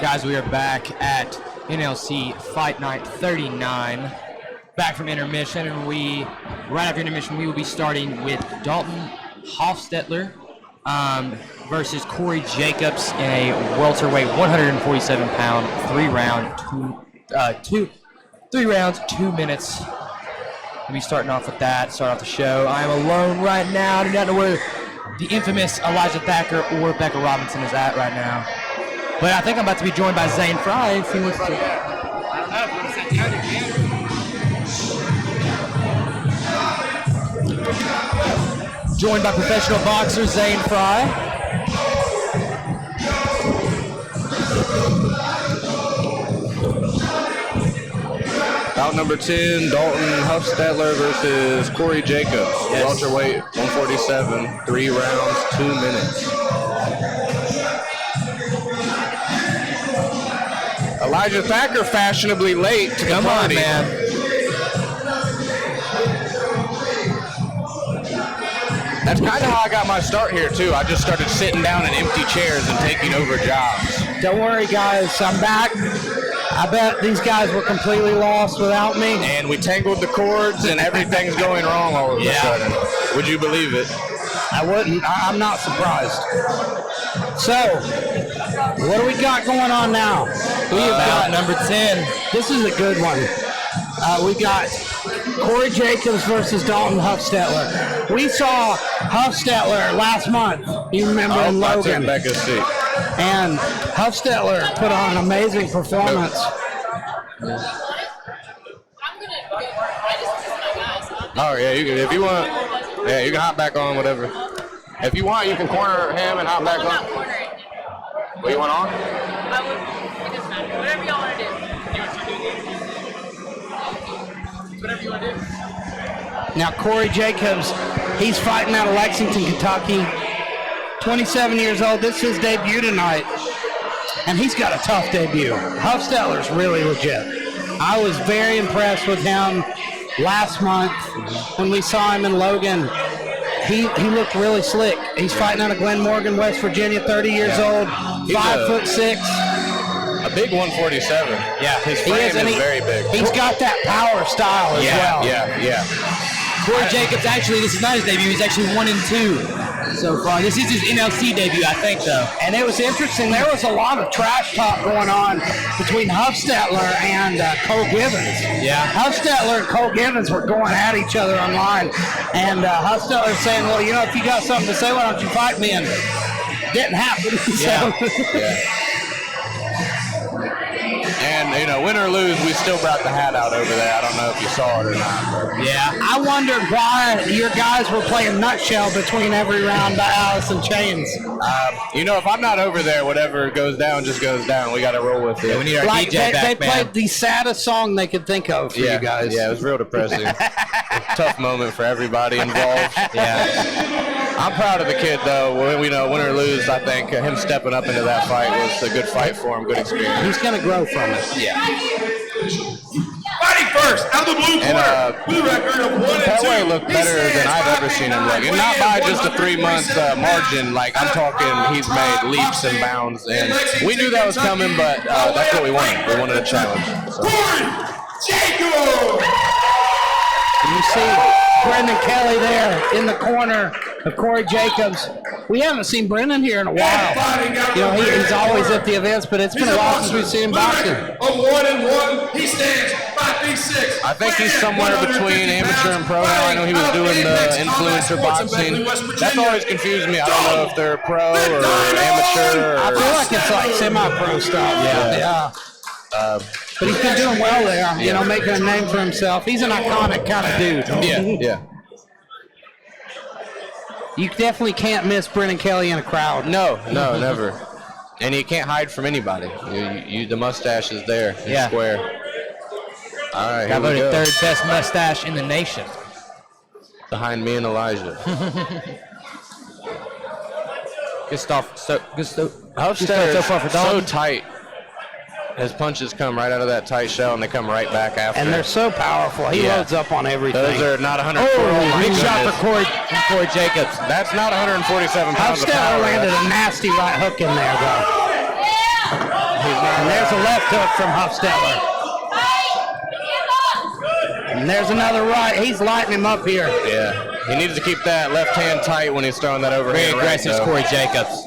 Guys, we are back at NLC Fight Night 39. Back from intermission, and right after intermission, we will be starting with Dalton Hofstetler versus Corey Jacobs in a welterweight 147-pound, 3 rounds, 2 minutes. We'll be starting off with that, start off the show. I am alone right now. I do not know where the infamous Elijah Thacker or Becca Robinson is at right now. But I think I'm about to be joined by Zane Fry if he wants to. I don't know if you want to sit down, you can. Joined by professional boxer Zane Fry. Bout number 10, Dalton Hofstetler versus Corey Jacobs. Yes. Welterweight, 147, 3 rounds, 2 minutes. Elijah Thacker fashionably late to the Come party. on, man. That's kind of how I got my start here, too. I just started sitting down in empty chairs and taking over jobs. Don't worry, guys. I'm back. I bet these guys were completely lost without me. And we tangled the cords, and everything's going wrong all of a sudden. Would you believe it? I wouldn't. I'm not surprised. So, what do we got going on now? We have got number 10. This is a good one. We got Corey Jacobs versus Dalton Hofstetler. We saw Hofstetler last month. You remember in Logan. Becca's seat. And Hofstetler put on an amazing performance. Oh yeah, you can, if you want. Yeah, you can hop back on whatever. If you want, you can corner him and hop back on. What you want on? It doesn't matter. Whatever y'all want to do. Whatever you want to do. Now Corey Jacobs, he's fighting out of Lexington, Kentucky. 27 years old. This is his debut tonight. And he's got a tough debut. Hofstetler's really legit. I was very impressed with him last month when we saw him in Logan. He looked really slick. He's fighting out of Glen Morgan, West Virginia, 30 years old, 5'6". A big 147. Yeah, his frame is very big. He's got that power style as well. Yeah. Corey Jacobs, actually, this is not his debut. He's actually 1-2 so far. This is his NLC debut, I think, though. And it was interesting. There was a lot of trash talk going on between Hofstetler and Cole Givens. Yeah. Hofstetler and Cole Givens were going at each other online. And Hofstetler saying, well, you know, if you got something to say, why don't you fight me? And didn't happen. And, you know, win or lose, we still brought the hat out over there. I don't know if you saw it or not. Yeah. I wondered why your guys were playing nutshell between every round by Alice in Chains. You know, if I'm not over there, whatever goes down just goes down. We got to roll with it. Yeah, we need our like DJ back, they man. played the saddest song they could think of for you guys. Yeah, it was real depressing. Tough moment for everybody involved. Yeah. I'm proud of the kid, though. We know, win or lose, I think him stepping up into that fight was a good fight for him, good experience. He's going to grow from it. Yeah. Fighting first, out of the blue corner, blue record of 1-2. Pelé looked better than I've ever seen him look. And not by just a 3-month margin. Like, I'm talking, he's made leaps and bounds. And we knew that was coming, but that's what we wanted. We wanted a challenge. So. Corey Jacobs! You see Brendan Kelly there in the corner of Corey Jacobs. We haven't seen Brendan here in a while. You know, he's always at the events, but it's been a while since we've seen him boxing. Of 1-1, he stands 5'6". I think he's somewhere between amateur and pro now. I know he was doing the influencer boxing. That's always confused me. I don't know if they're pro or amateur. I feel like it's like semi-pro stuff. Yeah. But he's been doing well there, you know, making a name for himself. He's an iconic kind of dude. Yeah. You definitely can't miss Brendan Kelly in a crowd. No, never. And you can't hide from anybody. The mustache is there. It's square. All right, here we voted go. third best mustache in the nation. Behind me and Elijah. Good stuff. So Hofstetler far for Dalton. so tight. His punches come right out of that tight shell, and they come right back after. And they're so powerful. He loads up on everything. Those are not 100. Big shot for Corey Jacobs. That's not 147 pounds. Hofstetler landed a nasty right hook in there, though. And there's a left hook from Hofstetler. And there's another right. He's lighting him up here. Yeah. He needs to keep that left hand tight when he's throwing that overhand. Very aggressive, right, Corey Jacobs.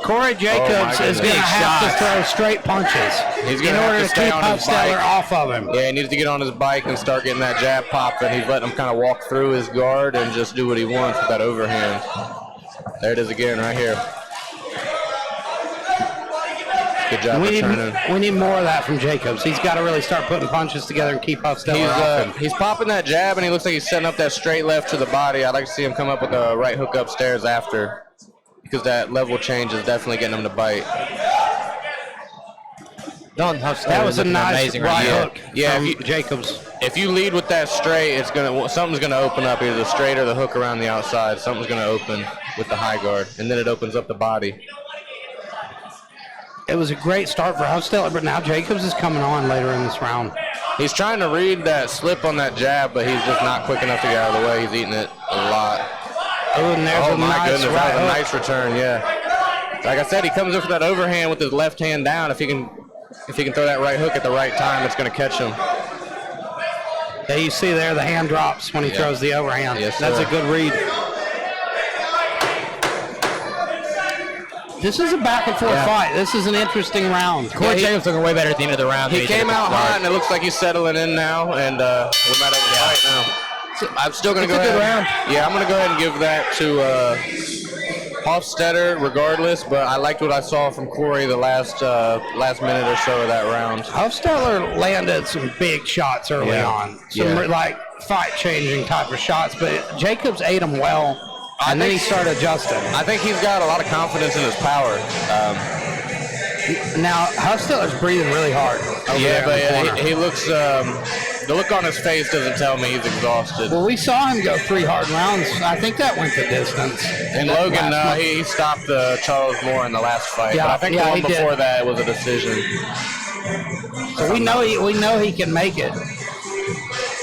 Corey Jacobs is going to have to throw straight punches in order to keep Hofstetler off of him. Yeah, he needs to get on his bike and start getting that jab popping. He's letting him kind of walk through his guard and just do what he wants with that overhand. There it is again, right here. Good job returning. We need more of that from Jacobs. He's got to really start putting punches together and keep Hofstetler off him. He's popping that jab, and he looks like he's setting up that straight left to the body. I'd like to see him come up with a right hook upstairs after, because that level change is definitely getting him to bite. That was a nice right hook from Jacobs. If you lead with that straight, something's gonna open up, either the straight or the hook around the outside. Something's gonna open with the high guard, and then it opens up the body. It was a great start for Hofstetler, but now Jacobs is coming on later in this round. He's trying to read that slip on that jab, but he's just not quick enough to get out of the way. He's eating it a lot. Oh, and there's a my nice goodness, right that was a hook. nice return, yeah. Like I said, he comes in for that overhand with his left hand down. If he can throw that right hook at the right time, it's going to catch him. Yeah, you see there the hand drops when he throws the overhand. Yes, that's sir. a good read. This is a back and forth fight. This is an interesting round. Corey Jacobs looking way better at the end of the round. He came out hot, and it looks like he's settling in now, and we might have a fight now. So I'm still going to go ahead. Good round. Yeah, I'm going to go ahead and give that to Hofstetler regardless, but I liked what I saw from Corey the last minute or so of that round. Hofstetler landed some big shots early on. Some like fight-changing type of shots, but Jacobs ate them well. And then he started adjusting. I think he's got a lot of confidence in his power. Now, Hofstetler's breathing really hard. He looks, the look on his face doesn't tell me he's exhausted. Well, we saw him go 3 hard rounds. I think that went the distance. And Logan, he stopped Charles Moore in the last fight. Yeah, but I think the one before that was a decision. So we know he can make it.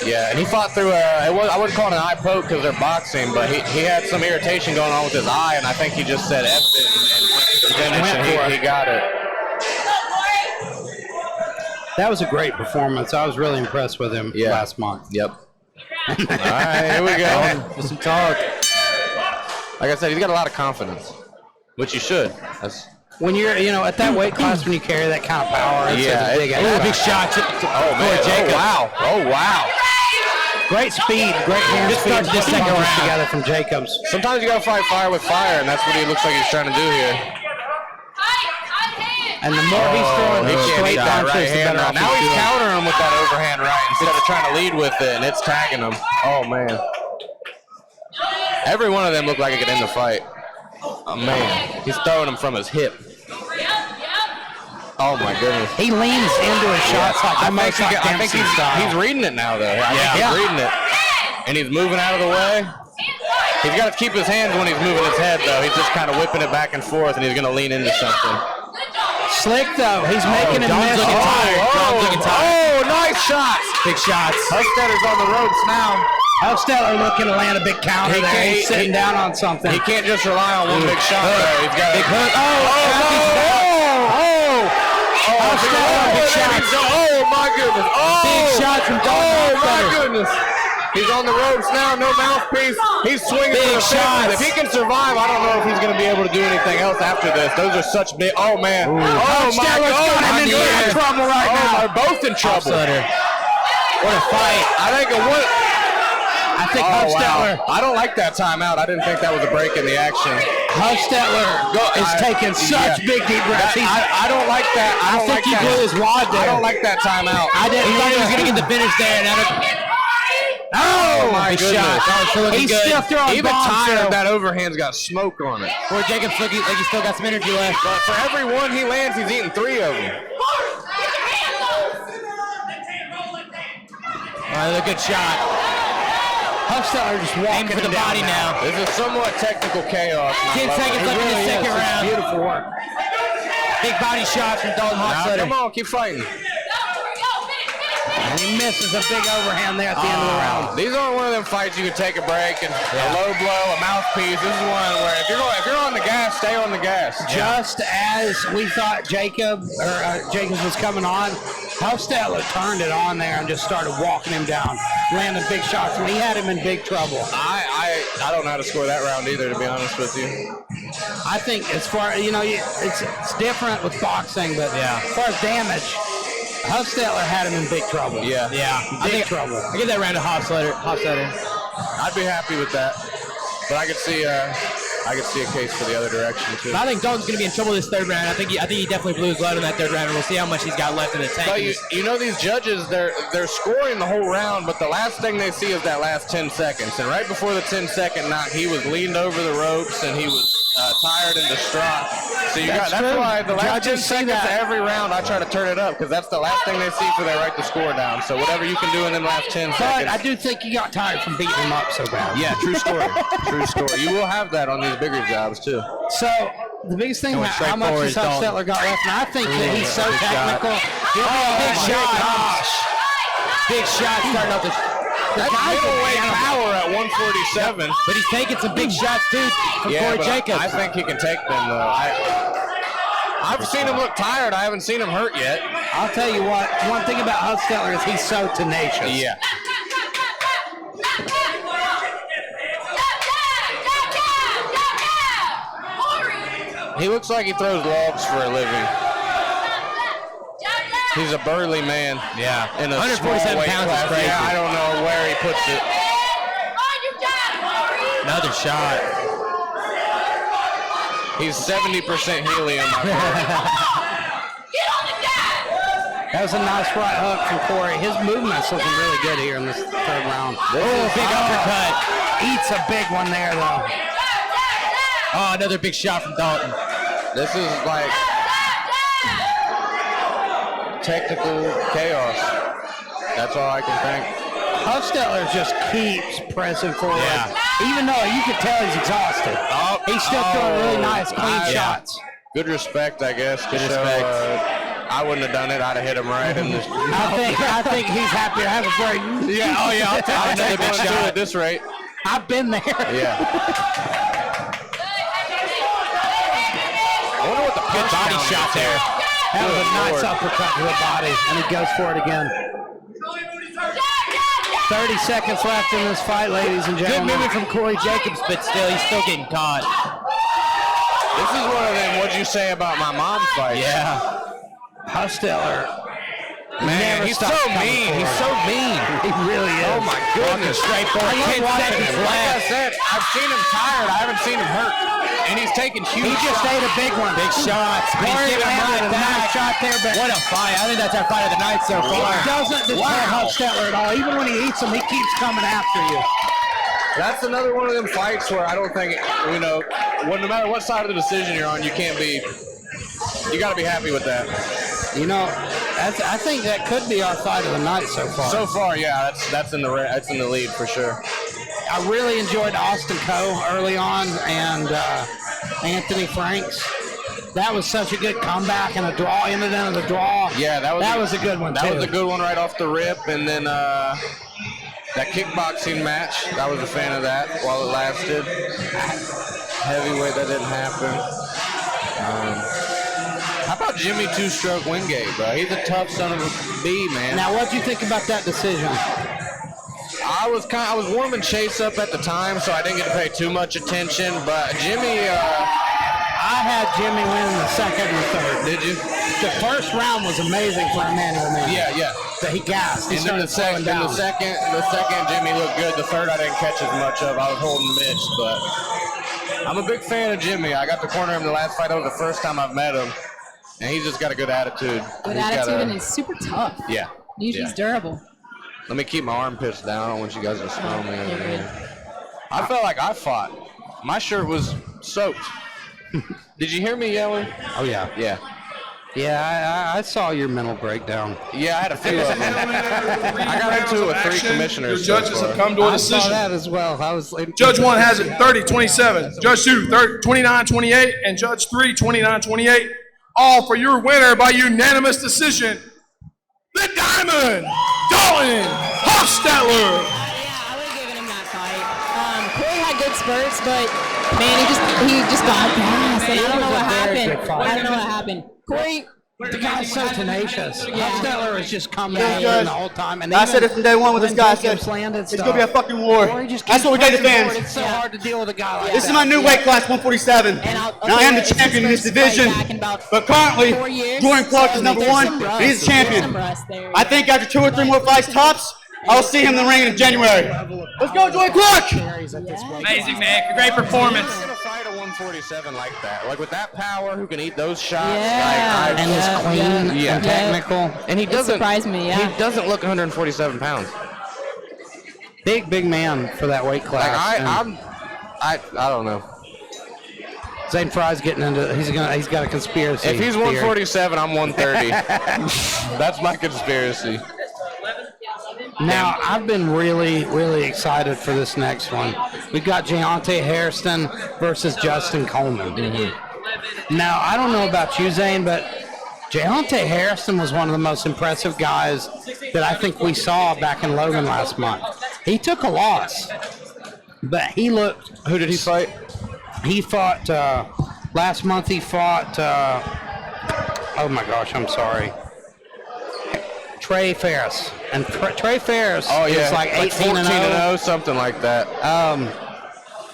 Yeah, and he fought through I wouldn't call it an eye poke because they're boxing, but he had some irritation going on with his eye, and I think he just said F it and went to the finish, and he got it. That was a great performance. I was really impressed with him last month. Yep. All right, here we go. With some talk. Like I said, he's got a lot of confidence, which you should. When you're, at that weight class, when you carry that kind of power, it's a big shots. Oh, wow. Great speed, great hand speed. This second round together from Jacobs. Sometimes you got to fight fire with fire, and that's what he looks like he's trying to do here. And the more he's throwing straight punches, the better off now he's countering him with that overhand right instead of trying to lead with it, and it's tagging him. Oh, man. Every one of them looked like it could end the fight. Oh, man. He's throwing him from his hip. Oh, my goodness. He leans into his shots I think he's reading it now, though. I think he's reading it. And he's moving out of the way. He's got to keep his hands when he's moving his head, though. He's just kind of whipping it back and forth, and he's going to lean into something. Slick, though. He's making it miss. Oh, nice shots. Big shots. Hofstetler's on the ropes now. Hofstetler looking to land a big counter there. He's sitting down on something. He can't just rely on one big shot, though. He's got big hook. Oh, my goodness. Big shots from Oh, my goodness. He's on the ropes now, no mouthpiece. He's swinging for the fences. If he can survive, I don't know if he's going to be able to do anything else after this. Those are such big. Oh, man. Oh, my God. He's in trouble right now. They're both in trouble. What a fight. I think Hofstetler. Wow. I don't like that timeout. I didn't think that was a break in the action. Hofstetler is taking such big deep breaths. I don't like that. I think he blew his wad there. I don't like that timeout. I didn't He thought he was going to get the finish there. Oh, my goodness. He's still throwing Even bombs. tired, that overhand's got smoke on it. Corey Jacobs looking like he's still got some energy left. But for every one he lands, he's eating 3 of them. Another good shot. Hofstetler just walking for the body now. This is somewhat technical chaos. 10 seconds left in the second round. Beautiful work. Big body shots from Dalton Hofstetler. Come on, keep fighting. And he misses a big overhand there at the end of the round. These aren't one of them fights you can take a break and a low blow, a mouthpiece. This is one where if you're on the gas, stay on the gas. Just as we thought Jacobs was coming on, Hufstetler turned it on there and just started walking him down, landing big shots, and he had him in big trouble. I don't know how to score that round either, to be honest with you. I think as far, it's different with boxing, but as far as damage, Hufstetler had him in big trouble. Yeah. Big trouble. I give that round to Hofstetter. I'd be happy with that, but I could see a case for the other direction too. But I think Dalton's going to be in trouble this third round. I think he definitely blew his load in that third round, and we'll see how much he's got left in the tank. But these judges, they're scoring the whole round, but the last thing they see is that last 10 seconds. And right before the 10-second knock, he was leaned over the ropes and he was tired and distraught. So that's why the last 10 seconds of every round I try to turn it up, because that's the last thing they see for they write the score down. So whatever you can do in them last 10 seconds. But I do think he got tired from beating him up so bad. Yeah, true story. True story. You will have that on these bigger jobs too. So the biggest thing, how much has Hufstetler got left? And I think that he's so technical. Big shot. Big shot starting off That's middleweight power at 147. But he's taking some big shots too from Corey Jacobs. I think he can take them though. I've seen him look tired. I haven't seen him hurt yet. I'll tell you what, one thing about Hufstetler is he's so tenacious. Yeah. He looks like he throws logs for a living. He's a burly man. Yeah. In a 147 weight pounds class. is crazy. Yeah, I don't know where he puts it. Another shot. He's 70% helium. That was a nice right hook from Corey. His movement's looking really good here in this third round. Big uppercut. Eats a big one there, though. Oh, another big shot from Dalton. This is like technical chaos. That's all I can think. Hufstetler just keeps pressing forward. Yeah. Even though you can tell he's exhausted. He's still throwing really nice, clean shots. Good respect, I guess. Good respect. I wouldn't have done it. I'd have hit him right in this. I think he's happy to have a break. Yeah. Oh yeah. I'll take one too at this rate. I've been there. Yeah. I wonder what the good body shot there. That was a nice uppercut to the body, and he goes for it again. 30 seconds left in this fight, ladies and gentlemen. Good movement from Corey Jacobs, but still, he's still getting caught. This is one of them, what'd you say about my mom fight? Yeah. Hufstetler. Man, he's so mean. He's so mean. He really is. Oh my goodness. Straight forward. 10 seconds Like I left. said, I've seen him tired. I haven't seen him hurt. And he's taking huge He just ate a big one. Big shots. But he's Corey giving him landed right a nice back. shot there, but What a fight. I think that's our fight of the night so far. it doesn't deter Hufstetler at all. Even when he eats him, he keeps coming after you. That's another one of them fights where I don't think, no matter what side of the decision you're on, you got to be happy with that. I think that could be our fight of the night so far. So far, yeah, that's in the lead for sure. I really enjoyed Austin Coe early on and Anthony Franks. That was such a good comeback and a draw, ended in a draw. Yeah, that was a good one, That too. was a good one right off the rip, and then that kickboxing match, I was a fan of that while it lasted. Heavyweight, that didn't happen. How about Jimmy Two-Stroke Wingate, bro? He's a tough son of a bee, man. Now, what do you think about that decision? I was warming Chase up at the time, so I didn't get to pay too much attention. But Jimmy, I had Jimmy win the second and the third. Did you? The first round was amazing for Emmanuel Man. Yeah. But he gassed. He And then the second, Jimmy looked good. The third, I didn't catch as much of. I was holding Mitch, but I'm a big fan of Jimmy. I got to corner him the last fight. That was the first time I've met him, and he's just got a good attitude. Good attitude, and he's super tough. Yeah. He's durable. Let me keep my armpits down. I don't want you guys to smell me over here. I felt like I fought. My shirt was soaked. Did you hear me yelling? Oh, yeah. Yeah. Yeah, I saw your mental breakdown. Yeah, I had a few of them. I got into it with 3 commissioners. Your judges have come to a decision. I saw that as well. Judge 1 has it 30-27. Judge 2, 29-28. And Judge 3, 29-28. All for your winner by unanimous decision, the Diamond Colin Hofstetler. Yeah, I would have given him that fight. Corey had good spurts, but man, he just got gas, and I don't know what happened. I don't know what happened. Corey. The guy's so tenacious. Yeah. Hofstetler has just come Yeah, down the whole time. And I said it from day one with this guy. I said, it's going to be a fucking war. That's what we gave the fans. It's so hard to deal with a guy like that. This is my new weight class, 147. Now I am the champion in this division, but currently, Jordan Clark is number one. He's the champion. I think after 2 or 3 more fights tops, I'll see him in the ring in January. Let's go, Jordan Clark! Amazing, man. Great performance. Who's gonna fight a 147 like that? Like with that power, who can eat those shots? Yeah. And he's clean and technical. And he doesn't surprise me. Yeah. He doesn't look 147 pounds. Big man for that weight class. I don't know. Zane Fry's getting into. He's got a conspiracy. If he's 147, I'm 130. That's my conspiracy. Now, I've been really, really excited for this next one. We've got Deontay Hairston versus Justin Coleman. Now, I don't know about you, Zane, but Deontay Hairston was one of the most impressive guys that I think we saw back in Logan last month. He took a loss, but he looked... Who did he fight? He fought... last month he fought... oh, my gosh, I'm sorry. Trey Ferris. And Trey Ferris is like 18-0, something like that.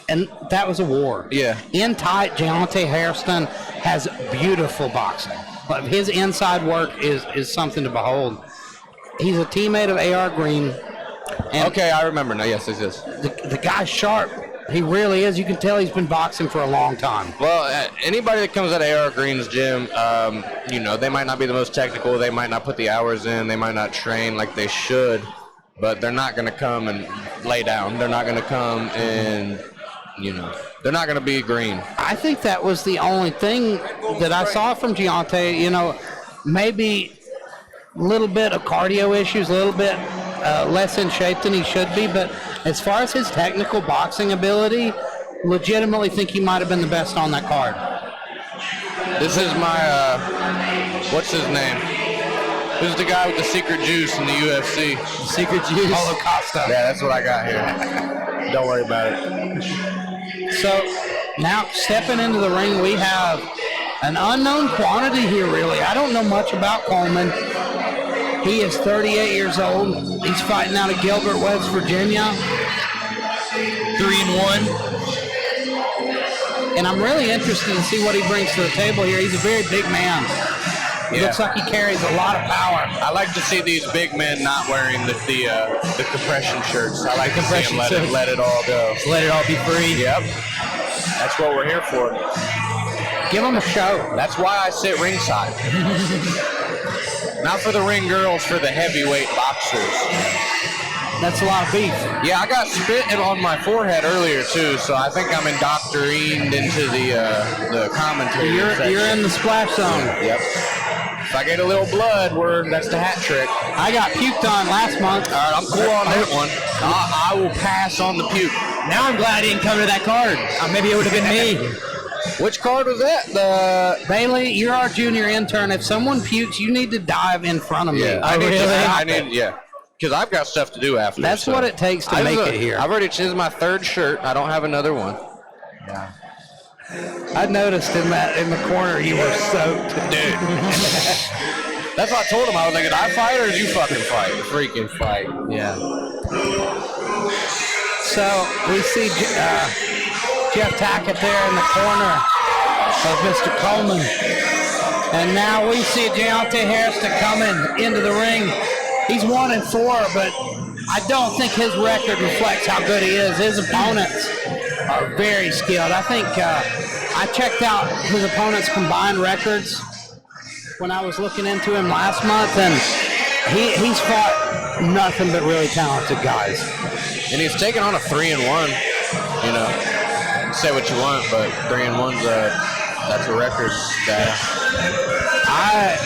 And that was a war. Yeah. In tight, Deontay Hairston has beautiful boxing. But his inside work is something to behold. He's a teammate of A.R. Green. And okay, I remember now. Yes, this is. The guy's sharp. He really is. You can tell he's been boxing for a long time. Well, anybody that comes out of A.R. Green's gym, they might not be the most technical. They might not put the hours in. They might not train like they should. But they're not going to come and lay down. They're not going to come and, they're not going to be green. I think that was the only thing that I saw from Deontay. Maybe a little bit of cardio issues, a little bit less in shape than he should be. But as far as his technical boxing ability, legitimately think he might have been the best on that card. This is my, what's his name? This is the guy with the secret juice in the UFC. Secret juice? Paulo Costa. Yeah, that's what I got here. Don't worry about it. So now stepping into the ring, we have an unknown quantity here, really. I don't know much about Coleman. He is 38 years old. He's fighting out of Gilbert, West Virginia. 3-1. And I'm really interested to see what he brings to the table here. He's a very big man. He looks like he carries a lot of power. I like to see these big men not wearing the compression shirts. I like to see them let it all go. Let it all be free. Yep. That's what we're here for. Give them a show. That's why I sit ringside. Not for the ring girls, for the heavyweight boxers. That's a lot of beef. Yeah, I got spit on my forehead earlier too, so I think I'm indoctrined into the commentary. You're in the splash zone. Yep. If I get a little blood, that's the hat trick. I got puked on last month. All right, I'm cool on that one. I will pass on the puke. Now I'm glad he didn't come to that card. Maybe it would have been me. Which card was that? Bailey, you're our junior intern. If someone pukes, you need to dive in front of me. Yeah, because I've got stuff to do after. That's what it takes to make it here. I've already changed my third shirt. I don't have another one. Yeah. I noticed in the corner you were soaked. Dude. That's what I told him. I was like, did I fight or did you fucking fight? Freaking fight. Yeah. So we see Jeff Tackett there in the corner of Mr. Coleman. And now we see Deontay Hairston coming into the ring. He's 1-4, but I don't think his record reflects how good he is. His opponents are very skilled. I think I checked out his opponents' combined records when I was looking into him last month, and he's fought nothing but really talented guys. And he's taken on a 3-1. Say what you want, but 3-1's that's a record that I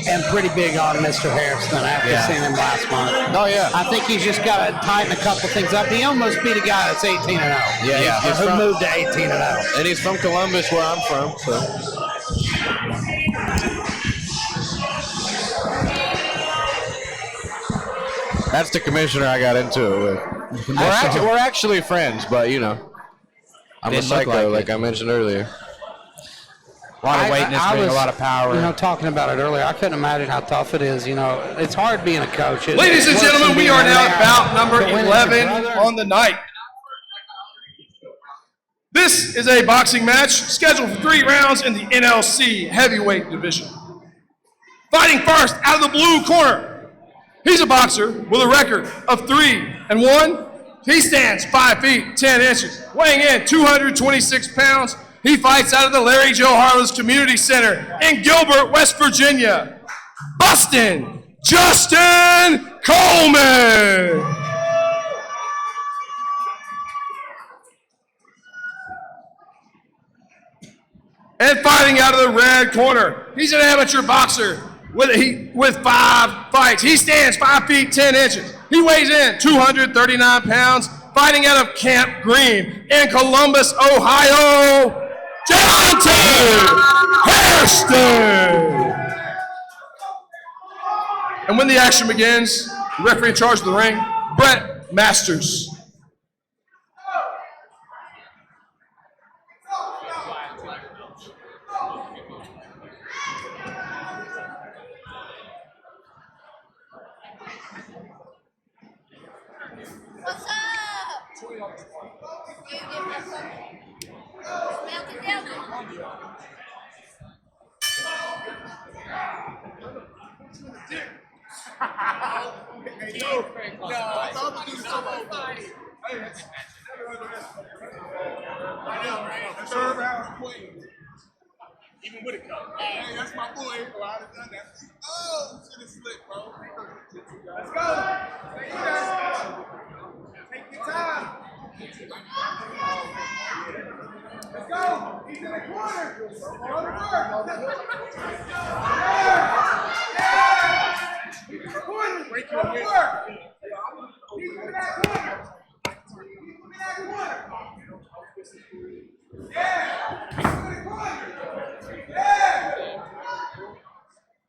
am pretty big on Mr. Hairston after seeing him last month. Oh, yeah. I think he's just got to tighten a couple things up. He almost beat a guy that's 18-0. Yeah. Who moved to 18-0. And he's from Columbus, where I'm from, so. That's the commissioner I got into it with. We're actually friends, but you know, I'm a psycho, like I mentioned earlier. A lot of weight in this ring, a lot of power. You know, talking about it earlier, I couldn't imagine how tough it is. You know, it's hard being a coach. Ladies and gentlemen, we are now at bout number 11 on the night. This is a boxing match scheduled for 3 rounds in the NLC heavyweight division. Fighting first out of the blue corner. He's a boxer with a record of 3-1. He stands 5 feet 10 inches, weighing in 226 pounds. He fights out of the Larry Joe Harless Community Center in Gilbert, West Virginia. Bustin' Justin Coleman. And fighting out of the red corner, he's an amateur boxer with 5 fights. He stands 5 feet 10 inches. He weighs in 239 pounds, fighting out of Camp Green in Columbus, Ohio. Deontay Hairston! And when the action begins, the referee in charge of the ring, Brett Masters. What's up? Even with a cup. Hey, that's my boy. I'd have done that. Oh, shit is slick, bro. Let's go. Take your time. Let's go. He's in the corner. Go to work. He's in the corner. Break your work. He's in that corner. He's in that corner. Yeah. He's in the corner. Yeah.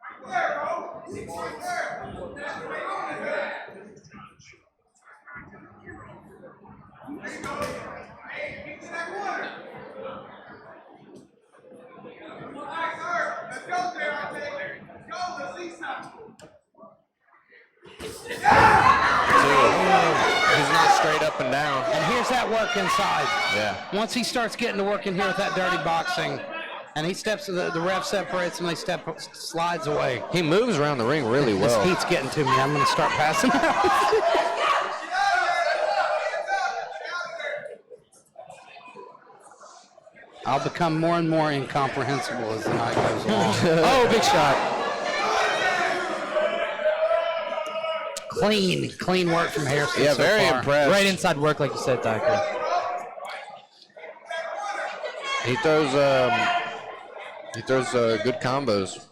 Right there, bro. He's right there. That's right on there. There you go. Hey, get to that corner. All right, sir. Let's go there, I think. Let's go. Let's see something. He's not straight up and down. And here's that work inside. Yeah. Once he starts getting to work in here with that dirty boxing, and he steps, the ref separates and slides away. He moves around the ring really well. This heat's getting to me. I'm going to start passing out. I'll become more and more incomprehensible as the night goes along. Oh, big shot. Clean work from Hairston. Yeah, so very far. impressed. Right inside work, like you said, Thacker. He throws good combos.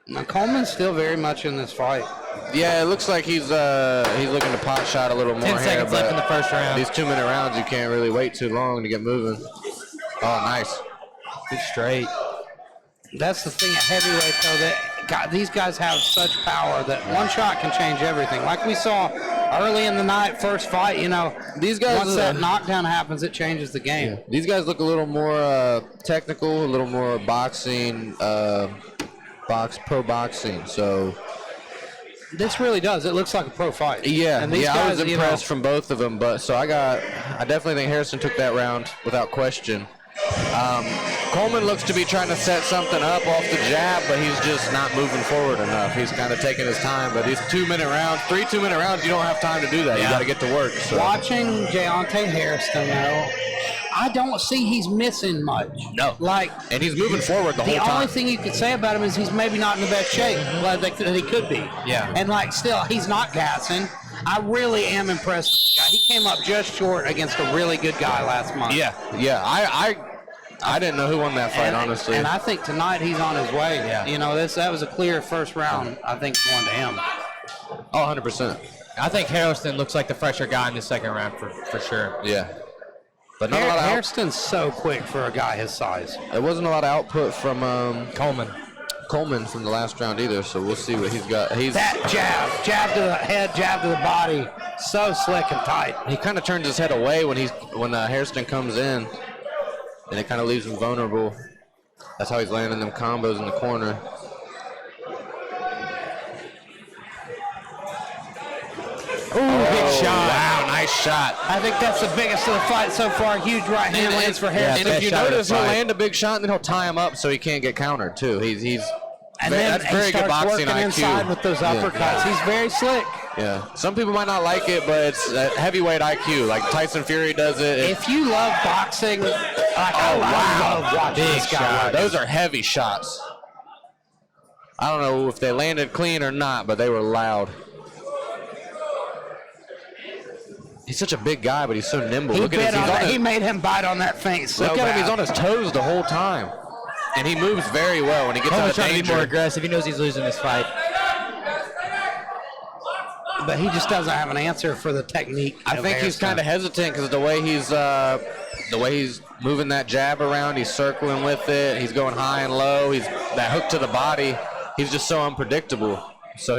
Now Coleman's still very much in this fight. Yeah, it looks like he's looking to pot shot a little more 10 seconds left in the first round. These 2-minute rounds, you can't really wait too long to get moving. Oh, nice. Good straight. That's the thing at heavyweight, though, that these guys have such power that one shot can change everything. Like we saw early in the night, first fight, you know, these guys, once that knockdown happens, it changes the game. Yeah. These guys look a little more technical, a little more boxing, pro boxing. So this really does. It looks like a pro fight. Yeah, and these guys, I was impressed from both of them. But so I definitely think Hairston took that round without question. Coleman looks to be trying to set something up off the jab, but he's just not moving forward enough. He's kind of taking his time, but these 2-minute rounds, 3 2-minute rounds, you don't have time to do that. You got to get to work. So. Watching Deontay Hairston, though, I don't see he's missing much. No. And he's moving forward the whole time. The only thing you could say about him is he's maybe not in the best shape that he could be. Yeah. And still, he's not gassing. I really am impressed with the guy. He came up just short against a really good guy last month. Yeah. I didn't know who won that fight, honestly. And I think tonight he's on his way. Yeah. You know, that was a clear first round, I think, going to him. Oh, 100%. I think Hairston looks like the fresher guy in the second round for sure. Yeah. But not a lot of Hairston's so quick for a guy his size. There wasn't a lot of output from Coleman. Coleman from the last round either, so we'll see what he's got. That jab to the head, jab to the body, so slick and tight. He kind of turns his head away when Hairston comes in, and it kind of leaves him vulnerable. That's how he's landing them combos in the corner. Ooh, big shot. Wow, nice shot. I think that's the biggest of the fight so far. Huge right hand lands for Hairston. And if you notice, he'll land a big shot, and then he'll tie him up so he can't get countered, too. And then that's very he good starts boxing working IQ. inside with those uppercuts. Yeah. He's very slick. Yeah. Some people might not like it, but it's heavyweight IQ. Like Tyson Fury does it. If you love boxing, I love watching this guy. Those are heavy shots. I don't know if they landed clean or not, but they were loud. He's such a big guy, but he's so nimble. He made him bite on that feint so Look at him. bad. He's on his toes the whole time. And he moves very well when he gets out of trying danger. to be more aggressive. He knows he's losing this fight. But he just doesn't have an answer for the technique. I think he's kind of hesitant because the way he's moving that jab around, he's circling with it, he's going high and low, he's that hook to the body. He's just so unpredictable. So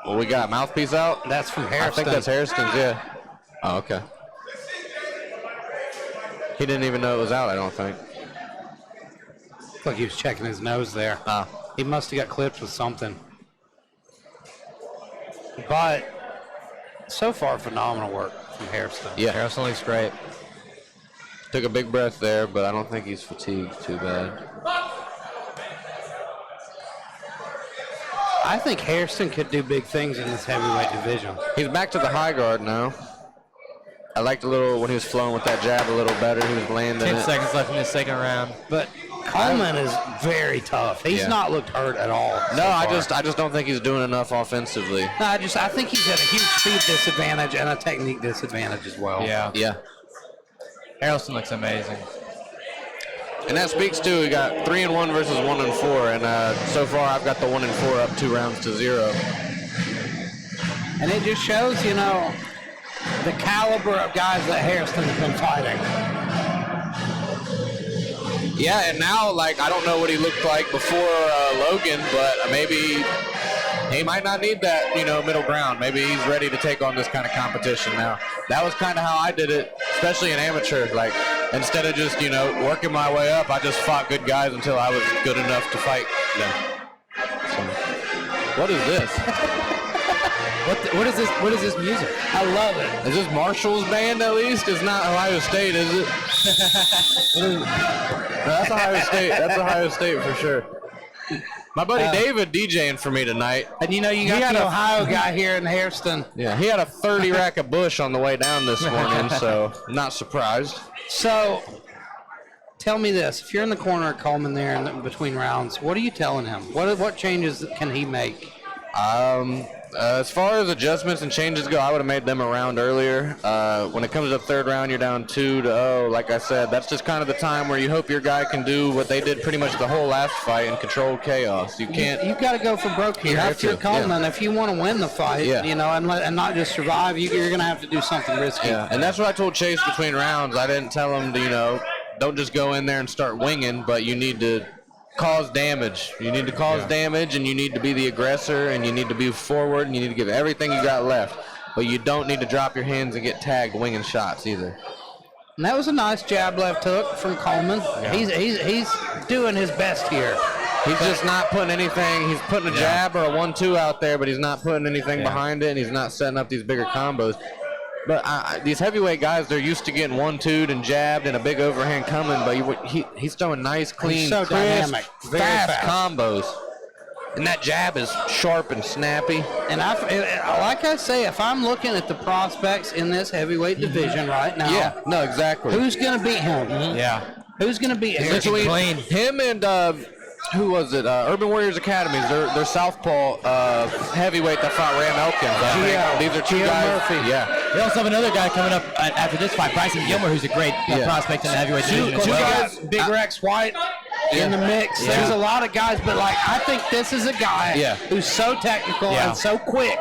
well, we got mouthpiece out. That's from Hairston. I think that's Hairston's. Yeah. Oh, okay. He didn't even know it was out, I don't think. Look, he was checking his nose there. He must have got clipped with something. But so far, phenomenal work from Hairston. Yeah. Hairston looks great. Took a big breath there, but I don't think he's fatigued too bad. I think Hairston could do big things in this heavyweight division. He's back to the high guard now. I liked when he was flowing with that jab a little better. He was landing 10 it. seconds left in the second round. But Coleman is very tough. He's not looked hurt at all. No, I just don't think he's doing enough offensively. No, I think he's at a huge speed disadvantage and a technique disadvantage as well. Yeah. Harrelson looks amazing. And that speaks to we got 3-1 versus 1-4, and so far I've got the 1-4 up 2 rounds to 0. And it just shows, the caliber of guys that Hairston has been fighting. Yeah, and now, I don't know what he looked like before Logan, but maybe he might not need that, middle ground. Maybe he's ready to take on this kind of competition now. That was kind of how I did it, especially in amateur. Instead of just, working my way up, I just fought good guys until I was good enough to fight them. So, what is this? What is this? What is this music? I love it. Is this Marshall's band at least? It's not Ohio State, is it? No, that's Ohio State. That's Ohio State for sure. My buddy David DJing for me tonight. And you got the Ohio guy here in Hairston. Yeah, he had a 30 rack of Bush on the way down this morning, so I'm not surprised. So, tell me this. If you're in the corner at Coleman there in between rounds, what are you telling him? What changes can he make? As far as adjustments and changes go, I would have made them a round earlier. When it comes to the third round, you're down 2-0. Like I said, that's just kind of the time where you hope your guy can do what they did pretty much the whole last fight and control chaos. You can't. You've got to go for broke here. If you're Coleman, if you want to win the fight, and not just survive, you're going to have to do something risky. Yeah, and that's what I told Chase between rounds. I didn't tell him to, don't just go in there and start winging, but you need to cause damage. You need to cause damage, and you need to be the aggressor, and you need to be forward, and you need to give everything you got left. But you don't need to drop your hands and get tagged winging shots either. And that was a nice jab left hook from Coleman. Yeah. He's doing his best here. He's just not putting anything. He's putting a jab or a 1-2 out there, but he's not putting anything behind it, and he's not setting up these bigger combos. But these heavyweight guys, they're used to getting 1-2'd and jabbed and a big overhand coming, but he's throwing nice, clean, so crisp, dynamic, fast combos. And that jab is sharp and snappy. And like I say, if I'm looking at the prospects in this heavyweight division right now. Yeah, no, exactly. Who's going to beat him? Yeah. Who's going to beat him? Between him and who was it? Urban Warriors Academies. They're southpaw heavyweight that fought Ram Elkins. These are 2 guys. Murphy. Yeah. We also have another guy coming up after this fight, Bryson Gilmore, who's a great prospect in the heavyweight division. 2 guys, Big Rex White in the mix. Yeah. There's a lot of guys, but I think this is a guy who's so technical and so quick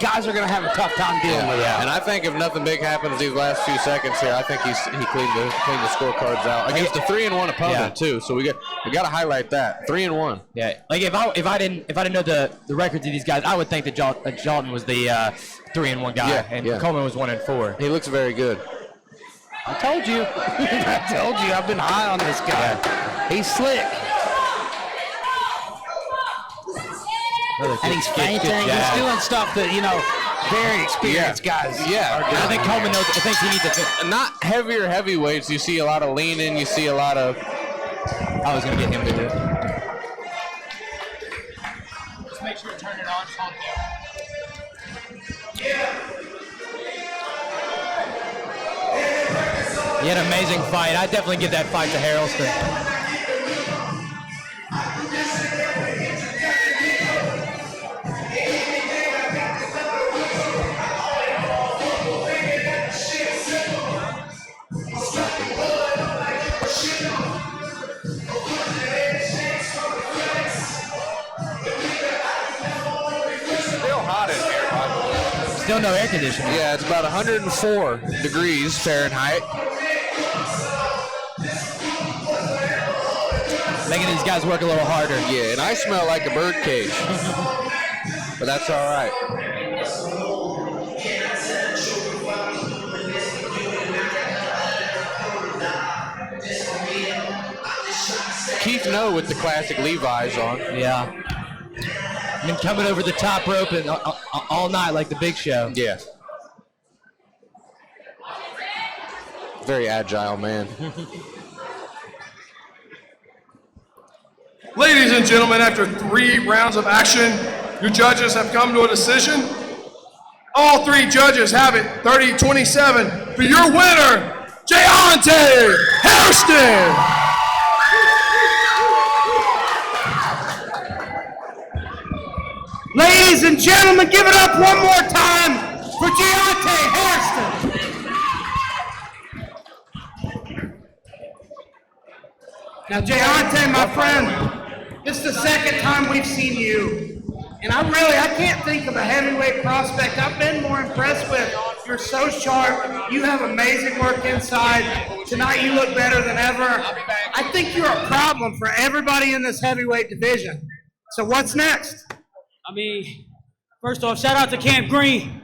guys are going to have a tough time dealing with that. And I think if nothing big happens these last few seconds here, I think he cleaned the scorecards out against a 3-1 opponent too. So we got to highlight that 3-1. Yeah, like if I didn't know the records of these guys, I would think that Jalton was the 3-1 guy, and Coleman was 1-4. He looks very good. I told you. I told you. I've been high on this guy. He's slick. And he's fainting. He's doing stuff that, very experienced guys. Yeah. I think Coleman knows. I think he needs to. Not heavier heavyweights. You see a lot of leaning. You see a lot of. I was going to get him to do it. Just make sure to turn it on. Hold He had an amazing fight. I'd definitely give that fight to Harrelson. Still no air conditioning. Yeah, it's about 104 degrees Fahrenheit. Making these guys work a little harder. Yeah, and I smell like a bird cage. But that's all right. Keith No with the classic Levi's on. Yeah. Been coming over the top rope and all night like the Big Show. Yeah. Very agile man. Ladies and gentlemen, after 3 rounds of action, your judges have come to a decision. All 3 judges have it 30-27 for your winner, Deontay Hairston. Ladies and gentlemen, give it up one more time for Deontay Hairston. Now, Deontay, my friend, this is the second time we've seen you. And I can't think of a heavyweight prospect I've been more impressed with. You're so sharp. You have amazing work inside. Tonight you look better than ever. I think you're a problem for everybody in this heavyweight division. So what's next? I mean, first off, shout out to Camp Green.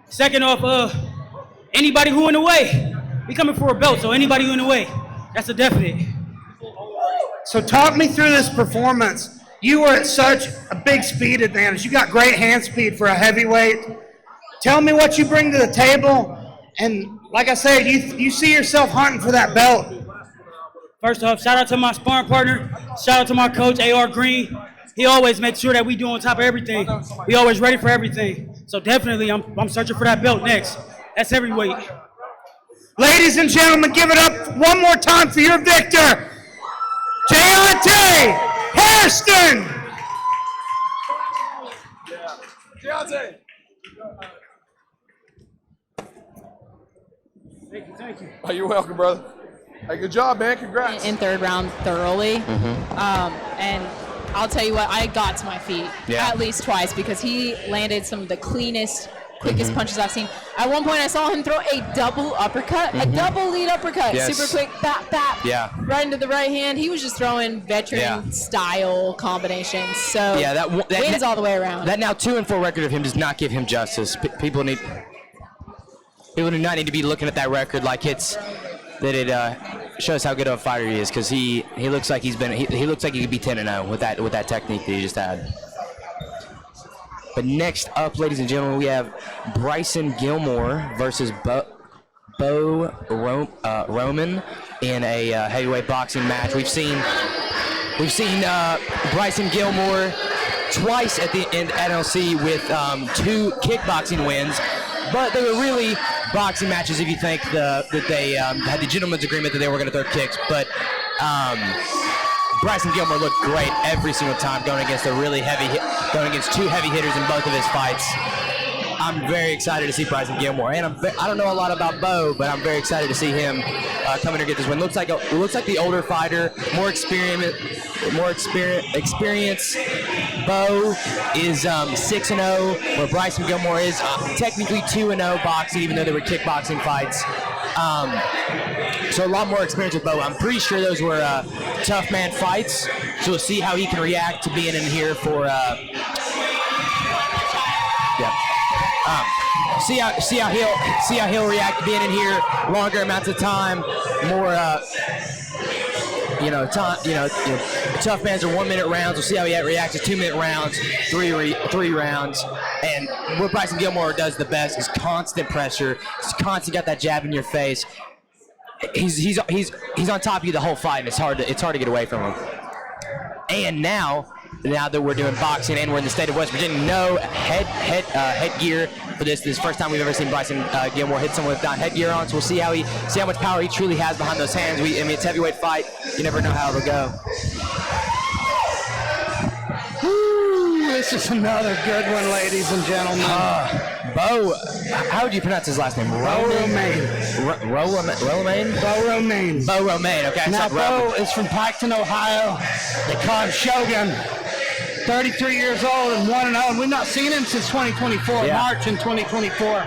Second off, anybody who in the way. We coming for a belt, so anybody who in the way. That's a definite. So talk me through this performance. You were at such a big speed advantage. You got great hand speed for a heavyweight. Tell me what you bring to the table. And like I said, you see yourself hunting for that belt. First off, shout out to my sparring partner. Shout out to my coach, A.R. Green. He always makes sure that we do on top of everything. We always ready for everything. So definitely, I'm searching for that belt next. That's heavyweight. Ladies and gentlemen, give it up one more time for your victor, Deontay Hairston. Deontay. Thank you. Oh, you're welcome, brother. Hey, good job, man. Congrats. In 3rd round thoroughly. And I'll tell you what, I got to my feet at least twice because he landed some of the cleanest, quickest punches I've seen. At one point, I saw him throw a double uppercut, a double lead uppercut, super quick, bap, bap, right into the right hand. He was just throwing veteran-style combinations. So that wins all the way around. That now 2-4 record of him does not give him justice. People do not need to be looking at that record like it shows how good of a fighter he is, because he looks like he looks like he could be 10-0 with that technique that he just had. But next up, ladies and gentlemen, we have Bryson Gilmore versus Bo Roman in a heavyweight boxing match. We've seen Bryson Gilmore twice at the NLC with 2 kickboxing wins, but they were really boxing matches if you think that they had the gentleman's agreement that they were going to throw kicks. But Bryson Gilmore looked great every single time going against 2 heavy hitters in both of his fights. I'm very excited to see Bryson Gilmore, and I don't know a lot about Bo, but I'm very excited to see him come in and get this win. Looks like the older fighter, more experience, Bo is 6-0, where Bryson Gilmore is technically 2-0 boxing, even though they were kickboxing fights. So a lot more experience with Bo. I'm pretty sure those were tough man fights. So we'll see how he can react to being in here for. See how he'll react to being in here longer amounts of time, more. Tough man's are 1 minute rounds. We'll see how he reacts to 2 minute rounds, three rounds. And what Bryson Gilmore does the best is constant pressure. He's constantly got that jab in your face. He's on top of you the whole fight, and it's hard to get away from him. And now that we're doing boxing and we're in the state of West Virginia, no headgear for this. This is the first time we've ever seen Bryson Gilmore hit someone without headgear on. So we'll see how much power he truly has behind those hands. It's a heavyweight fight. You never know how it'll go. This is another good one, ladies and gentlemen. Bo, how would you pronounce his last name? Bo Romaine. Bo Romaine. Bo Romaine. Okay. Now, Bo is from Piketon, Ohio. They call him Shogun. 33 years old and 1-0. And we've not seen him since 2024, March in 2024.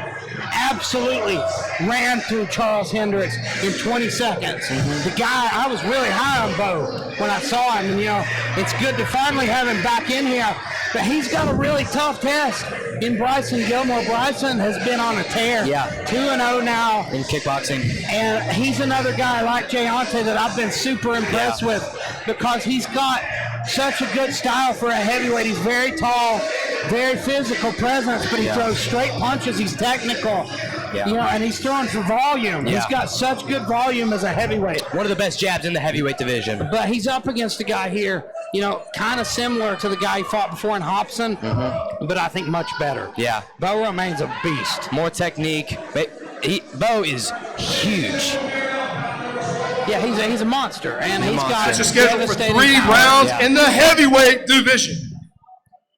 Absolutely ran through Charles Hendricks in 20 seconds. The guy, I was really high on Bo when I saw him. And, it's good to finally have him back in here. But he's got a really tough test in Bryson Gilmore. Bryson has been on a tear. Yeah. 2-0 now. In kickboxing. And he's another guy like Jayante that I've been super impressed with because he's got such a good style for a heavyweight. He's very tall, very physical presence, but he throws straight punches. He's technical. Yeah. And he's throwing for volume. Yeah. He's got such good volume as a heavyweight. One of the best jabs in the heavyweight division. But he's up against a guy here, kind of similar to the guy he fought before in Hobson, but I think much better. Yeah. Bo Romaine's a beast. More technique. Bo is huge. Yeah, he's a monster, and he's got. It's scheduled for 3 rounds in the heavyweight division.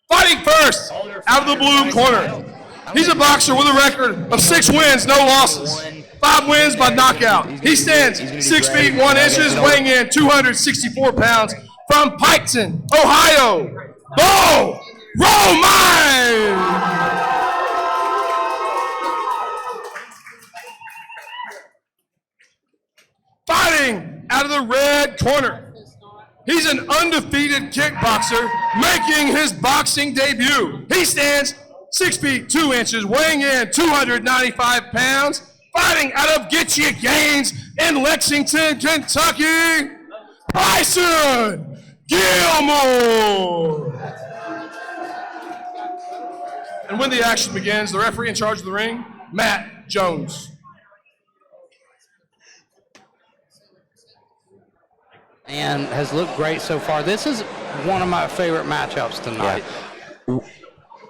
Fighting first, out of the blue corner. He's a boxer with a record of 6 wins, no losses. 5 wins by knockout. He stands 6 feet 1 inches, weighing in 264 pounds. From Piketon, Ohio, Bo Romaine. Fighting out of the red corner. He's an undefeated kickboxer making his boxing debut. He stands 6 feet 2 inches, weighing in 295 pounds. Fighting out of Getcha Gaines in Lexington, Kentucky, Bryson Gilmore. And when the action begins, the referee in charge of the ring, Matt Jones. And has looked great so far. This is one of my favorite matchups tonight. Yeah.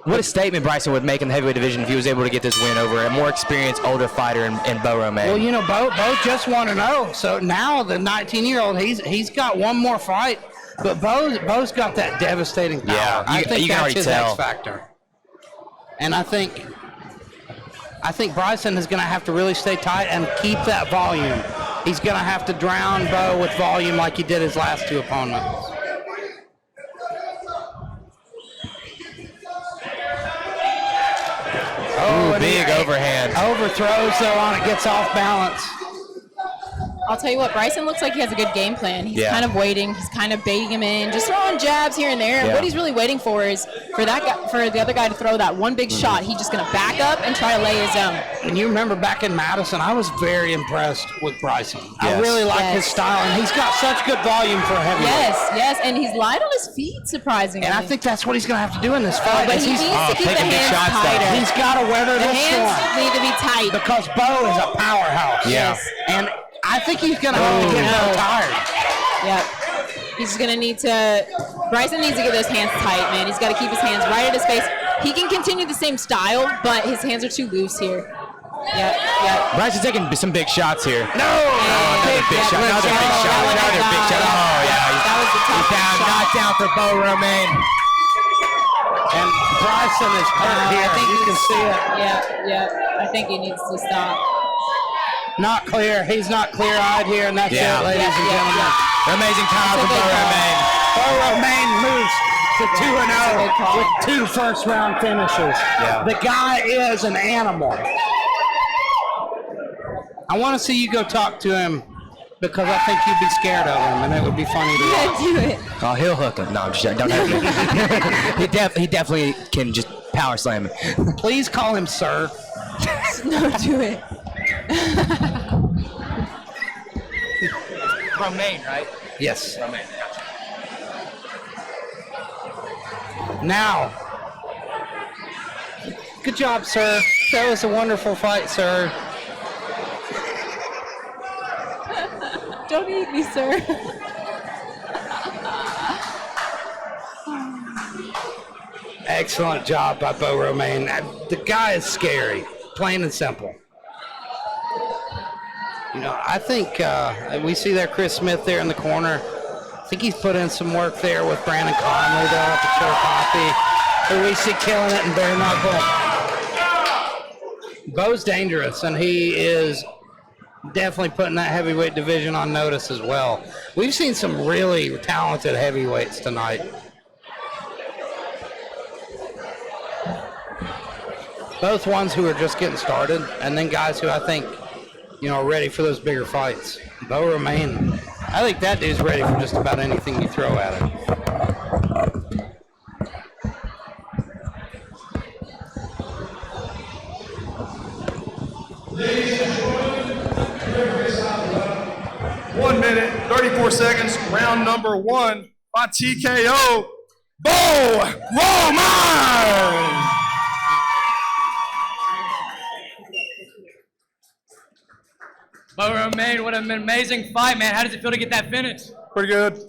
What a statement Bryson would make in the heavyweight division if he was able to get this win over a more experienced, older fighter in Bo Romaine. Well, Bo just 1-0. So now the 19-year-old, he's got one more fight. But Bo's got that devastating power. Yeah, I think you can that's already his tell. X factor. And I think Bryson is going to have to really stay tight and keep that volume. He's going to have to drown Bo with volume like he did his last 2 opponents. Oh, big overhand. Overthrows, though, on it, gets off balance. I'll tell you what, Bryson looks like he has a good game plan. He's kind of waiting. He's kind of baiting him in, just throwing jabs here and there. And what he's really waiting for is for the other guy to throw that one big shot. He's just going to back up and try to lay his own. And you remember back in Madison, I was very impressed with Bryson. I really like his style, and he's got such good volume for a heavyweight. Yes, and he's light on his feet, surprisingly. And I think that's what he's going to have to do in this fight. But he needs to keep the hands tighter. He's got to weather this storm. The hands need to be tight. Because Bo is a powerhouse. Yes. And I think he's going to have to get Bo tired. Yep. He's going to need to – Bryson needs to get those hands tight, man. He's got to keep his hands right at his face. He can continue the same style, but his hands are too loose here. Yeah. Bryson's taking some big shots here. No! Another big shot. Another big shot. Oh, yeah. That was the tough shot. Knocked down for Bo Romaine. And Bryson is hurt here. You can see it. Yeah. I think he needs to stop. Not clear. He's not clear-eyed here, and that's it, ladies and gentlemen. Amazing power from Bo Romaine. Bo Romaine moves to 2-0 with 2 first-round finishes. Yeah. The guy is an animal. I want to see you go talk to him because I think you'd be scared of him, and it would be funny to watch. Do it. Oh, he'll hook him. No, I'm just don't have to. He definitely can just power slam him. Please call him sir. No, do it. Romaine, right? Yes. Romaine. Now, good job, sir. That was a wonderful fight, sir. Don't eat me, sir. Excellent job by Bo Romaine. The guy is scary, plain and simple. You know, I think we see there Chris Smith there in the corner. I think he's put in some work there with Brandon Conley there up at Chillicothe, who we see killing it in bare knuckle. Bo's dangerous, and he is definitely putting that heavyweight division on notice as well. We've seen some really talented heavyweights tonight. Both ones who are just getting started, and then guys who I think, you know, are ready for those bigger fights. Bo Romaine, I think that dude's ready for just about anything you throw at him. One minute, 34 seconds, round number 1 by TKO, Bo Romaine! Bo Romaine, what an amazing fight, man. How does it feel to get that finish? Pretty good.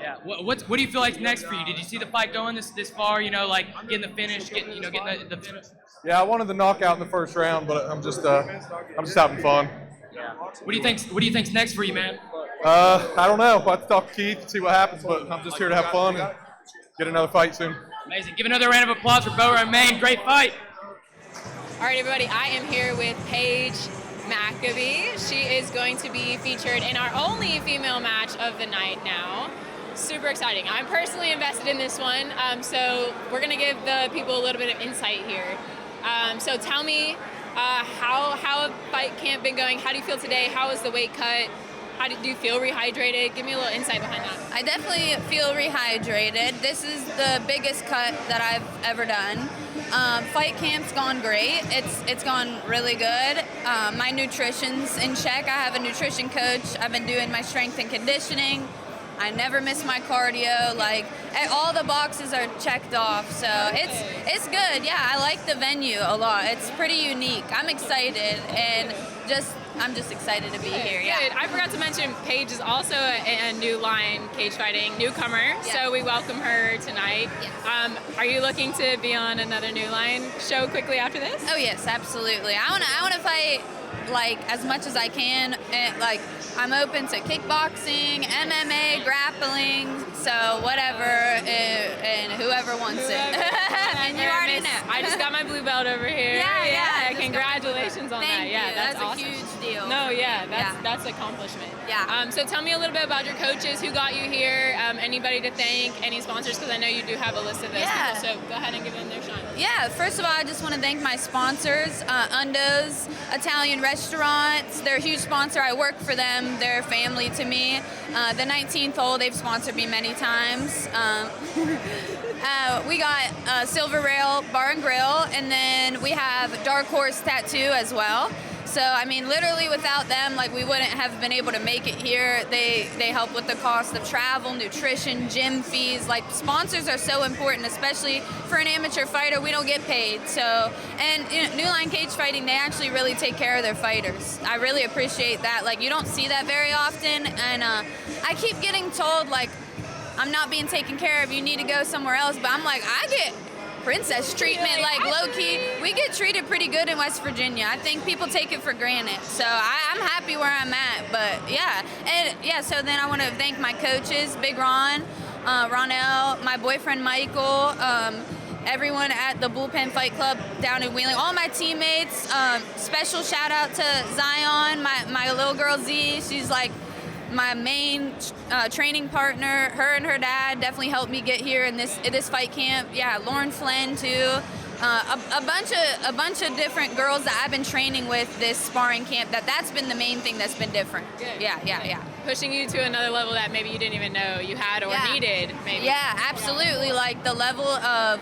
Yeah. What do you feel like next for you? Did you see the fight going this far? You know, like getting the finish, getting the finish. Yeah, I wanted the knockout in the first round, but I'm just having fun. Yeah. What do you think's next for you, man? I don't know. I'll have to talk to Keith and see what happens, but I'm just here to have fun and get another fight soon. Amazing. Give another round of applause for Bo Romaine. Great fight. All right, everybody, I am here with Paige Maccabee. She is going to be featured in our only female match of the night now. Super exciting. I'm personally invested in this one, so we're going to give the people a little bit of insight here. So tell me how a fight camp been going? How do you feel today? How was the weight cut? How do you feel rehydrated? Give me a little insight behind that. I definitely feel rehydrated. This is the biggest cut that I've ever done. Fight camp's gone great. It's gone really good. My nutrition's in check. I have a nutrition coach. I've been doing my strength and conditioning. I never miss my cardio. Like all the boxes are checked off, so it's good. Yeah, I like the venue a lot. It's pretty unique. I'm excited and I'm just excited to be here. Yeah. Good. I forgot to mention Paige is also a New Line Cagefighting newcomer, so we welcome her tonight. Yes. Are you looking to be on another New Line show quickly after this? Oh yes, absolutely. I wanna fight like as much as I can. And, like I'm open to kickboxing, MMA, grappling, so whatever, and whoever wants it. And you already know. I just got my blue belt over here. Yeah. Congratulations on that. Yeah, that's a awesome. huge deal. No, that's an accomplishment. Yeah. So tell me a little bit about your coaches, who got you here, anybody to thank, any sponsors, because I know you do have a list of those people, so go ahead and give them their shine. Yeah, first of all, I just want to thank my sponsors, Undo's Italian Restaurants. They're a huge sponsor. I work for them. They're family to me. The 19th hole, they've sponsored me many times. We got Silver Rail Bar and Grill, and then we have Dark Horse Tattoo as well. So, I mean, literally without them, like, we wouldn't have been able to make it here. They help with the cost of travel, nutrition, gym fees. Like, sponsors are so important, especially for an amateur fighter. We don't get paid. So, and you know, New Line Cagefighting, they actually really take care of their fighters. I really appreciate that. Like, you don't see that very often. And I keep getting told, like, I'm not being taken care of. You need to go somewhere else. But I'm like, I get princess treatment, like low-key. We get treated pretty good in West Virginia. I think people take it for granted. So I'm happy where I'm at, but yeah. And yeah, so then I want to thank my coaches, Big Ron, Ronell, my boyfriend Michael, everyone at the Bullpen Fight Club down in Wheeling, all my teammates. Special shout out to Zion, my little girl Z. She's like my main training partner, her and her dad definitely helped me get here in this fight camp. Yeah, Lauren Flynn too. A bunch of different girls that I've been training with this sparring camp. That's been the main thing that's been different. Good. Yeah. Pushing you to another level that maybe you didn't even know you had or needed. Maybe. Yeah, absolutely. Like the level of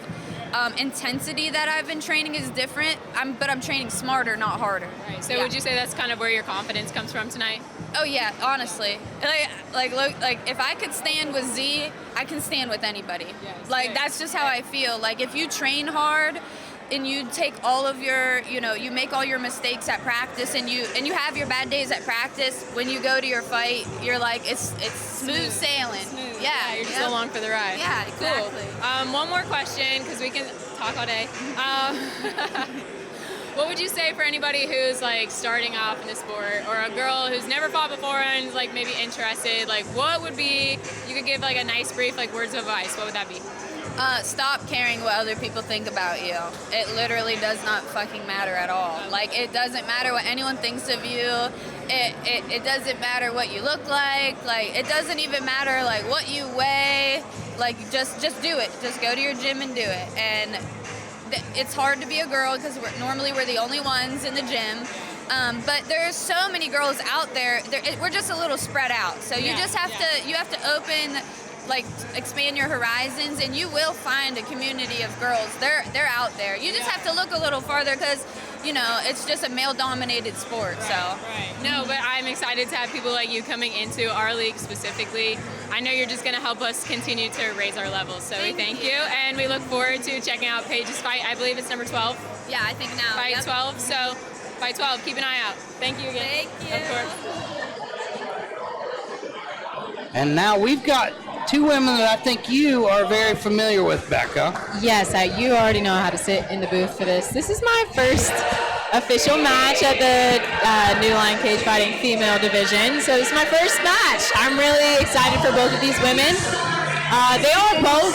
intensity that I've been training is different. But I'm training smarter, not harder. Right. So would you say that's kind of where your confidence comes from tonight? Oh yeah, honestly. Like if I could stand with Z, I can stand with anybody. Yes, that's just how I feel. Like if you train hard and you take all of your, you make all your mistakes at practice and you have your bad days at practice, when you go to your fight, you're like it's smooth sailing. Smooth. Yeah, you're just along for the ride. Yeah, exactly. Cool. One more question, because we can talk all day. What would you say for anybody who's like starting off in the sport, or a girl who's never fought before and is like maybe interested? Like, what would be, you could give like a nice brief like words of advice, what would that be? Stop caring what other people think about you. It literally does not fucking matter at all. Like, it doesn't matter what anyone thinks of you. It doesn't matter what you look like. Like, it doesn't even matter like what you weigh. Like, just do it. Just go to your gym and do it. And it's hard to be a girl because we're the only ones in the gym. But there's so many girls out there. We're just a little spread out. So you just have to open, expand your horizons, and you will find a community of girls. They're out there. You just have to look a little farther because, it's just a male-dominated sport. Right. No, but I'm excited to have people like you coming into our league specifically. I know you're just going to help us continue to raise our levels. So we thank you, and we look forward to checking out Paige's fight. I believe it's number 12. Yeah, I think now. Fight 12. So fight 12. Keep an eye out. Thank you again. Thank you. Of course. And now we've got two women that I think you are very familiar with, Becca. Yes, you already know how to sit in the booth for this. This is my first official match at the New Line Cagefighting female division. So this is my first match. I'm really excited for both of these women. They are both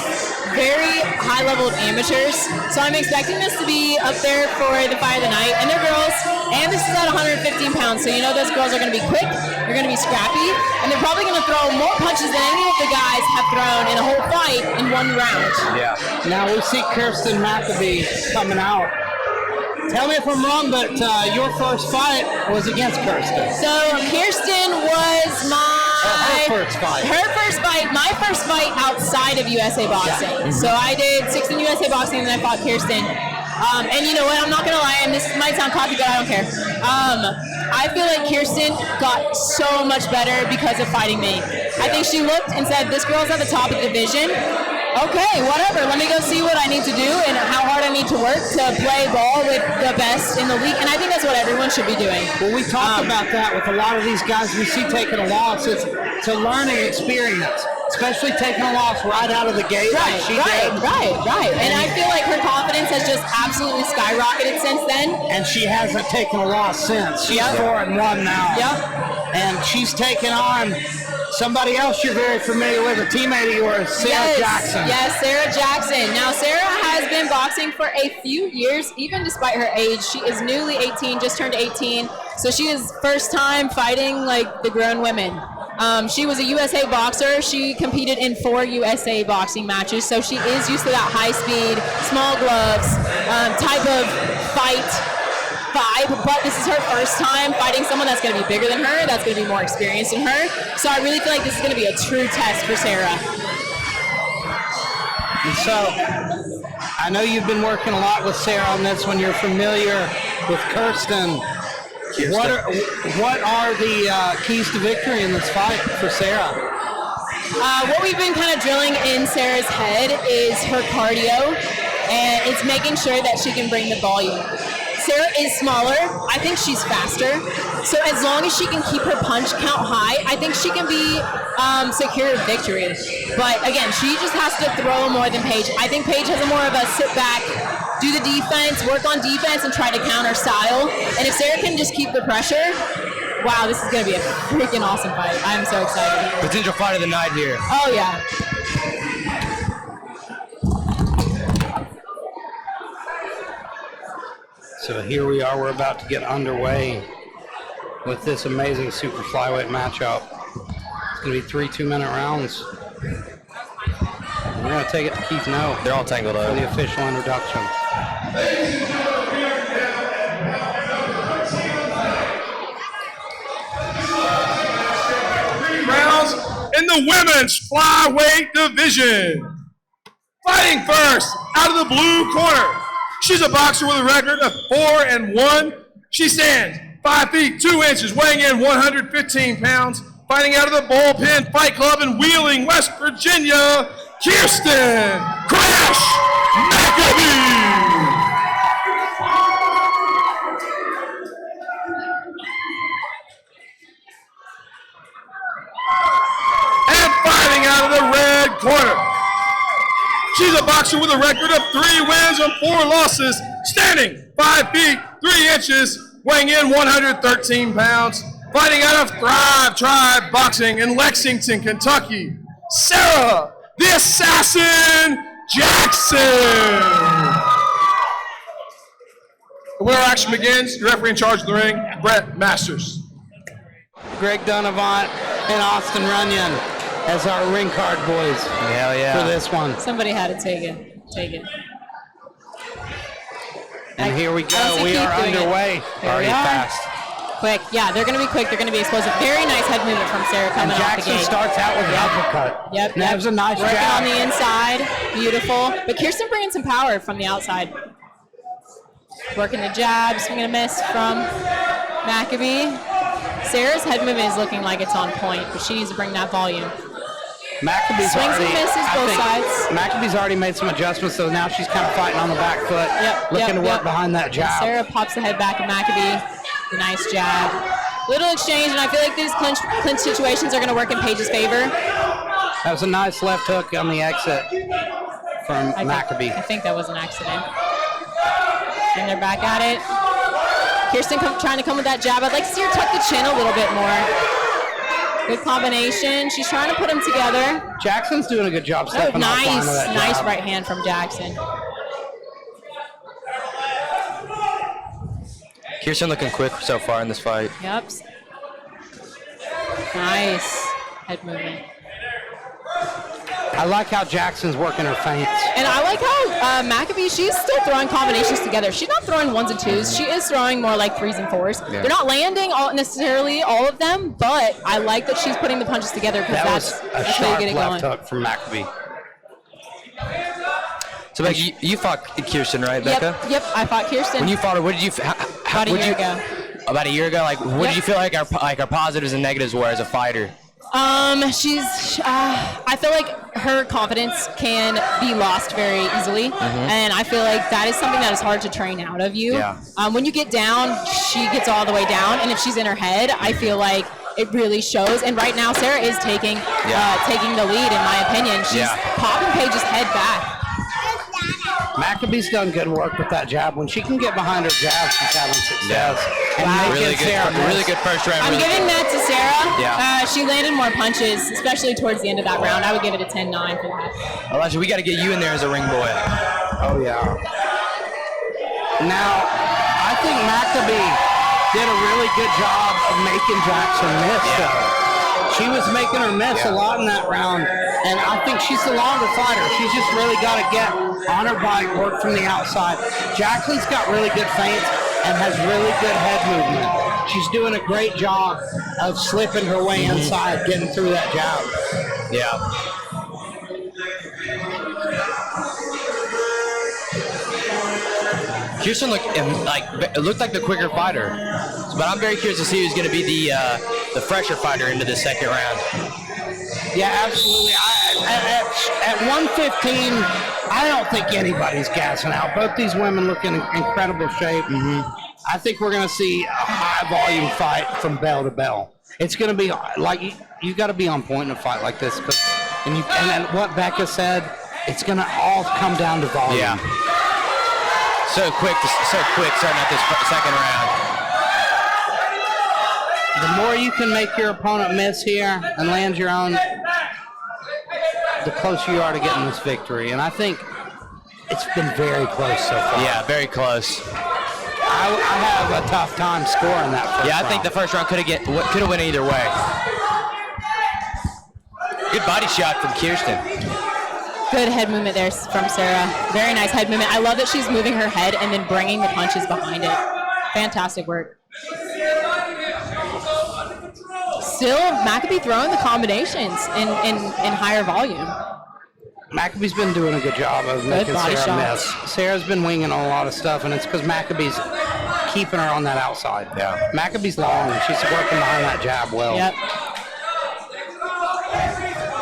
very high-leveled amateurs, so I'm expecting this to be up there for the fight of the night. And they're girls, and this is at 115 pounds, so those girls are going to be quick, they're going to be scrappy, and they're probably going to throw more punches than any of the guys have thrown in a whole fight in one round. Yeah. Now we see Kirsten Maccabee coming out. Tell me if I'm wrong, but your first fight was against Kirsten. So Kirsten was her first fight. My first fight outside of USA Boxing. Yeah. So I did 6 in USA Boxing, and then I fought Kirsten. And you know what? I'm not gonna lie, and this might sound cocky, but I don't care. I feel like Kirsten got so much better because of fighting me. Yeah. I think she looked and said, "This girl's at the top of the division. Okay, whatever. Let me go see what I need to do and how hard I need to work to play ball with the best in the league." And I think that's what everyone should be doing. Well, we talk about that with a lot of these guys we see taking a loss. It's a learning experience, especially taking a loss right out of the gate. Right. And I feel like her confidence has just absolutely skyrocketed since then. And she hasn't taken a loss since. She's 4-1 now. Yep. And she's taken on somebody else you're very familiar with, a teammate of yours, Sarah Jackson. Yes, Sarah Jackson. Now, Sarah has been boxing for a few years, even despite her age. She is newly 18, just turned 18. So she is first time fighting like the grown women. She was a USA boxer. She competed in 4 USA boxing matches. So she is used to that high speed, small gloves type of fight vibe, but this is her first time fighting someone that's going to be bigger than her, that's going to be more experienced than her. So I really feel like this is going to be a true test for Sarah. And so I know you've been working a lot with Sarah on this when you're familiar with Kirsten. What are the keys to victory in this fight for Sarah? What we've been kind of drilling in Sarah's head is her cardio, and it's making sure that she can bring the volume. Sarah is smaller. I think she's faster. So as long as she can keep her punch count high, I think she can be secure of victory. But again, she just has to throw more than Paige. I think Paige has a more of a sit back, do the defense, work on defense, and try to counter style. And if Sarah can just keep the pressure, wow, this is going to be a freaking awesome fight. I'm so excited. Potential fight of the night here. Oh, yeah. So here we are, we're about to get underway with this amazing super flyweight matchup. It's going to be 3 2-minute rounds. We're going to take it to Keith No. They're all tangled up. For the official introduction. Rounds in the women's flyweight division. Fighting first, out of the blue corner. She's a boxer with a record of 4-1. She stands 5 feet 2 inches, weighing in 115 pounds. Fighting out of the Bullpen Fight Club in Wheeling, West Virginia, Kirsten Crash McAbee. And fighting out of the red corner. She's a boxer with a record of 3 wins and 4 losses, standing 5 feet 3 inches, weighing in 113 pounds. Fighting out of Thrive Tribe Boxing in Lexington, Kentucky, Sarah the Assassin Jackson. The winner action begins. Your referee in charge of the ring, Brett Masters. Greg Donovan and Austin Runyon as our ring card boys. Hell yeah. For this one. Somebody had to take it. Take it. And here we go. We are underway. Already fast. Quick. Yeah, they're going to be quick. They're going to be explosive. Very nice head movement from Sarah coming And off the Jackson gate. starts out with the uppercut. Yep. That was a nice Working jab. on the inside. Beautiful. But Kirsten bringing some power from the outside. Working the jab. Swing and a miss from McAbee. Sarah's head movement is looking like it's on point, but she needs to bring that volume. McAbee's Swings already, and misses I both think sides. McAbee's already made some adjustments, so now she's kind of fighting on the back foot, looking to work behind that jab. Sarah pops the head back of McAbee. Nice jab. Little exchange, and I feel like these clinch situations are going to work in Paige's favor. That was a nice left hook on the exit from McAbee. I think that was an accident. And they're back at it. Kirsten trying to come with that jab. I'd like to see her tuck the chin a little bit more. Good combination. She's trying to put them together. Jackson's doing a good job stepping off line with that Nice jab. right hand from Jackson. Kirsten looking quick so far in this fight. Yep. Nice head movement. I like how Jackson's working her feints. And I like how McAbee, she's still throwing combinations together. She's not throwing 1s and 2s. She is throwing more like 3s and 4s. Yeah. They're not landing necessarily all of them, but I like that she's putting the punches together because that's a how sharp you get it left going. hook from McAbee. So, Becca, you fought Kirsten, right, Becca? Yep, I fought Kirsten. When you fought her, what did you? About a year ago. About a year ago, like, what did you feel like our positives and negatives were as a fighter? I feel like her confidence can be lost very easily, and I feel like that is something that is hard to train out of you. Yeah. When you get down, she gets all the way down, and if she's in her head, I feel like it really shows. And right now, Sarah is taking the lead, in my opinion. She's popping Paige's head back. McAbee's done good work with that jab. When she can get behind her jab, she's having success. And Really good first round. I'm giving that to Sarah. Yeah. She landed more punches, especially towards the end of that round. I would give it a 10-9 for that. Elijah, we got to get you in there as a ring boy. Oh, yeah. Now, I think McAbee did a really good job of making Jackson miss, though. She was making her miss a lot in that round, and I think she's the longer fighter. She's just really got to get on her bike, work from the outside. Jackson's got really good feints and has really good head movement. She's doing a great job of slipping her way inside, getting through that jab. Yeah. Kirsten looked like the quicker fighter, but I'm very curious to see who's going to be the fresher fighter into the second round. Yeah, absolutely. At 115, I don't think anybody's gassing out. Both these women look in incredible shape. I think we're going to see a high-volume fight from bell to bell. It's going to be like you got to be on point in a fight like this, and what Becca said, it's going to all come down to volume. Yeah. So quick starting out this second round. The more you can make your opponent miss here and land your own, the closer you are to getting this victory. And I think it's been very close so far. Yeah, very close. I have a tough time scoring that first round. I think the first round could have went either way. Good body shot from Kirsten. Good head movement there from Sarah. Very nice head movement. I love that she's moving her head and then bringing the punches behind it. Fantastic work. Still, Maccabee throwing the combinations in higher volume. Maccabee's been doing a good job of making Sarah miss. Sarah's been winging on a lot of stuff, and it's because Maccabee's keeping her on that outside. Yeah. Maccabee's long, and she's working behind that jab well. Yep.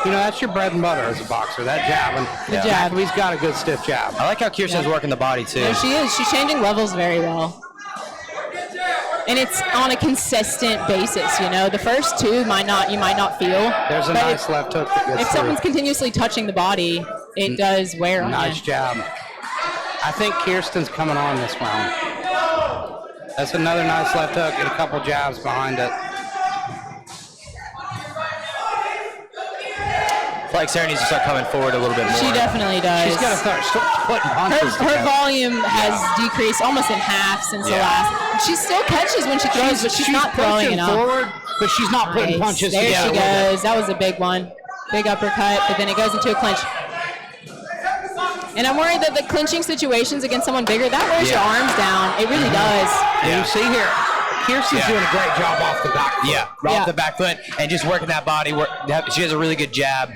You know, that's your bread and butter as a boxer, that jab. And The jab. Maccabee's got a good stiff jab. I like how Kirsten's working the body, too. No, she is. She's changing levels very well. And it's on a consistent basis, you know. The first two you might not feel. There's a nice left hook that gets If someone's continuously touching the body, it does wear on Nice you. jab. I think Kirsten's coming on this round. That's another nice left hook and a couple jabs behind it. I feel like Sarah needs to start coming forward a little bit more. She definitely does. She's got to start putting punches Her together. volume has decreased almost in half since the last. She still catches when she throws, but she's not throwing pushing enough. forward, but she's not putting punches There together. she goes. That was a big one. Big uppercut, but then it goes into a clinch. And I'm worried that the clinching situations against someone bigger, that wears your arms down. It really does. And you see here, Kirsten's doing a great job off the back foot. Yeah, off the back foot and just working that body. She has a really good jab.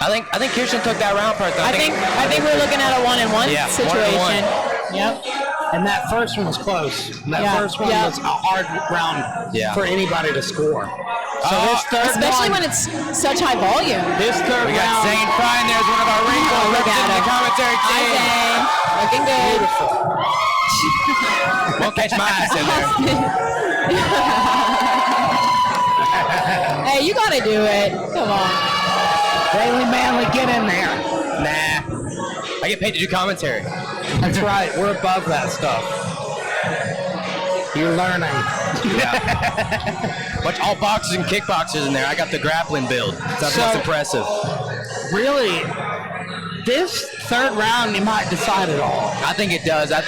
I think Kirsten took that round personally. I think we're looking at a 1-1 situation. 1-1. Yep. And that first one was close. That first one was a hard round for anybody to score. So this third especially one, when it's such high volume. This third We got round. Zane Fine. There's one of our wrinkles representing the commentary Hi, team. Zane. Looking good. Won't catch my ass in there. Hey, you gotta do it. Come on. Bailey Manley, get in there. Nah. I get paid to do commentary. That's right. We're above that stuff. You're learning. Yeah. Bunch all boxers and kickboxers in there. I got the grappling build. That's what's impressive. Really, this third round, you might decide it all. I think it does. I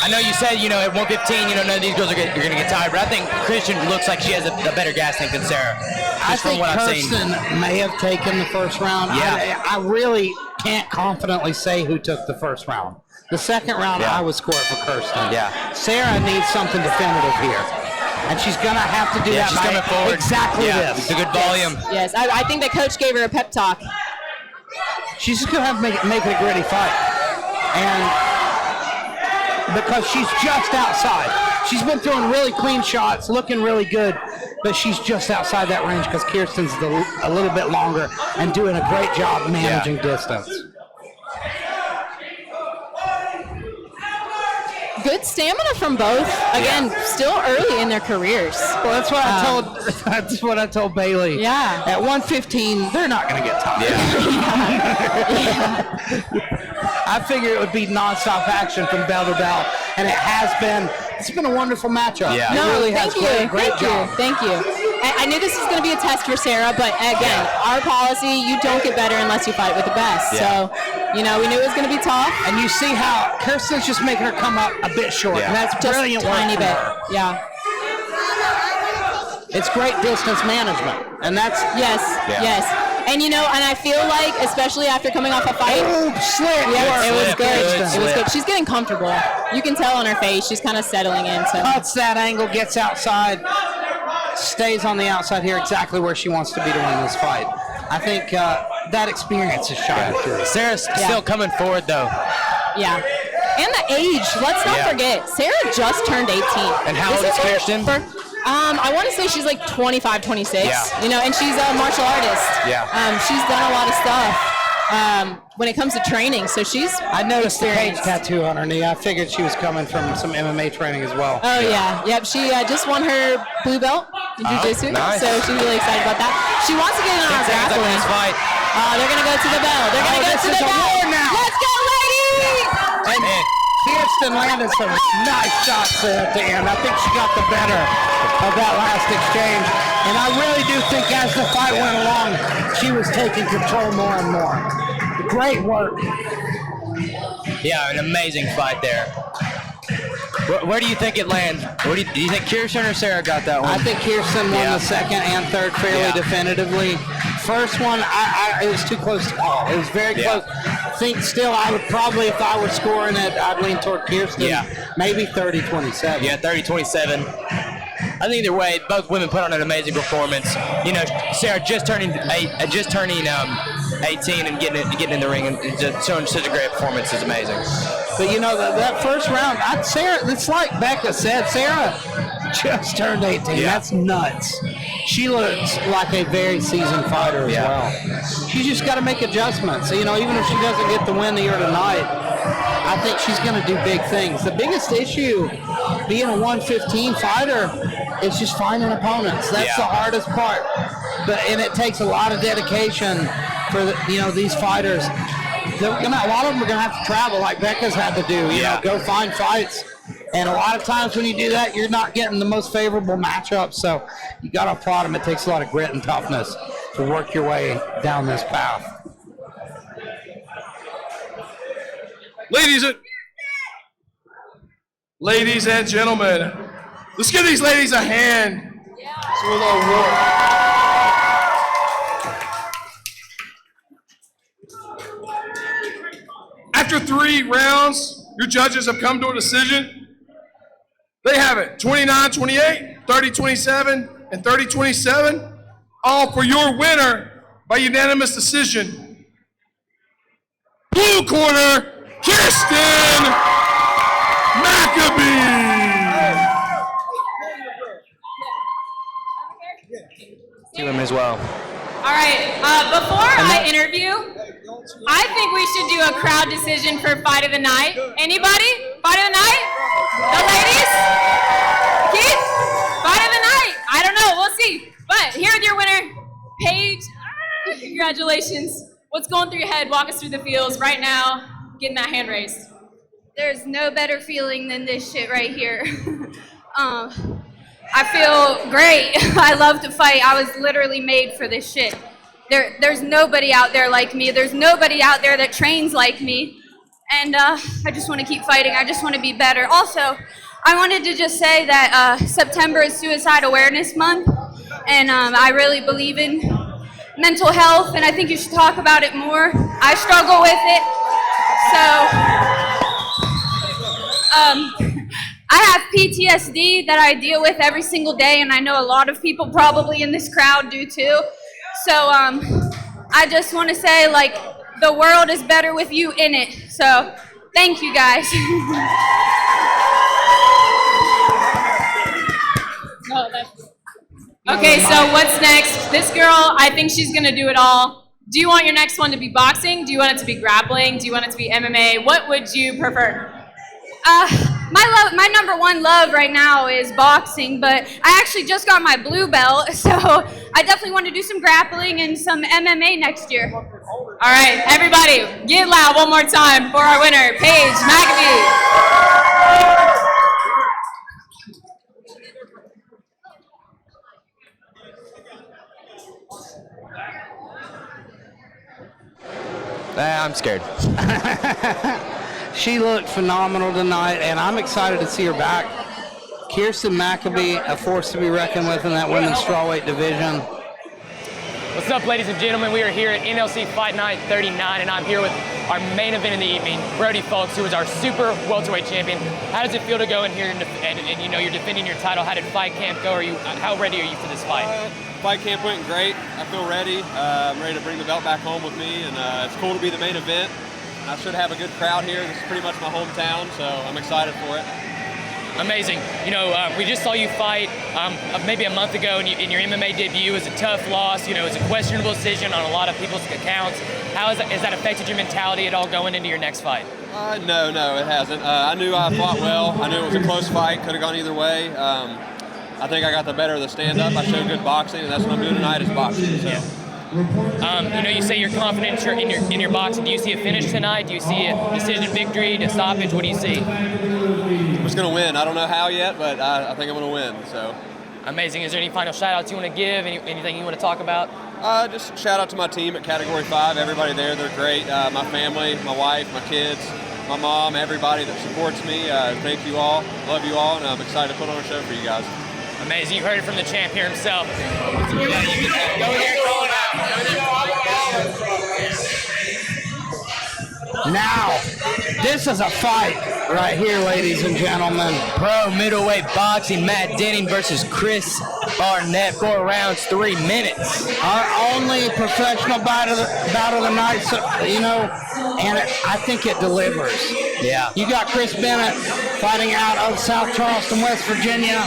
know you said, you know, at 115, you know, none of these girls are going to get tired, but I think Christian looks like she has a better gas tank than Sarah. I think Kirsten may have taken the first round. Yeah. I really can't confidently say who took the first round. The second round, I would score it for Kirsten. Yeah. Sarah needs something definitive here. And she's going to have to do that she's by coming forward. exactly this. It's a good volume. Yes, I think the coach gave her a pep talk. She's just going to have to make it a gritty fight. And because she's just outside. She's been throwing really clean shots, looking really good, but she's just outside that range because Kirsten's a little bit longer and doing a great job managing distance. Good stamina from both. Again, still early in their careers. Well, that's what I told. That's what I told Bailey. Yeah. At 115, they're not going to get tired. I figure it would be nonstop action from bell to bell, and it has been. It's been a wonderful matchup. Yeah. It really has. Thank Great job. Thank you. I knew this was going to be a test for Sarah, but again, our policy, you don't get better unless you fight with the best. Yeah. So, you know, we knew it was going to be tough. And you see how Kirsten's just making her come up a bit short, and that's Just brilliant work tiny from bit. her. Yeah. It's great distance management, and that's Yes. And you know, and I feel like, especially after coming off a fight, slip. it was Slip, good. good It was slip. good. She's getting comfortable. You can tell on her face. She's kind of settling in. So. Cuts that angle, gets outside, stays on the outside here, exactly where she wants to be to win this fight. I think that experience is shining through. Sarah's still coming forward, though. Yeah. And the age. Let's not forget. Sarah just turned 18. And how old is Kirsten? I want to say she's like 25, 26. Yeah. You know, and she's a martial artist. Yeah. She's done a lot of stuff when it comes to training. So she's I noticed the Cage experienced. tattoo on her knee. I figured she was coming from some MMA training as well. Oh, yeah. Yep. She just won her blue belt in jiu-jitsu. nice. So she's really excited about that. She wants to get in on our grappling. Fight. They're going to go to the bell. They're going to go to the bell. Let's go, ladies! And Kirsten landed some nice shots there at the end. I think she got the better of that last exchange. And I really do think as the fight went along, she was taking control more and more. Great work. Yeah, an amazing fight there. Where do you think it lands? Do you think Kirsten or Sarah got that one? I think Kirsten won the second and third fairly definitively. First one, it was too close to call. It was very close. I think still I would probably, if I were scoring it, I'd lean toward Kirsten. Maybe 30-27. Yeah, 30-27. I think either way, both women put on an amazing performance. You know, Sarah just turning 18 and getting in the ring and just showing such a great performance is amazing. But you know, that first round, Sarah, it's like Becca said, Sarah just turned 18. That's nuts. She looks like a very seasoned fighter as well. She's just got to make adjustments. So, you know, even if she doesn't get the win here tonight, I think she's going to do big things. The biggest issue being a 115 fighter is just finding opponents. That's the hardest part. And it takes a lot of dedication for these fighters. A lot of them are going to have to travel like Becca's had to do. You know, go find fights. And a lot of times when you do that, you're not getting the most favorable matchups. So you got to applaud them. It takes a lot of grit and toughness to work your way down this path. Ladies and gentlemen, let's give these ladies a hand. So we'll all work. After 3 rounds, your judges have come to a decision. They have it 29-28, 30-27, and 30-27, all for your winner by unanimous decision. Blue corner, Kirsten Maccabee. To him as well. All right, before I interview, I think we should do a crowd decision for Fight of the Night. Anybody? Fight of the Night? The ladies? Keith? Fight of the Night? I don't know, we'll see. But here's your winner, Paige. Congratulations. What's going through your head? Walk us through the feels right now, getting that hand raised. There's no better feeling than this shit right here. I feel great. I love to fight. I was literally made for this shit. There's nobody out there like me. There's nobody out there that trains like me. And I just want to keep fighting. I just want to be better. Also, I wanted to just say that September is Suicide Awareness Month. And I really believe in mental health. And I think you should talk about it more. I struggle with it. So, I have PTSD that I deal with every single day, and I know a lot of people probably in this crowd do too. So I just want to say, like, the world is better with you in it. So thank you guys. Okay, so what's next? This girl, I think she's gonna do it all. Do you want your next one to be boxing? Do you want it to be grappling? Do you want it to be MMA? What would you prefer? My number one love right now is boxing, but I actually just got my blue belt, so I definitely want to do some grappling and some MMA next year. All right, everybody, get loud one more time for our winner, Paige Maccabee. I'm scared. She looked phenomenal tonight, and I'm excited to see her back. Kirsten Maccabee, a force to be reckoned with in that women's strawweight division. What's up, ladies and gentlemen? We are here at NLC Fight Night 39, and I'm here with our main event in the evening, Brody Fulks, who is our super welterweight champion. How does it feel to go in here and you know, you're defending your title? How did fight camp go? How ready are you for this fight? Fight camp went great. I feel ready. I'm ready to bring the belt back home with me, and it's cool to be the main event. I should have a good crowd here. This is pretty much my hometown, so I'm excited for it. Amazing. You know, we just saw you fight maybe a month ago in your MMA debut. It was a tough loss. You know, it was a questionable decision on a lot of people's accounts. How has that affected your mentality at all going into your next fight? No, it hasn't. I knew I fought well. I knew it was a close fight. Could have gone either way. I think I got the better of the stand-up. I showed good boxing, and that's what I'm doing tonight is boxing. So. You know, you say you're confident in your boxing. Do you see a finish tonight? Do you see a decision victory, a stoppage? What do you see? I'm just going to win. I don't know how yet, but I think I'm going to win. So. Amazing. Is there any final shout-outs you want to give? Anything you want to talk about? Just shout out to my team at Category 5. Everybody there, they're great. My family, my wife, my kids. my mom, everybody that supports me. Thank you all. Love you all, and I'm excited to put on a show for you guys. Amazing. You heard it from the champ here himself. Yeah, you can go there and call it out. Now, this is a fight right here, ladies and gentlemen. Pro middleweight boxing, Matt Denning versus Chris Barnett. 4 rounds, 3 minutes. Our only professional bout of the night, so, you know, and I think it delivers. Yeah. You got Chris Bennett fighting out of South Charleston, West Virginia,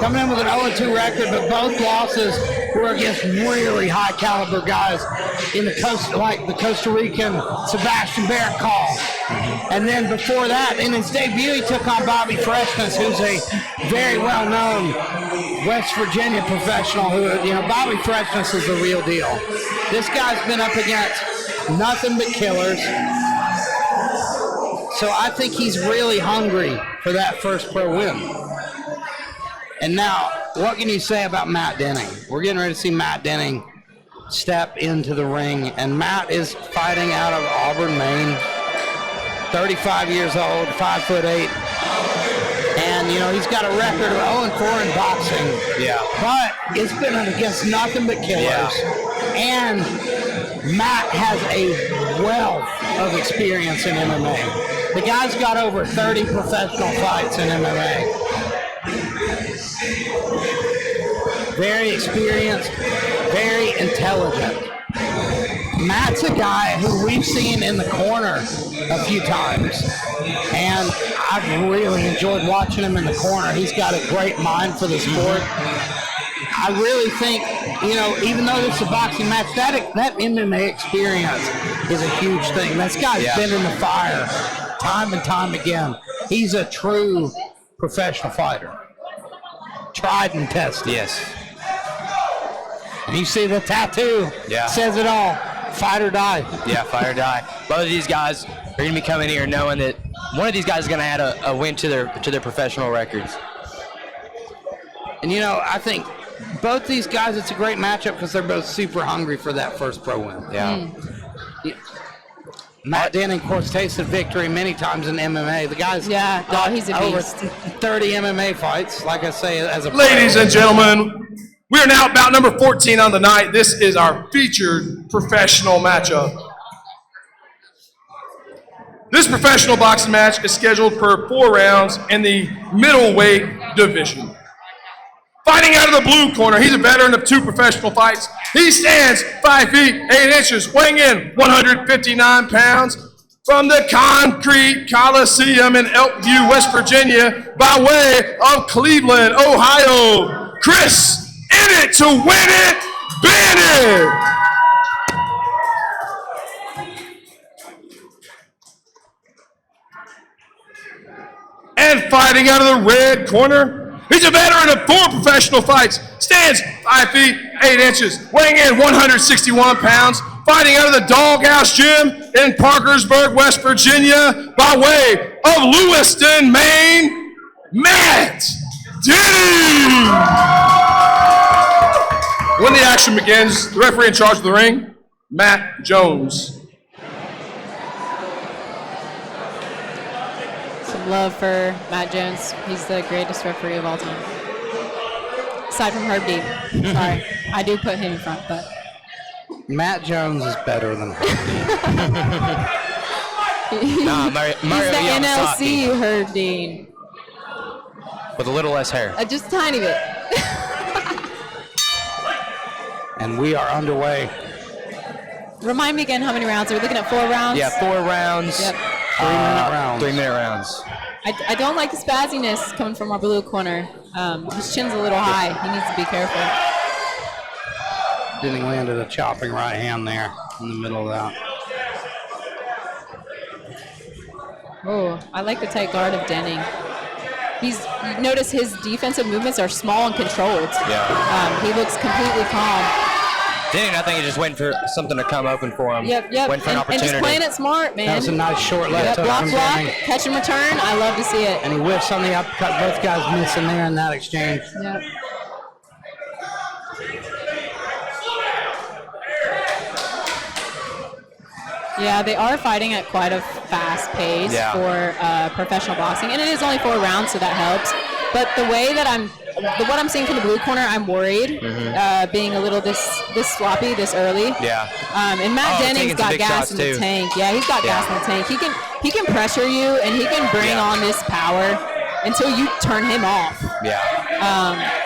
coming in with an 0-2 record, but both losses were against really high caliber guys in the coast, like the Costa Rican Sebastian Barrett Call. And then before that, in his debut, he took on Bobby Freshness, who's a very well-known West Virginia professional. Who, you know, Bobby Freshness is the real deal. This guy's been up against nothing but killers. So I think he's really hungry for that first pro win. And now, what can you say about Matt Denning? We're getting ready to see Matt Denning step into the ring, and Matt is fighting out of Auburn, Maine. 35 years old, 5'8", and you know he's got a record of 0-4 in boxing. Yeah. But it's been against nothing but killers. Yeah. And Matt has a wealth of experience in MMA. The guy's got over 30 professional fights in MMA. Very experienced, very intelligent. Matt's a guy who we've seen in the corner a few times, and I've really enjoyed watching him in the corner. He's got a great mind for the sport. I really think, you know, even though this is a boxing match, that MMA experience is a huge thing. This guy's been in the fire time and time again. He's a true professional fighter. Tried and tested. Yes. And you see the tattoo. Yeah. Says it all. Fight or die. Yeah, fight or die. Both of these guys are going to be coming here knowing that one of these guys is going to add a win to their professional records. And you know, I think both these guys, it's a great matchup because they're both super hungry for that first pro win. Yeah. Matt Denning, of course, tasted victory many times in MMA. The guy's he's a over beast. 30 MMA fights, like I say, as a Ladies and gentlemen, we are now bout number 14 on the night. This is our featured professional matchup. This professional boxing match is scheduled for 4 rounds in the middleweight division. Fighting out of the blue corner, he's a veteran of 2 professional fights. He stands 5 feet 8 inches, weighing in 159 pounds. From the Concrete Coliseum in Elkview, West Virginia, by way of Cleveland, Ohio, Chris in it to win it, Bennett. And fighting out of the red corner, he's a veteran of 4 professional fights, stands 5 feet 8 inches, weighing in 161 pounds, fighting out of the Doghouse Gym in Parkersburg, West Virginia, by way of Lewiston, Maine, Matt Denning. When the action begins, the referee in charge of the ring, Matt Jones. Some love for Matt Jones. He's the greatest referee of all time. Aside from Herb Dean. Sorry. I do put him in front, but. Matt Jones is better than Nah, Mario He's the Yamasaki. NLC Herb Dean. With a little less hair. Just a tiny bit. And we are underway. Remind me again how many rounds. Are we looking at 4 rounds? Yeah, 4 rounds. Yep. 3-minute rounds. 3-minute rounds. I don't like the spazziness coming from our blue corner. His chin's a little high. He needs to be careful. Denning landed a chopping right hand there in the middle of that. Oh, I like the tight guard of Denning. You notice his defensive movements are small and controlled. Yeah. He looks completely calm. Denning, I think, he's just waiting for something to come open for him. Yep. Waiting for an And opportunity. just playing it smart, man. That was a nice short left hook block, from block, Denning. catch and return. I love to see it. And he whiffs on the uppercut. Both guys missing there in that exchange. Yep. Yeah, they are fighting at quite a fast pace Yeah. for professional boxing, and it is only 4 rounds, so that helps. But the way that what I'm seeing from the blue corner, I'm worried, being a little this sloppy this early. Yeah. And Matt Denning's taking some got big gas shots, in the too. tank. Yeah, he's got gas in the tank. He can pressure you, and he can bring on this power until you turn him off. Yeah.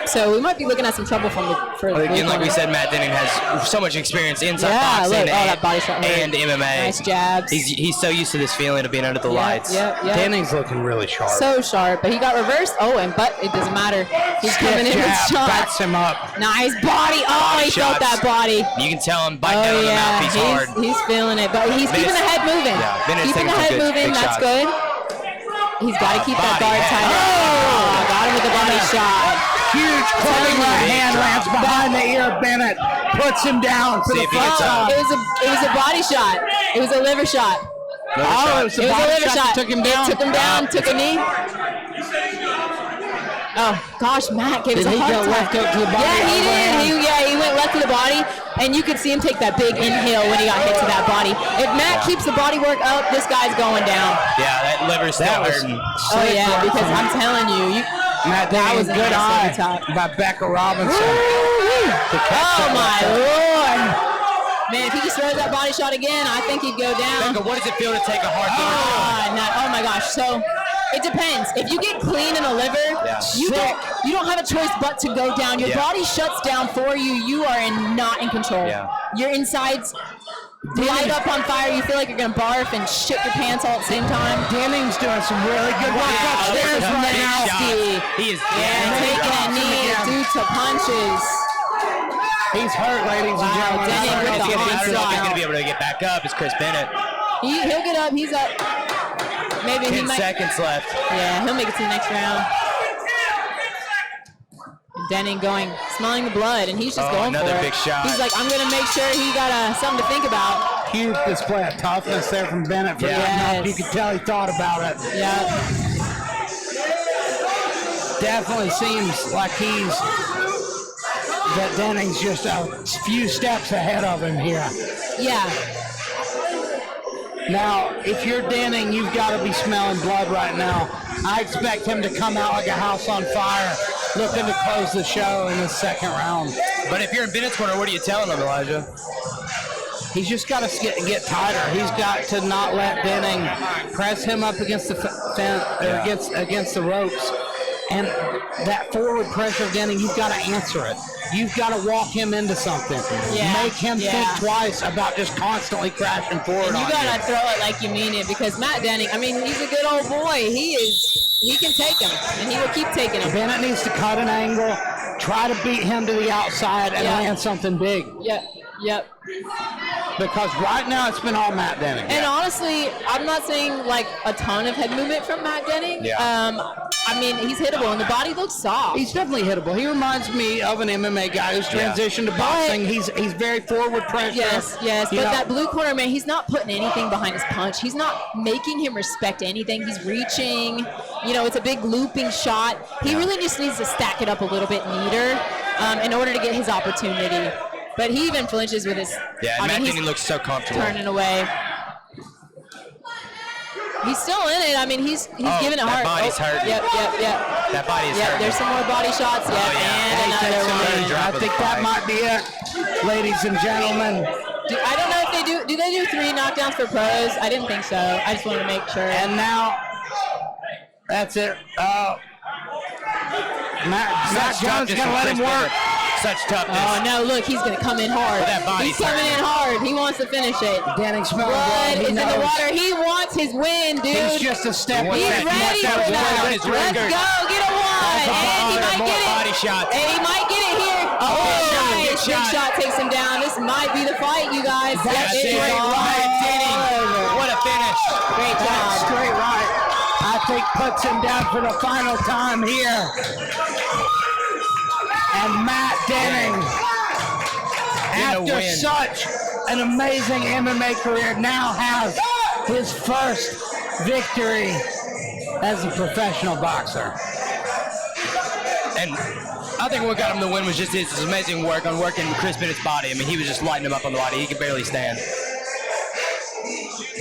So we might be looking at some trouble for the blue Again, like we corner. said, Matt Denning has so much experience inside boxing look, that body shot hurt. and MMA. Nice jabs. He's so used to this feeling of being under the lights. Yep. Denning's looking really sharp. So sharp, but he got reversed. But it doesn't matter. He's coming in with bats shots. him up. Nice body. Oh, he felt that body. You can tell him bite down on the mouthpiece hard. He's feeling it, but he's keeping the head moving. Yeah, Bennett's Keeping the taking some head good moving. big That's shots. good. He's got to keep that guard tight. Oh, got him with the body shot. Huge clubbing right hand lands behind the ear of Bennett. Puts him down for the first time. It was a body shot. It was a liver shot. It was a liver shot that took him down. It took him down. Took a knee. Oh gosh, Matt gave us a hard time. left hook to the body? Yeah, he did. He went left to the body, and you could see him take that big inhale when he got hit to that body. If Matt keeps the body work up, this guy's going down. Yeah, that liver's still hurting. Oh yeah, because I'm telling you, Matt that was Denning's good eye by Becca Robinson. Oh my Lord. Man, if he just throws that body shot again, I think he'd go down. Becca, what does it feel to take a hard Oh my gosh. So it depends. If you get clean in the liver, you don't have a choice but to go down. Your body shuts down for you. You are not in control. Yeah. Your insides light up on fire. You feel like you're gonna barf and shit your pants all at the same time. Denning's doing some really good work upstairs right now. He is taking a knee due to punches. He's hurt, ladies and gentlemen. Denning with the I don't know if he's onslaught. going to be able to get back up. It's Chris Bennett. He'll get up. He's up. Maybe 10 he might. seconds left. Yeah, he'll make it to the next round. Denning smelling the blood, and he's just going for it. Another big shot. He's like, I'm going to make sure he got something to think about. Huge display of toughness there from Bennett. For that. You could tell he thought about it. Yeah. Definitely seems like that Denning's just a few steps ahead of him here. Yeah. Now, if you're Denning, you've got to be smelling blood right now. I expect him to come out like a house on fire, looking to close the show in the second round. But if you're in Bennett's corner, what are you telling him, Elijah? He's just got to get tighter. He's got to not let Denning press him up against the fence or against the ropes. And that forward pressure of Denning, you've got to answer it. You've got to walk him into something. Make him think twice about just constantly crashing forward. And you got to throw it like you mean it, because Matt Denning, I mean, he's a good old boy. He can take him, and he will keep taking him. Bennett needs to cut an angle, try to beat him to the outside, and land something big. Yep. Because right now it's been all Matt Denning. And honestly, I'm not seeing like a ton of head movement from Matt Denning. I mean, he's hittable, and the body looks soft. He's definitely hittable. He reminds me of an MMA guy who's transitioned to boxing. He's very forward pressure. Yes. But that blue corner, man, he's not putting anything behind his punch. He's not making him respect anything. He's reaching. It's a big looping shot. He really just needs to stack it up a little bit neater in order to get his opportunity. But he even flinches with his. Matt Denning looks so comfortable. Turning away. He's still in it. I mean, he's giving it hard. That body's hurting. Yep. That body's hurting. There's some more body shots. And another one. I think that might be it, ladies and gentlemen. I don't know if they do. Do they do 3 knockdowns for pros? I didn't think so. I just wanted to make sure. And now, that's it. Matt Jones is going to let him work. Such toughness. Oh, no, look, he's going to come in hard. He's coming in hard. He wants to finish it. Denning smelling blood is in the knows. water. He wants his win, dude. He's just a step. He's ready for that. Let's go. Get a 1. And he might get it. Body shots. And he might get it here. Oh, nice. Big shot takes him down. This might be the fight, you guys. That's straight right, Denning. What a finish. Great job. Straight right. I think puts him down for the final time here. And Matt Denning, after such an amazing MMA career, now has his first victory as a professional boxer. And I think what got him the win was just his amazing work on working Chris Bennett's body. I mean, he was just lighting him up on the body. He could barely stand.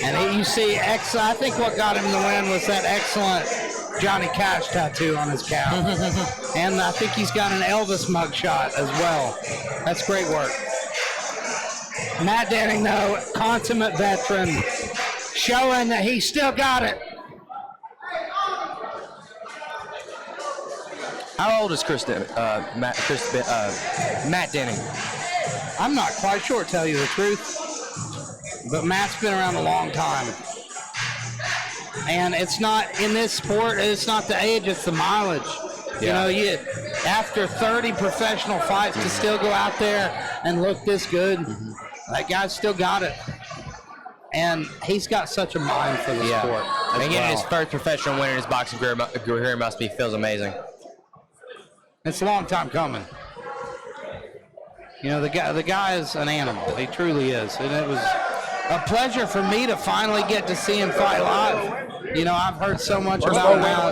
And you see, I think what got him the win was that excellent Johnny Cash tattoo on his calf. And I think he's got an Elvis mugshot as well. That's great work. Matt Denning, though, consummate veteran, showing that he still got it. How old is Matt Denning? I'm not quite sure, to tell you the truth. But Matt's been around a long time. And it's not, in this sport, it's not the age, it's the mileage. Yeah. You know, after 30 professional fights to still go out there and look this good, that guy's still got it. And he's got such a mind for the sport. And getting his first professional win in his boxing career feels amazing. It's a long time coming. You know, the guy is an animal. He truly is. And it was a pleasure for me to finally get to see him fight live. You know, I've heard so much about him now.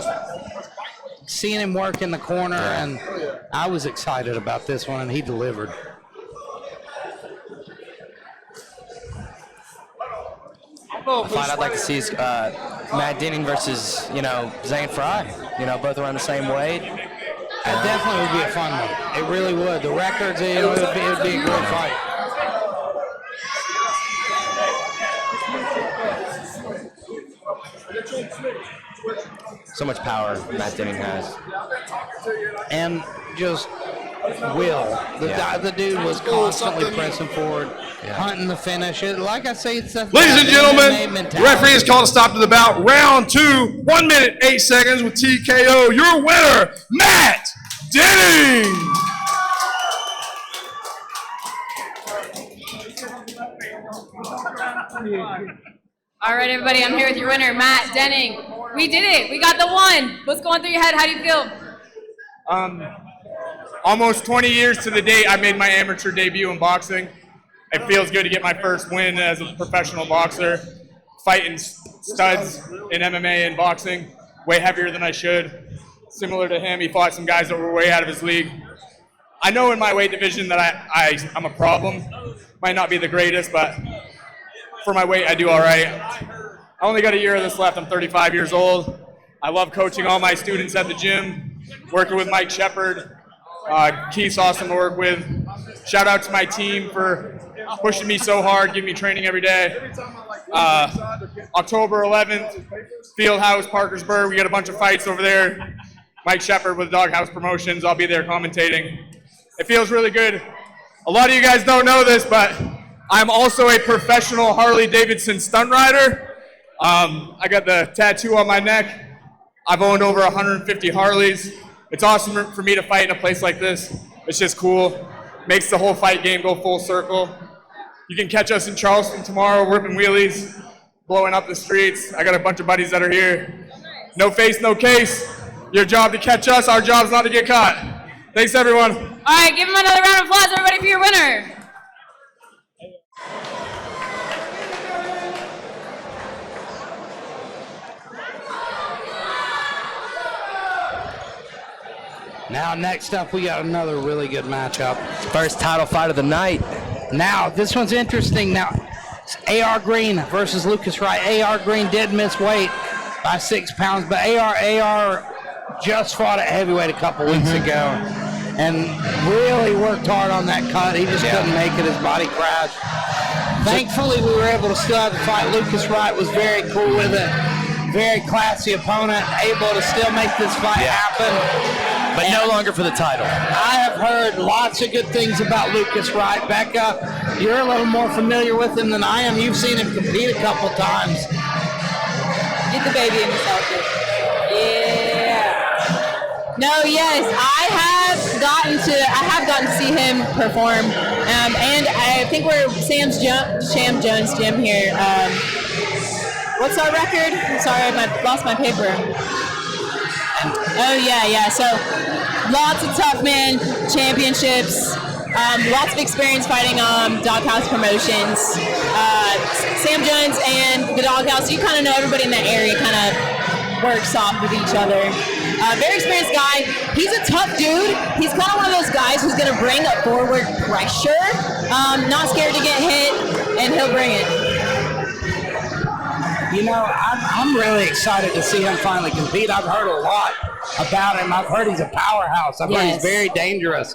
Seeing him work in the corner, and I was excited about this one, and he delivered. A fight I'd like to see is Matt Denning versus, Zane Fry. Both around the same weight. That definitely would be a fun one. It really would. The records, it would be a great fight. So much power Matt Denning has. And just will. The dude was constantly pressing forward, hunting the finish. Like I say, it's that. Ladies and gentlemen, the referee has called a stop to the bout. Round 2, 1 minute, 8 seconds with TKO. Your winner, Matt Denning. All right, everybody, I'm here with your winner, Matt Denning. We did it. We got the one. What's going through your head? How do you feel? Almost 20 years to the date I made my amateur debut in boxing. It feels good to get my first win as a professional boxer, fighting studs in MMA and boxing, way heavier than I should. Similar to him, he fought some guys that were way out of his league. I know in my weight division that I'm a problem. Might not be the greatest, but for my weight, I do all right. I only got a year of this left. I'm 35 years old. I love coaching all my students at the gym, working with Mike Shepard. Keith's awesome to work with. Shout out to my team for pushing me so hard, giving me training every day. October 11th, Fieldhouse, Parkersburg. We got a bunch of fights over there. Mike Shepard with Doghouse Promotions. I'll be there commentating. It feels really good. A lot of you guys don't know this, but I'm also a professional Harley-Davidson stunt rider. I got the tattoo on my neck. I've owned over 150 Harleys. It's awesome for me to fight in a place like this. It's just cool. Makes the whole fight game go full circle. You can catch us in Charleston tomorrow, whipping wheelies, blowing up the streets. I got a bunch of buddies that are here. No face, no case. Your job to catch us, our job's not to get caught. Thanks, everyone. All right, give him another round of applause, everybody, for your winner. Now, next up, we got another really good matchup. First title fight of the night. Now, this one's interesting. Now, it's A.R. Green versus Lucas Wright. A.R. Green did miss weight by 6 pounds, but A.R. just fought at heavyweight a couple weeks ago and really worked hard on that cut. He just couldn't make it. His body crashed. Thankfully, we were able to still have the fight. Lucas Wright was very cool with it. Very classy opponent, able to still make this fight happen. But no longer for the title. I have heard lots of good things about Lucas Wright. Becca, you're a little more familiar with him than I am. You've seen him compete a couple times. Get the baby in the outfit. Yeah. No, yes, I have gotten to see him perform, and I think we're Sam Jones gym here. What's our record? Sorry, I lost my paper. Oh yeah. So lots of tough man championships. Lots of experience fighting Doghouse Promotions. Sam Jones and the Doghouse, you kind of know everybody in that area kind of works off with each other. Very experienced guy. He's a tough dude. He's kind of one of those guys who's going to bring a forward pressure. Not scared to get hit, and he'll bring it. You know, I'm really excited to see him finally compete. I've heard a lot about him. I've heard he's a powerhouse. I've heard he's very dangerous.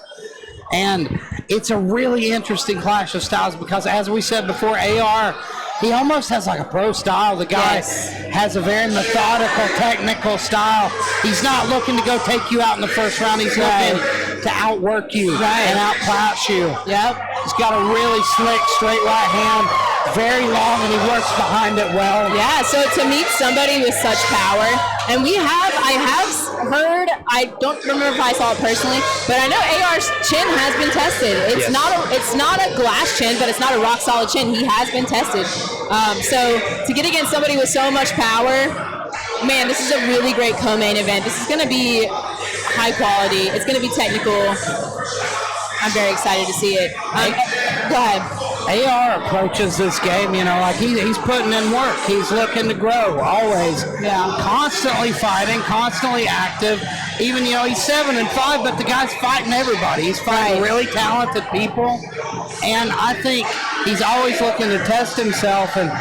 And it's a really interesting clash of styles because, as we said before, AR, he almost has like a pro style. The guy has a very methodical, technical style. He's not looking to go take you out in the first round. He's looking to outwork you and outclass you. He's got a really slick, straight right hand, very long, and he works behind it well. Yeah, so to meet somebody with such power, and I have heard, I don't remember if I saw it personally, but I know AR's chin has been tested. It's not a glass chin, but it's not a rock solid chin. He has been tested. So to get against somebody with so much power, man, this is a really great co-main event. This is going to be high quality. It's going to be technical. I'm very excited to see it. Go ahead. AR approaches this game, you know, like he's putting in work. He's looking to grow, always. Constantly fighting, constantly active. Even, you know, he's 7-5, but the guy's fighting everybody. He's fighting really talented people. And I think he's always looking to test himself. And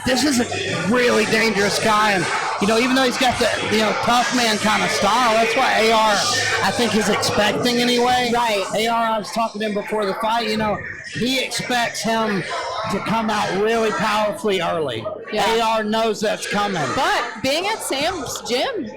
this is a really dangerous guy. And, you know, even though he's got the, you know, tough man kind of style, that's what AR, I think, is expecting anyway. AR, I was talking to him before the fight, you know, he expects him to come out really powerfully early. AR knows that's coming. But being at Sam's gym,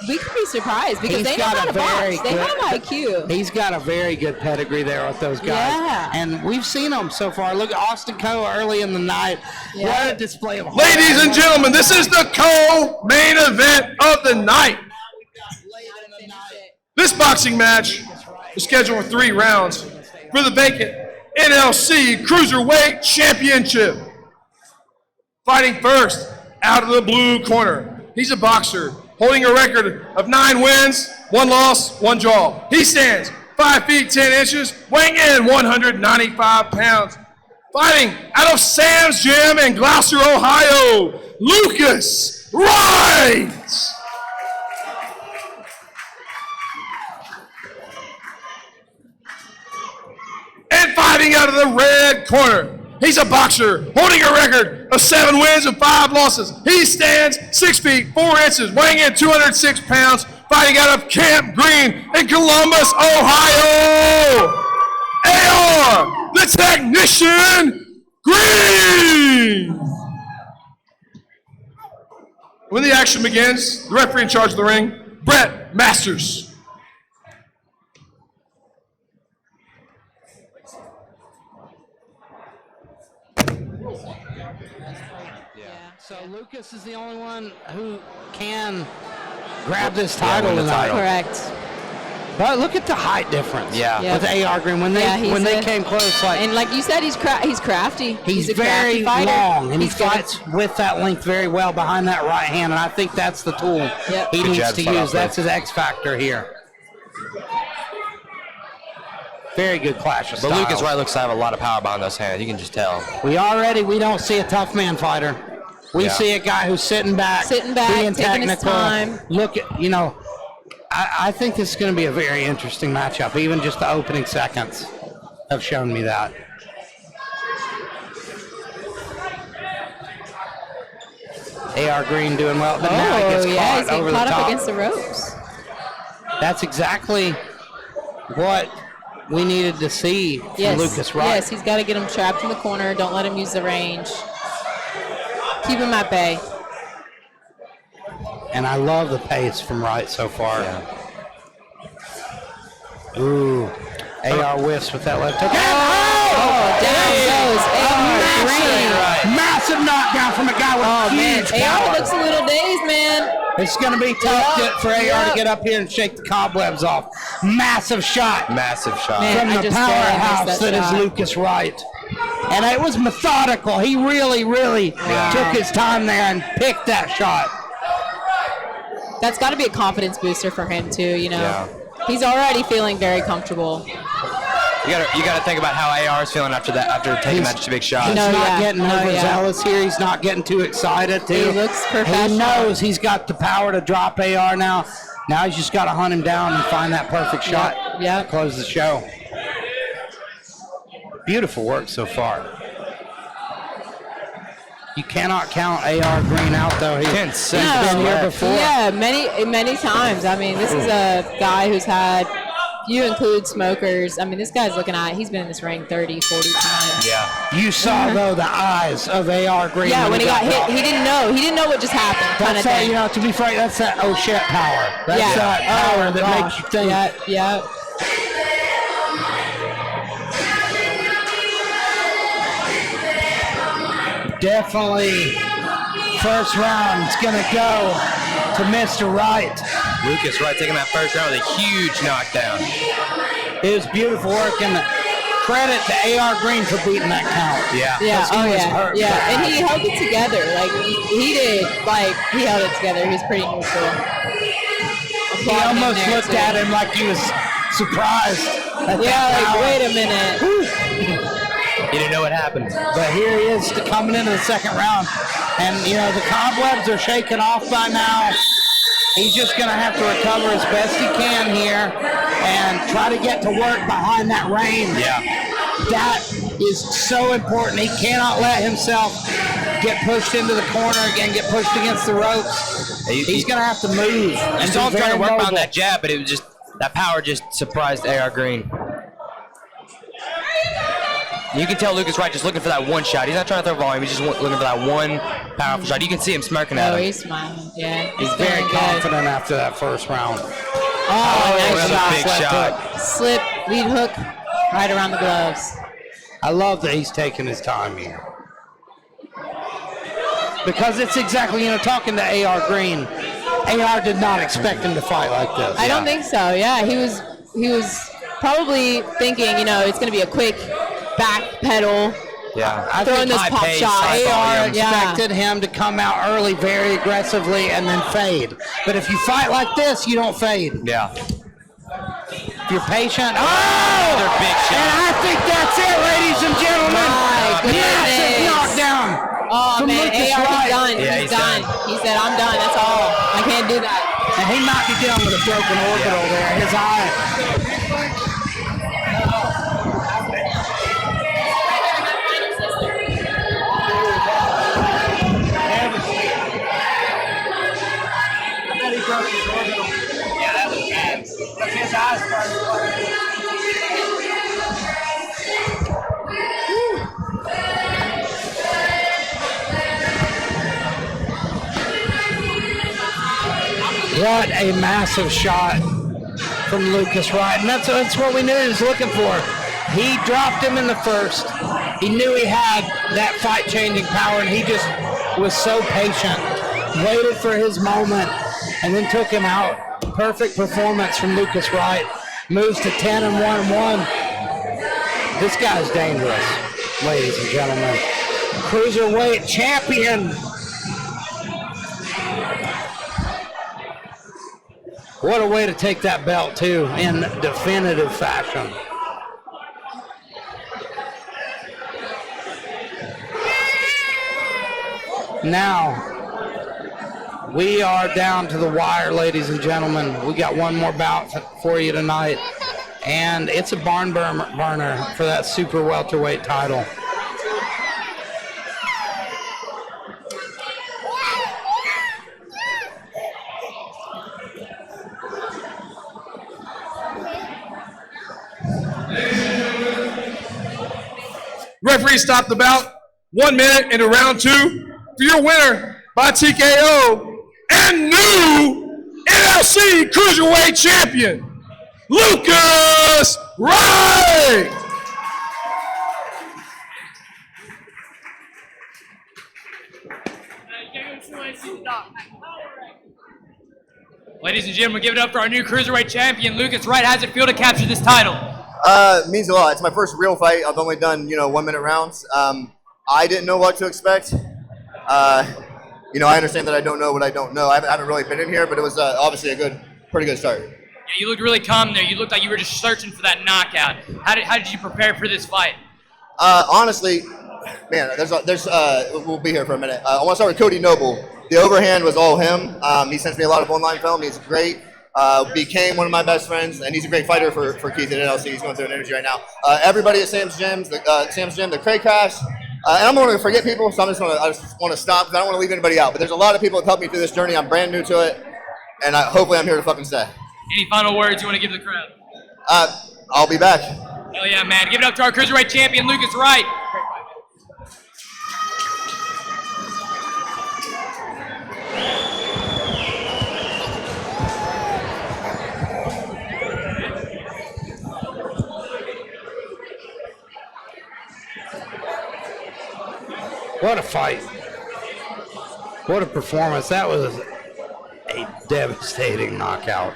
we could be surprised because they know how to box. They have IQ. He's got a very good pedigree there with those guys. And we've seen them so far. Look at Austin Coe early in the night. What a display of heart. Ladies and gentlemen, this is the co-main event of the night. This boxing match is scheduled for 3 rounds for the vacant NLC Cruiserweight Championship. Fighting first, out of the blue corner, he's a boxer holding a record of 9 wins, 1 loss, 1 draw. He stands 5 feet 10 inches, weighing in 195 pounds. Fighting out of Sam's Gym in Gloucester, Ohio, Lucas Wright. And fighting out of the red corner, he's a boxer holding a record of 7 wins and 5 losses. He stands 6 feet 4 inches, weighing in 206 pounds, fighting out of Camp Green in Columbus, Ohio. AR, the Technician Green. When the action begins, the referee in charge of the ring, Brett Masters. So Lucas is the only one who can grab this title tonight. Correct. But look at the height difference. With AR Green when they came close, and like you said, he's crafty. He's a very crafty fighter. long, and he fights with that length very well behind that right hand, and I think that's the tool he needs to use. That's his X factor here. Very good clash of styles. But Lucas Wright looks to have a lot of power behind those hands. You can just tell. We don't see a tough man fighter. We see a guy who's sitting back, being taking technical. his time. Look at, you know, I think this is going to be a very interesting matchup. Even just the opening seconds have shown me that. AR Green doing well, but now he gets caught he's over the caught top. up against the ropes. That's exactly what we needed to see from Lucas Wright. Yes, he's got to get him trapped in the corner. Don't let him use the range. Keep him at bay. And I love the pace from Wright so far. Ooh, AR whiffs with that left hook. Down goes AR Green. Massive knockdown from a guy with huge power. AR looks a little dazed, man. It's going to be tough for AR to get up here and shake the cobwebs off. Massive shot. Massive shot. Man, from the powerhouse that is Lucas Wright. And it was methodical. He really, really took his time there and picked that shot. That's got to be a confidence booster for him too, you know. He's already feeling very comfortable. You got to think about how AR is feeling after taking that big shot. He's not getting overzealous here. He's not getting too excited too. He looks professional. He knows he's got the power to drop AR now. Now he's just got to hunt him down and find that perfect shot. Yeah. Close the show. Beautiful work so far. You cannot count A.R. Green out, though. He's been here before. Yeah, many times. I mean, this is a guy who's had, if you include smokers, I mean, this guy's he's been in this ring 30, 40 times. Yeah. You saw, though, the eyes of A.R. Green. Yeah, when he got hit, he didn't know. He didn't know what just happened. That's that, you know, to be frank, that's that oh shit power. That's that power that makes you think. Yeah. Definitely first round is going to go to Mr. Wright. Lucas Wright taking that first round with a huge knockdown. It was beautiful work, and credit to A.R. Green for beating that count. Yeah. Hurt. Yeah, and he held it together. Like, he did. Like, he held it together. He was pretty neutral. He almost looked at him like he was surprised. Wait a minute. He didn't know what happened. But here he is coming into the second round. And, you know, the cobwebs are shaking off by now. He's just going to have to recover as best he can here and try to get to work behind that range. Yeah. That is so important. He cannot let himself get pushed into the corner and get pushed against the ropes. He's going to have to move. And so I'm trying to work on that jab, but it was just, that power just surprised A.R. Green. You can tell Lucas Wright just looking for that one shot. He's not trying to throw volume. He's just looking for that one powerful shot. You can see him smirking at him. He's smiling. Yeah. He's very confident after that first round. Nice big shot. Slip, lead hook, right around the gloves. I love that he's taking his time here. Because it's exactly, you know, talking to A.R. Green, A.R. did not expect him to fight like this. I don't think so. Yeah, he was probably thinking, you know, it's going to be a quick back pedal. Yeah, I throwing think this pop shot. A.R. expected him to come out early very aggressively and then fade. But if you fight like this, you don't fade. Yeah. If you're patient. Oh! Big shot. And I think that's it, ladies and gentlemen. Massive knockdown. Oh, man, Lucas A.R. Wright. he's done. Yeah, he's done. He said, I'm done. That's all. I can't do that. And he knocked it down with a broken orbital there. His eye. Yeah, that was bad. His eyes started. What a massive shot from Lucas Wright. And that's what we knew he was looking for. He dropped him in the first. He knew he had that fight-changing power, and he just was so patient, waited for his moment, and then took him out. Perfect performance from Lucas Wright. Moves to 10-1-1. This guy's dangerous, ladies and gentlemen. Cruiserweight champion. What a way to take that belt, too, in definitive fashion. Now, we are down to the wire, ladies and gentlemen. We got one more bout for you tonight, and it's a barn burner for that super welterweight title. Referee stopped the bout. 1 minute into round 2. For your winner by TKO and new NLC Cruiserweight Champion, Lucas Wright. Ladies and gentlemen, give it up for our new Cruiserweight Champion, Lucas Wright. How's it feel to capture this title? It means a lot. It's my first real fight. I've only done, 1 minute rounds. I didn't know what to expect. I understand that I don't know what I don't know. I haven't really been in here, but it was obviously a pretty good start. Yeah, you looked really calm there. You looked like you were just searching for that knockout. How did you prepare for this fight? Honestly, man, we'll be here for a minute. I want to start with Cody Noble. The overhand was all him. He sends me a lot of online film. He's great. Became one of my best friends, and he's a great fighter for Keith at NLC. He's going through an energy right now. Everybody at Sam's Gym, the Cray Crash, And I'm going to forget people, so I just want to stop because I don't want to leave anybody out. But there's a lot of people that helped me through this journey. I'm brand new to it, and hopefully I'm here to fucking stay. Any final words you want to give the crowd? I'll be back. Hell yeah, man. Give it up to our Cruiserweight champion, Lucas Wright. What a fight. What a performance. That was a devastating knockout.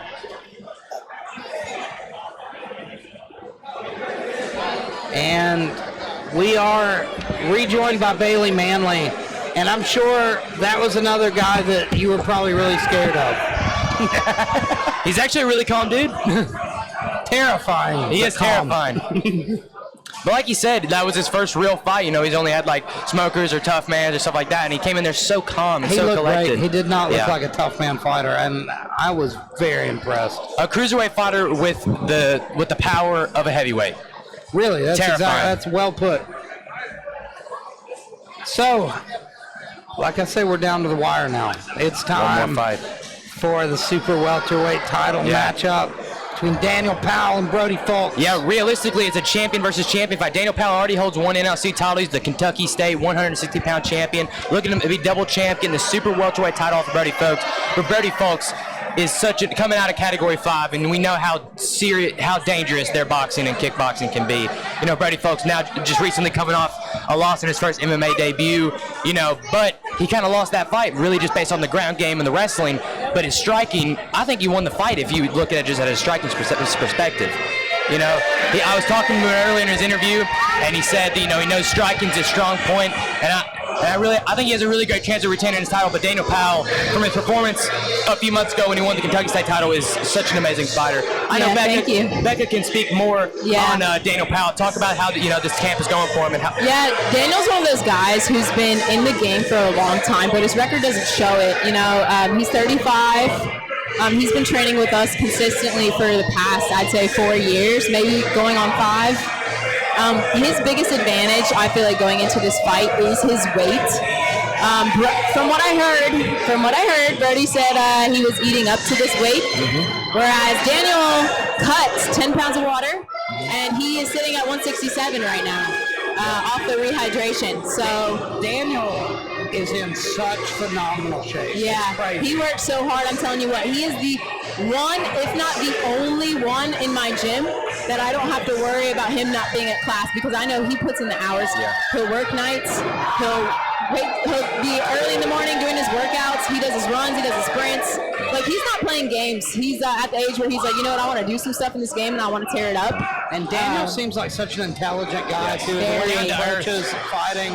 And we are rejoined by Bailey Manley. And I'm sure that was another guy that you were probably really scared of. He's actually a really calm dude. Terrifying. He is calm. terrifying. But like you said, that was his first real fight. You know, he's only had like smokers or tough mans or stuff like that, and he came in there so calm and He so looked collected. great. He did not look like a tough man fighter, and I was very impressed. A cruiserweight fighter with the power of a heavyweight. Really, that's terrifying. That's well put. So, like I say, we're down to the wire now. It's time for the super welterweight title matchup between Daniel Powell and Brody Fulks. Yeah, realistically, it's a champion versus champion fight. Daniel Powell already holds one NLC title. He's the Kentucky State 160-pound champion. Look at him to be double champion, the super welterweight title for Brody Fulks. But Brody Fulks is coming out of Category 5, and we know how dangerous their boxing and kickboxing can be. You know, Brody Fulks now just recently coming off a loss in his first MMA debut, you know, but he kind of lost that fight really just based on the ground game and the wrestling. But his striking, I think he won the fight if you look at it just at a striking perspective. You know, I was talking to him earlier in his interview, and he said, you know, he knows striking's a strong point, and I think he has a really great chance of retaining his title. But Daniel Powell, from his performance a few months ago when he won the Kentucky State title, is such an amazing fighter. I know Becca can speak more on Daniel Powell. Talk about how this camp is going for him and how. Yeah, Daniel's one of those guys who's been in the game for a long time, but his record doesn't show it. You know, he's 35. He's been training with us consistently for the past, I'd say, 4 years, maybe going on 5. His biggest advantage, I feel like, going into this fight is his weight. From what I heard, Brody said he was eating up to this weight, whereas Daniel cuts 10 pounds of water, and he is sitting at 167 right now, off the rehydration. So Daniel is in such phenomenal shape. Yeah, he works so hard. I'm telling you what, he is the one, if not the only one in my gym that I don't have to worry about him not being at class, because I know he puts in the hours. He'll work nights. He'll be early in the morning doing his workouts. He does his runs. He does his sprints. Like, he's not playing games. He's at the age where he's like, you know what, I want to do some stuff in this game and I want to tear it up. And Daniel seems like such an intelligent guy too. The way he approaches fighting.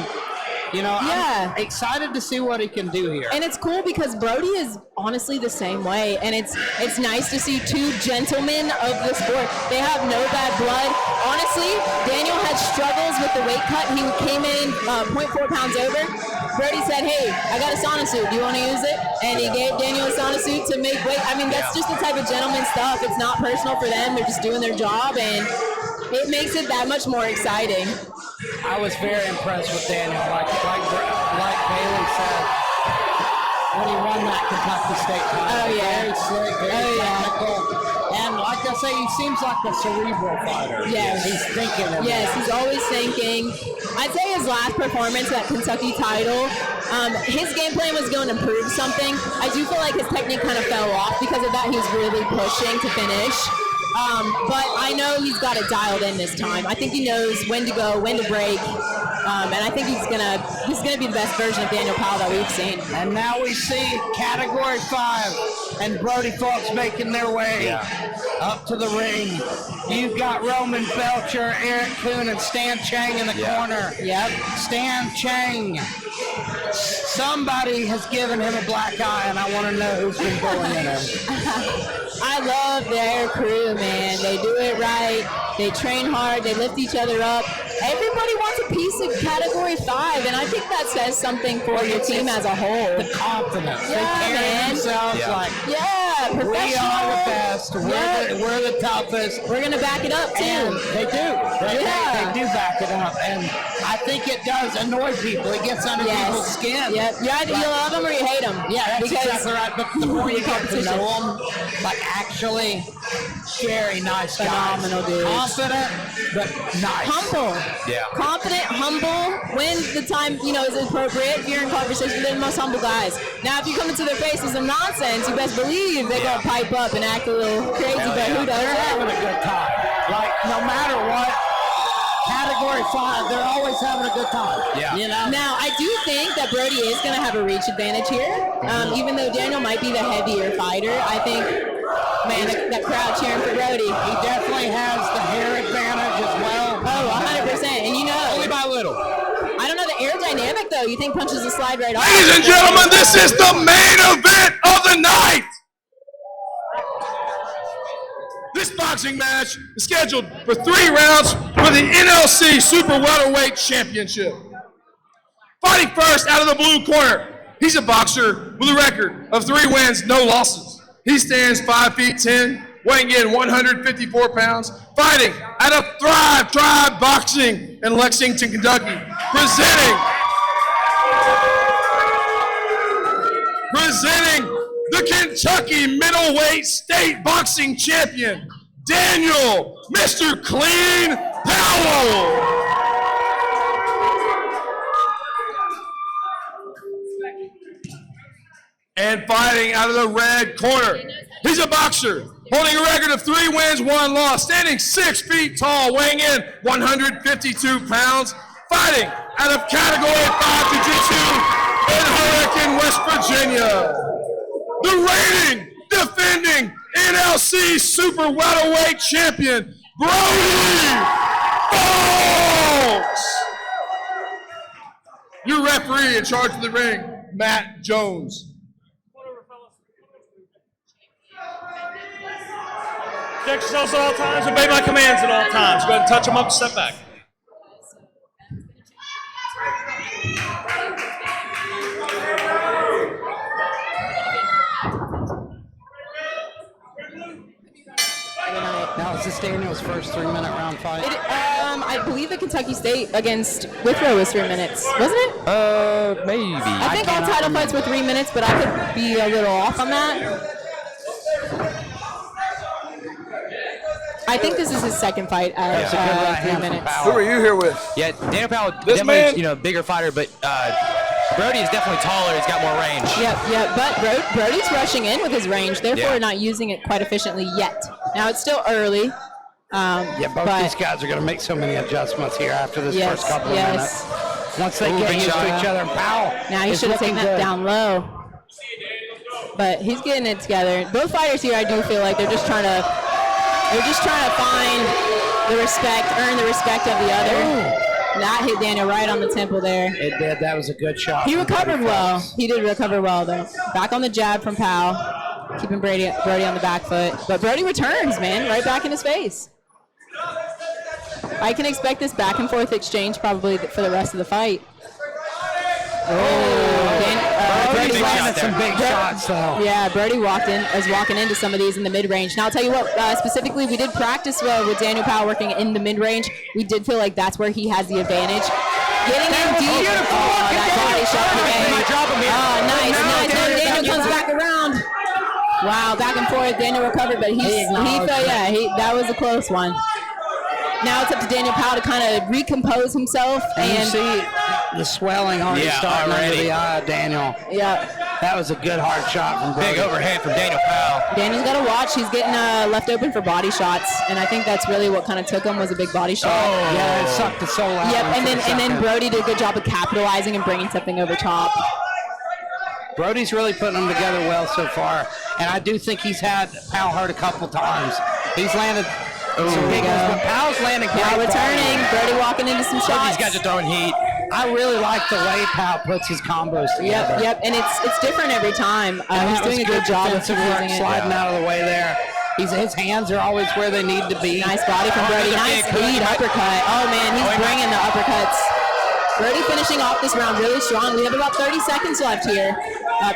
You know, I'm excited to see what he can do here. And it's cool because Brody is honestly the same way, and it's nice to see two gentlemen of the sport. They have no bad blood. Honestly, Daniel had struggles with the weight cut. He came in 0.4 pounds over. Brody said, hey, I got a sauna suit. Do you want to use it? And he gave Daniel a sauna suit to make weight. I mean, that's just the type of gentleman stuff. It's not personal for them. They're just doing their job, and it makes it that much more exciting. I was very impressed with Daniel. Like Bailey said, when he won that Kentucky State title. Very slick, very technical. And like I say, he seems like a cerebral fighter. Yes. He's thinking. Yes, he's always thinking. I'd say his last performance, that Kentucky title, his game plan was going to prove something. I do feel like his technique kind of fell off because of that. He was really pushing to finish. But I know he's got it dialed in this time. I think he knows when to go, when to break, and I think he's gonna be the best version of Daniel Powell that we've seen. And now we see Category 5 and Brody Fulks making their way up to the ring. You've got Roman Belcher, Eric Kuhn, and Stan Chang in the corner. Yep. Stan Chang. Somebody has given him a black eye, and I want to know who's been bullying him. I love their crew, man. They do it right. They train hard. They lift each other up. Everybody wants a piece of Category 5, and I think that says something for your team as a whole. The confidence. Yeah, they carry themselves like. Yeah, Yeah, professional. We are the best. We're the toughest. We're going to back it up, too. And they do. They do back it up. And I think it does annoy people. It gets under people's skin. Yep. You love them or you hate them. Yeah, that's exactly right. But the more you get to know them, like actually very nice guys. Phenomenal dudes. Confident, but nice. Humble. Yeah. Confident, humble, when the time, is appropriate. If you're in conversation, they're the most humble guys. Now, if you come into their face with some nonsense, you best believe they're going to pipe up and act a little crazy, but who doesn't? They're having a good time. Like, no matter what, Category 5, they're always having a good time. Yeah. Now, I do think that Brody is going to have a reach advantage here. Even though Daniel might be the heavier fighter, I think, man, that crowd cheering for Brody. He definitely has the hair advantage as well. Oh, 100%. And only by little. I don't know the aerodynamic, though. You think punches will slide right off? Ladies and gentlemen, this is the main event of the night. This boxing match is scheduled for 3 rounds for the NLC Super Welterweight Championship. Fighting first out of the blue corner, he's a boxer with a record of 3 wins, no losses. He stands 5'10", weighing in 154 pounds, fighting out of Thrive Tribe Boxing in Lexington, Kentucky, presenting the Kentucky middleweight state boxing champion, Daniel, Mr. Clean Powell. And fighting out of the red corner, he's a boxer holding a record of 3 wins, 1 loss, standing 6 feet tall, weighing in 152 pounds, fighting out of Category 5 Jiu-Jitsu in Huntington, West Virginia. The reigning, defending NLC Super Welterweight Champion, Brody Bout. Your referee in charge of the ring, Matt Jones. Protect yourselves at all times, obey my commands at all times. Go ahead and touch them up, step back. Now, is this Daniel's first 3-minute round fight? I believe the Kentucky State against Withrow was 3 minutes, wasn't it? Maybe. I think all title fights were 3 minutes, but I could be a little off on that. I think this is his second fight at 3 minutes. Who are you here with? Yeah, Daniel Powell, This definitely, man? bigger fighter, but Brody is definitely taller. He's got more range. Yep. But Brody's rushing in with his range, therefore not using it quite efficiently yet. Now it's still early. Both these guys are going to make so many adjustments here after this first couple of minutes. Once they get used to each other, and Powell now he should have taken that down low. But he's getting it together. Both fighters here, I do feel like they're just trying to find the respect, earn the respect of the other. That hit Daniel right on the temple there. It did. That was a good shot. He recovered well. He did recover well, though. Back on the jab from Powell, keeping Brody on the back foot. But Brody returns, man, right back in his face. I can expect this back and forth exchange probably for the rest of the fight. Brody's landed some big shots, though. Yeah, Brody is walking into some of these in the mid-range. Now, I'll tell you what, specifically, we did practice with Daniel Powell working in the mid-range. We did feel like that's where he has the advantage. Getting in deep. That body shot again. Nice. Then Daniel comes back around. Wow, back and forth. Daniel recovered, but that was a close one. Now it's up to Daniel Powell to kind of recompose himself. And you see the swelling already starting under the eye of Daniel. Yeah. That was a good hard shot from Brody. Big overhand from Daniel Powell. Daniel's got to watch. He's getting left open for body shots, and I think that's really what kind of took him was a big body shot. Yeah, it sucked the soul out. Yep, and then Brody did a good job of capitalizing and bringing something over top. Brody's really putting them together well so far, and I do think he's had Powell hurt a couple times. He's landed some big ones, but Powell's landing great. Now returning, Brody walking into some shots. These guys are throwing heat. I really like the way Powell puts his combos together. Yep, and it's different every time. He's doing a good job of using it. Sliding out of the way there. His hands are always where they need to be. Nice body from Brody. Nice speed uppercut. Oh man, he's bringing the uppercuts. Brody finishing off this round really strong. We have about 30 seconds left here.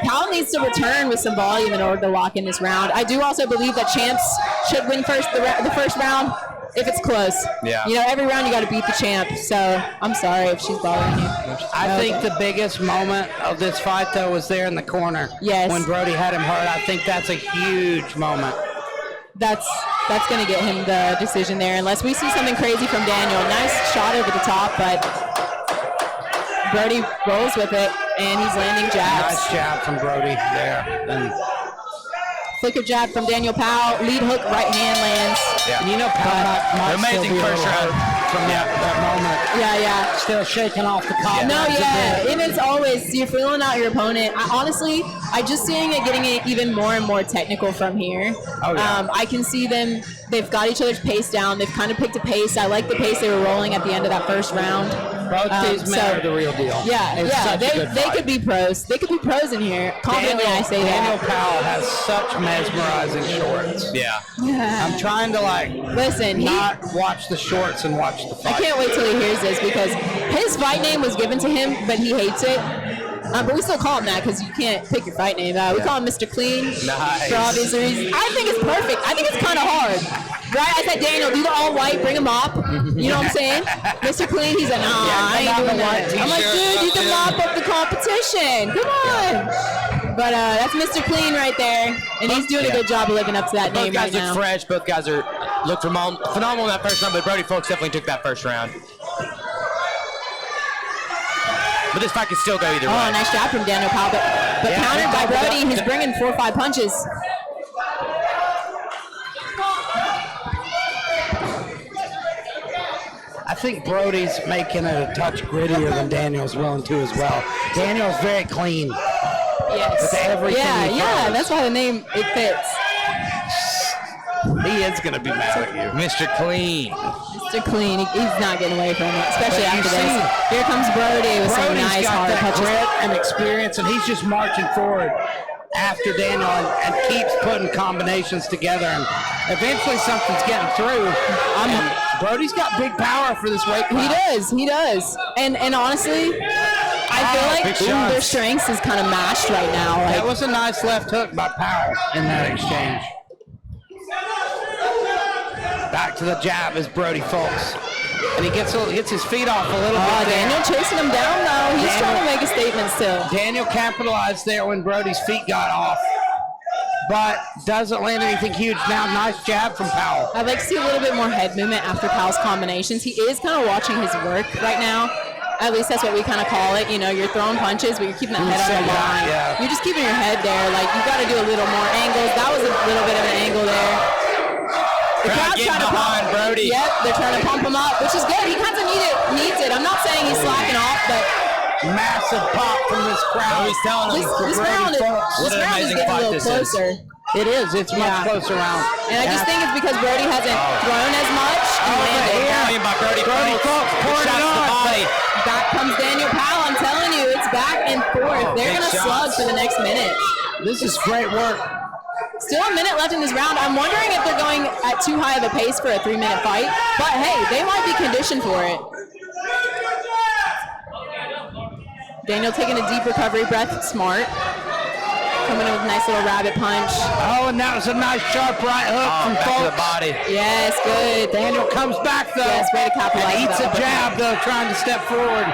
Powell needs to return with some volume in order to lock in this round. I do also believe that champs should win the first round if it's close. Yeah. You know, every round you got to beat the champ. So I'm sorry if she's bothering you. I think the biggest moment of this fight, though, was there in the corner. Yes. When Brody had him hurt. I think that's a huge moment. That's going to get him the decision there, unless we see something crazy from Daniel. Nice shot over the top, but Brody rolls with it, and he's landing jabs. Nice jab from Brody there. And flicker jab from Daniel Powell. Lead hook, right hand lands. Yeah. And you know, Powell amazing first round from that moment. Yeah. Still shaking off the cobwebs. No, yeah, and it's always, you're feeling out your opponent. I just seeing it getting it even more and more technical from here. Oh, yeah. I can see them, they've got each other's pace down. They've kind of picked a pace. I like the pace they were rolling at the end of that first round. Both these men are the real deal. Yeah, they could be pros. They could be pros in here. Confidently, I say Daniel that. Powell has such mesmerizing shorts. Yeah. I'm trying to not watch the shorts and watch the fight. I can't wait till he hears this because his fight name was given to him, but he hates it. But we still call him that because you can't pick your fight name. We call him Mr. Clean Nice. for obvious reasons. I think it's perfect. I think it's kind of hard. Right? I said, Daniel, do the all white, bring him up. You know what I'm saying? Mr. Clean, he's like, nah, I ain't doing that. I'm like, dude, you can mop up the competition. Come on. But that's Mr. Clean right there. And he's doing a good job of living up to that name right now. Both guys look fresh. Both guys look phenomenal in that first round, but Brody Folks definitely took that first round. But this fight could still go either way. Oh, nice job from Daniel Powell. But countered by Brody. He's bringing 4 or 5 punches. I think Brody's making it a touch grittier than Daniel's willing to as well. Daniel's very clean. Yes. With everything he yeah. throws. That's why the name, it fits. He is going to be mad at you. Mr. Clean. Mr. Clean, he's not getting away from it, especially after this. Here comes Brody with some nice hard punches. Grit and experience, and he's just marching forward after Daniel and keeps putting combinations together. And eventually something's getting through. Brody's got big power for this weight class. He does. And honestly, I feel like their strengths is kind of mashed right now. That was a nice left hook by Powell in that exchange. Back to the jab is Brody Folks. And he gets his feet off a little bit there. Daniel chasing him down though. He's trying to make a statement still. Daniel capitalized there when Brody's feet got off, but doesn't land anything huge. Now, nice jab from Powell. I'd like to see a little bit more head movement after Powell's combinations. He is kind of watching his work right now. At least that's what we kind of call it. You know, you're throwing punches, but you're keeping that head on the line. Yeah. You're just keeping your head there. Like, you got to do a little more angles. That was a little bit of an angle there. The crowd's trying to pump Brody. Yep, they're trying to pump him up, which is good. He kind of needs it. I'm not saying he's slacking off, but massive pop from this crowd. He's telling them this round is getting a little closer. It is. It's much closer round. And I just think it's because Brody hasn't thrown as much. By Brody Folks. Pouring it on. Back comes Daniel Powell. I'm telling you, it's back and forth. They're going to slug for the next minute. This is great work. Still a minute left in this round. I'm wondering if they're going at too high of a pace for a 3-minute fight. But hey, they might be conditioned for it. Daniel taking a deep recovery breath. Smart. Coming in with a nice little rabbit punch. Oh, and that was a nice sharp right hook from Folks. To the body. Yes, good. Daniel comes back though. Yes, way to capitalize. And eats a jab though, trying to step forward.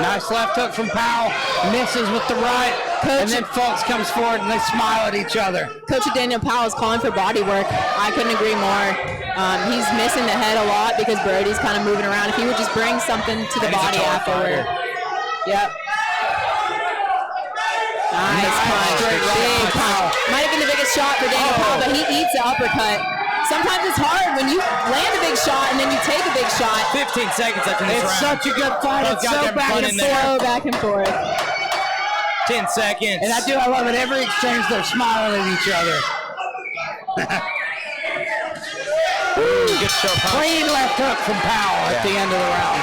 Nice left hook from Powell. Misses with the right. And then Folks comes forward and they smile at each other. Coach Daniel Powell is calling for body work. I couldn't agree more. He's missing the head a lot because Brody's kind of moving around. If he would just bring something to the body afterward. Yep. Nice punch. Big punch. Might have been the biggest shot for Daniel Powell, but he eats the uppercut. Sometimes it's hard when you land a big shot and then you take a big shot. 15 seconds left in this round. It's such a good fight. It's so back and forth. 10 seconds. And I love it. Every exchange, they're smiling at each other. Good sharp punch. Clean left hook from Powell at the end of the round.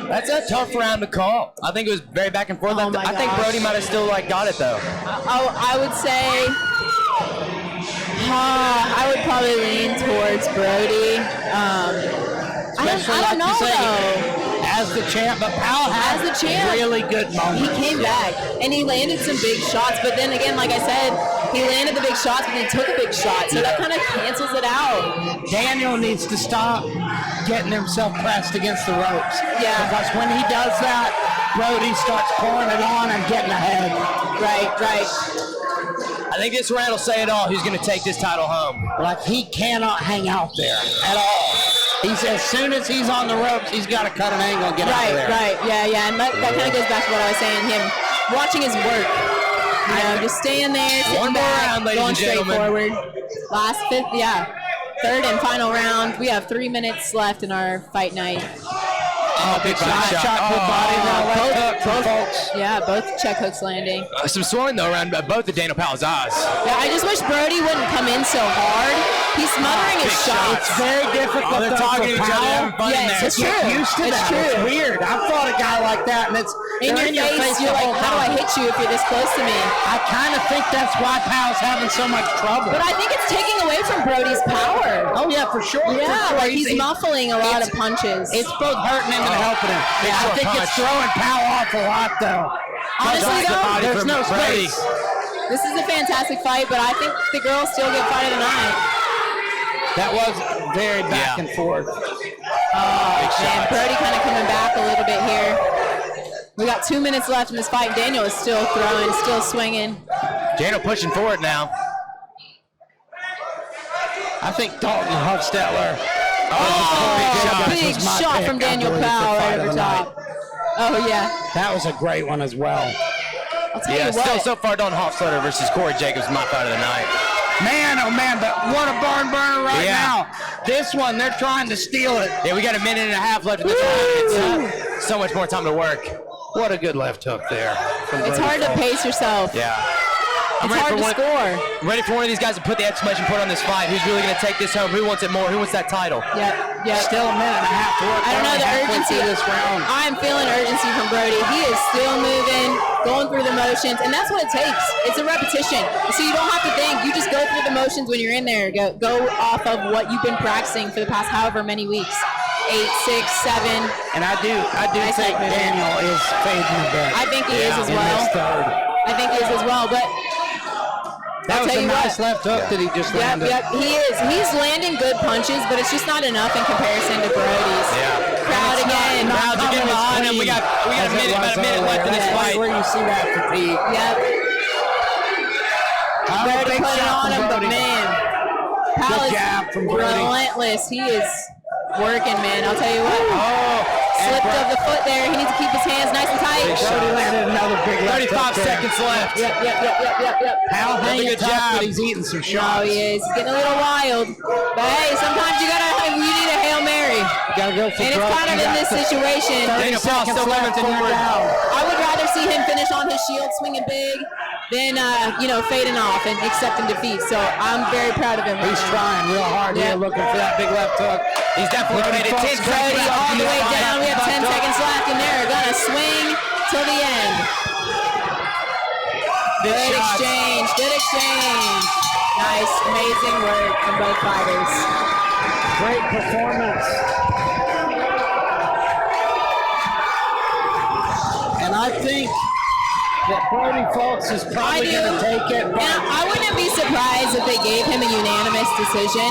That's a tough round to call. I think it was very back and forth. I think Brody might have still got it though. I would say I would probably lean towards Brody. I don't know though. As the champ, but Powell has the champ, really good moments. He came back and he landed some big shots, but then again, like I said, he landed the big shots, but he took a big shot, so that kind of cancels it out. Daniel needs to stop getting himself pressed against the ropes. Yeah. Because when he does that, Brody starts pouring it on and getting ahead. Right. I think this round will say it all. Who's going to take this title home? Like, he cannot hang out there at all. He's, as soon as he's on the ropes, he's got to cut an angle and get out of there. Right, yeah, and that kind of goes back to what I was saying, him watching his work. Just staying there, sitting back, going straight forward. Last third and final round. We have 3 minutes left in our fight night. Big shot. Good body. Both check hooks landing. Some swelling though around both of Daniel Powell's eyes. Yeah, I just wish Brody wouldn't come in so hard. He's smothering his shots. It's very difficult they're talking to each other. Yes, it's true. Used to it's that. True. It's weird. I've fought a guy like that, and it's in your face. You're like, how do I hit you if you're this close to me? I kind of think that's why Powell's having so much trouble. But I think it's taking away from Brody's power. Oh yeah, for sure. Yeah, like he's muffling a lot of punches. It's both hurting him and helping him. Yeah, I think it's throwing Powell off a lot, though. Honestly, though, there's no space. This is a fantastic fight, but I think the girls still get fight of the night. That was very back and forth. And Brody kind of coming back a little bit here. We got 2 minutes left in this fight. Daniel is still throwing, still swinging. Daniel pushing forward now. I think Dalton Hofstetler. Big shot from Daniel Powell right over top. Oh, yeah. That was a great one as well. I'll tell you what. Still so far, Dalton Hofstetler versus Corey Jacobs, my fight of the night. Man, oh man, but what a barn burner now. This one, they're trying to steal it. Yeah, we got a minute and a half left in the time. It's so much more time to work. What a good left hook there. It's hard to pace yourself. Yeah. It's hard to score. I'm ready for one of these guys to put the exclamation point on this fight. Who's really going to take this home? Who wants it more? Who wants that title? Yeah. Still a minute and a half to work. I don't know the urgency. This round. I'm feeling urgency from Brody. He is still moving, going through the motions, and that's what it takes. It's a repetition. So you don't have to think. You just go through the motions when you're in there. Go off of what you've been practicing for the past however many weeks. 8, 6, 7. And I do think Daniel is fading a bit. I think he is as well. I think he is as well, but that was a nice left hook that he just landed. Yep, he is. He's landing good punches, but it's just not enough in comparison to Brody's. Yeah. Crowd again. Crowd's getting behind him. We got a minute left in this fight. Where you see that fatigue. Yep. Brody put it on him, but man, Powell is relentless. He is working, man. I'll tell you what. Slipped of the foot there. He needs to keep his hands nice and tight. Brody landed another big left 35 seconds left. Yep. Powell hanging tough, but he's eating some shots. Oh, he is. He's getting a little wild. But hey, sometimes you need a Hail Mary. You gotta go for and it's kind of in this situation. 30 seconds left and you're down. I would rather see him finish on his shield, swinging big, than fading off and accepting defeat. So I'm very proud of him. He's trying real hard here, looking for that big left hook. He's definitely made it 10 Brody all the way down. We have 10 seconds left, and they're gonna swing till the end. Good exchange. Nice, amazing work from both fighters. Great performance. And I think that Brody Fultz is probably going to take it. I wouldn't be surprised if they gave him a unanimous decision.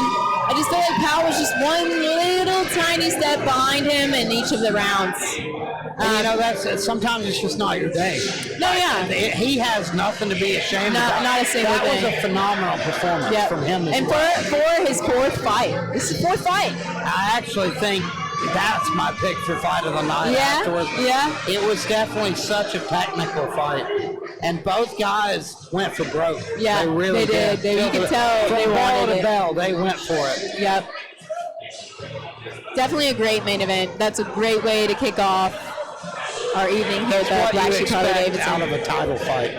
I just feel like Powell was just one little tiny step behind him in each of the rounds. That's sometimes it's just not your day. No, yeah. He has nothing to be ashamed about. Not a single thing. That was a phenomenal performance from him as well. And for his fourth fight. This is fourth fight. I actually think that's my pick for fight of the night. Yeah. It was definitely such a technical fight. And both guys went for broke. Yeah, they really did. You could tell they wanted it. Bell, they went for it. Yep. Definitely a great main event. That's a great way to kick off our evening here at the Black Sheep Harley Davidson. Out of a title fight.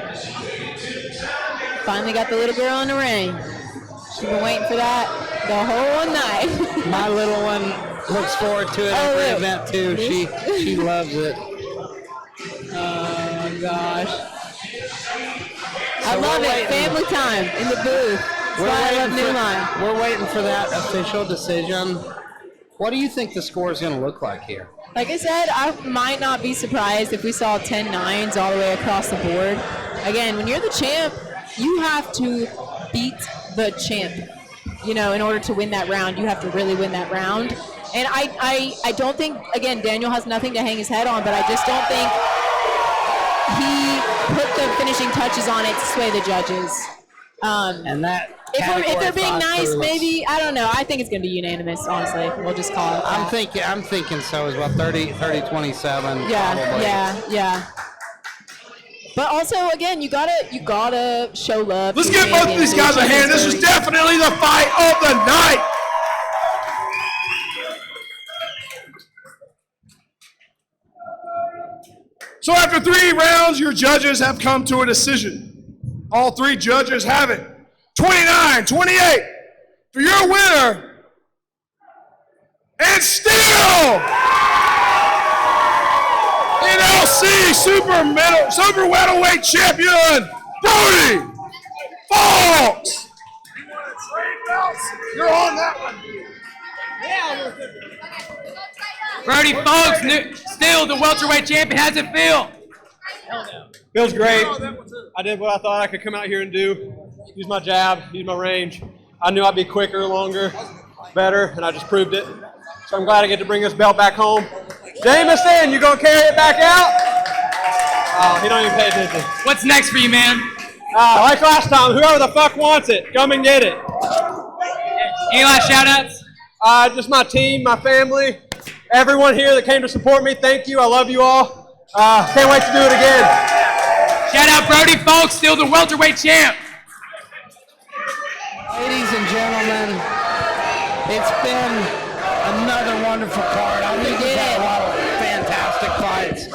Finally got the little girl in the ring. She's been waiting for that the whole night. My little one looks forward to it every event too. She loves it. Oh my gosh. I love it. Family time in the booth. We're waiting for that official decision. What do you think the score is going to look like here? Like I said, I might not be surprised if we saw 10 9s all the way across the board. Again, when you're the champ, you have to beat the champ. You know, in order to win that round, you have to really win that round. And I don't think, again, Daniel has nothing to hang his head on, but I just don't think he put the finishing touches on it to sway the judges. And that if they're being nice, maybe, I don't know. I think it's going to be unanimous, honestly. We'll just call it that. I'm thinking so as well. 30-27. Yeah. But also, again, you gotta show love. Let's give both of these guys a hand. This was definitely the fight of the night. So after 3 rounds, your judges have come to a decision. All 3 judges have it. 29-28 for your winner. And still NLC super welterweight champion, Brody Fox. You're on that one. Brody Fox, still the welterweight champion. How's it feel? Feels great. I did what I thought I could come out here and do. Use my jab, use my range. I knew I'd be quicker, longer, better, and I just proved it. So I'm glad I get to bring this belt back home. Jameson, you gonna carry it back out? Oh, he don't even pay attention. What's next for you, man? Like last time, whoever the fuck wants it, come and get it. Any last shout-outs? Just my team, my family, everyone here that came to support me. Thank you. I love you all. Can't wait to do it again. Shout out Brody Fox, still the welterweight champ. Ladies and gentlemen, it's been another wonderful card. I think we've had a lot of fantastic fights.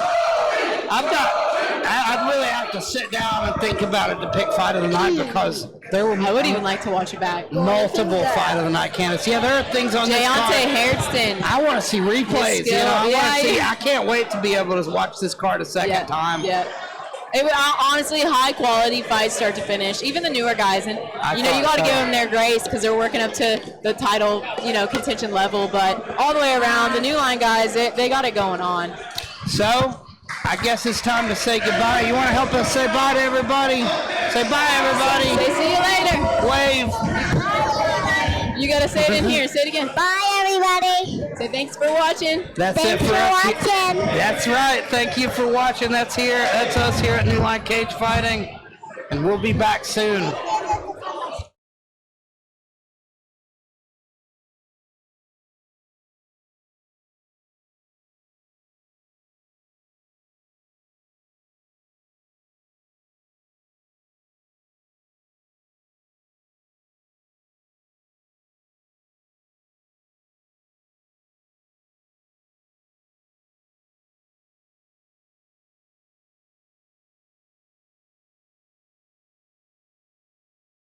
I'd really have to sit down and think about it to pick fight of the night because there were. I would even like to watch it back. Multiple fight of the night candidates. Yeah, there are things on this card. Deontay Hairston. I want to see replays. I can't wait to be able to watch this card a second time. Yeah. It was honestly high quality fights start to finish. Even the newer guys, and you got to give them their grace because they're working up to the title, contention level. But all the way around, the new line guys, they got it going on. So, I guess it's time to say goodbye. You want to help us say bye to everybody? Say bye, everybody. Say see you later. Wave. You got to say it in here. Say it again. Bye, everybody. Say thanks for watching. That's it for watching. That's right. Thank you for watching. That's us here at New Line Cage Fighting. And we'll be back soon.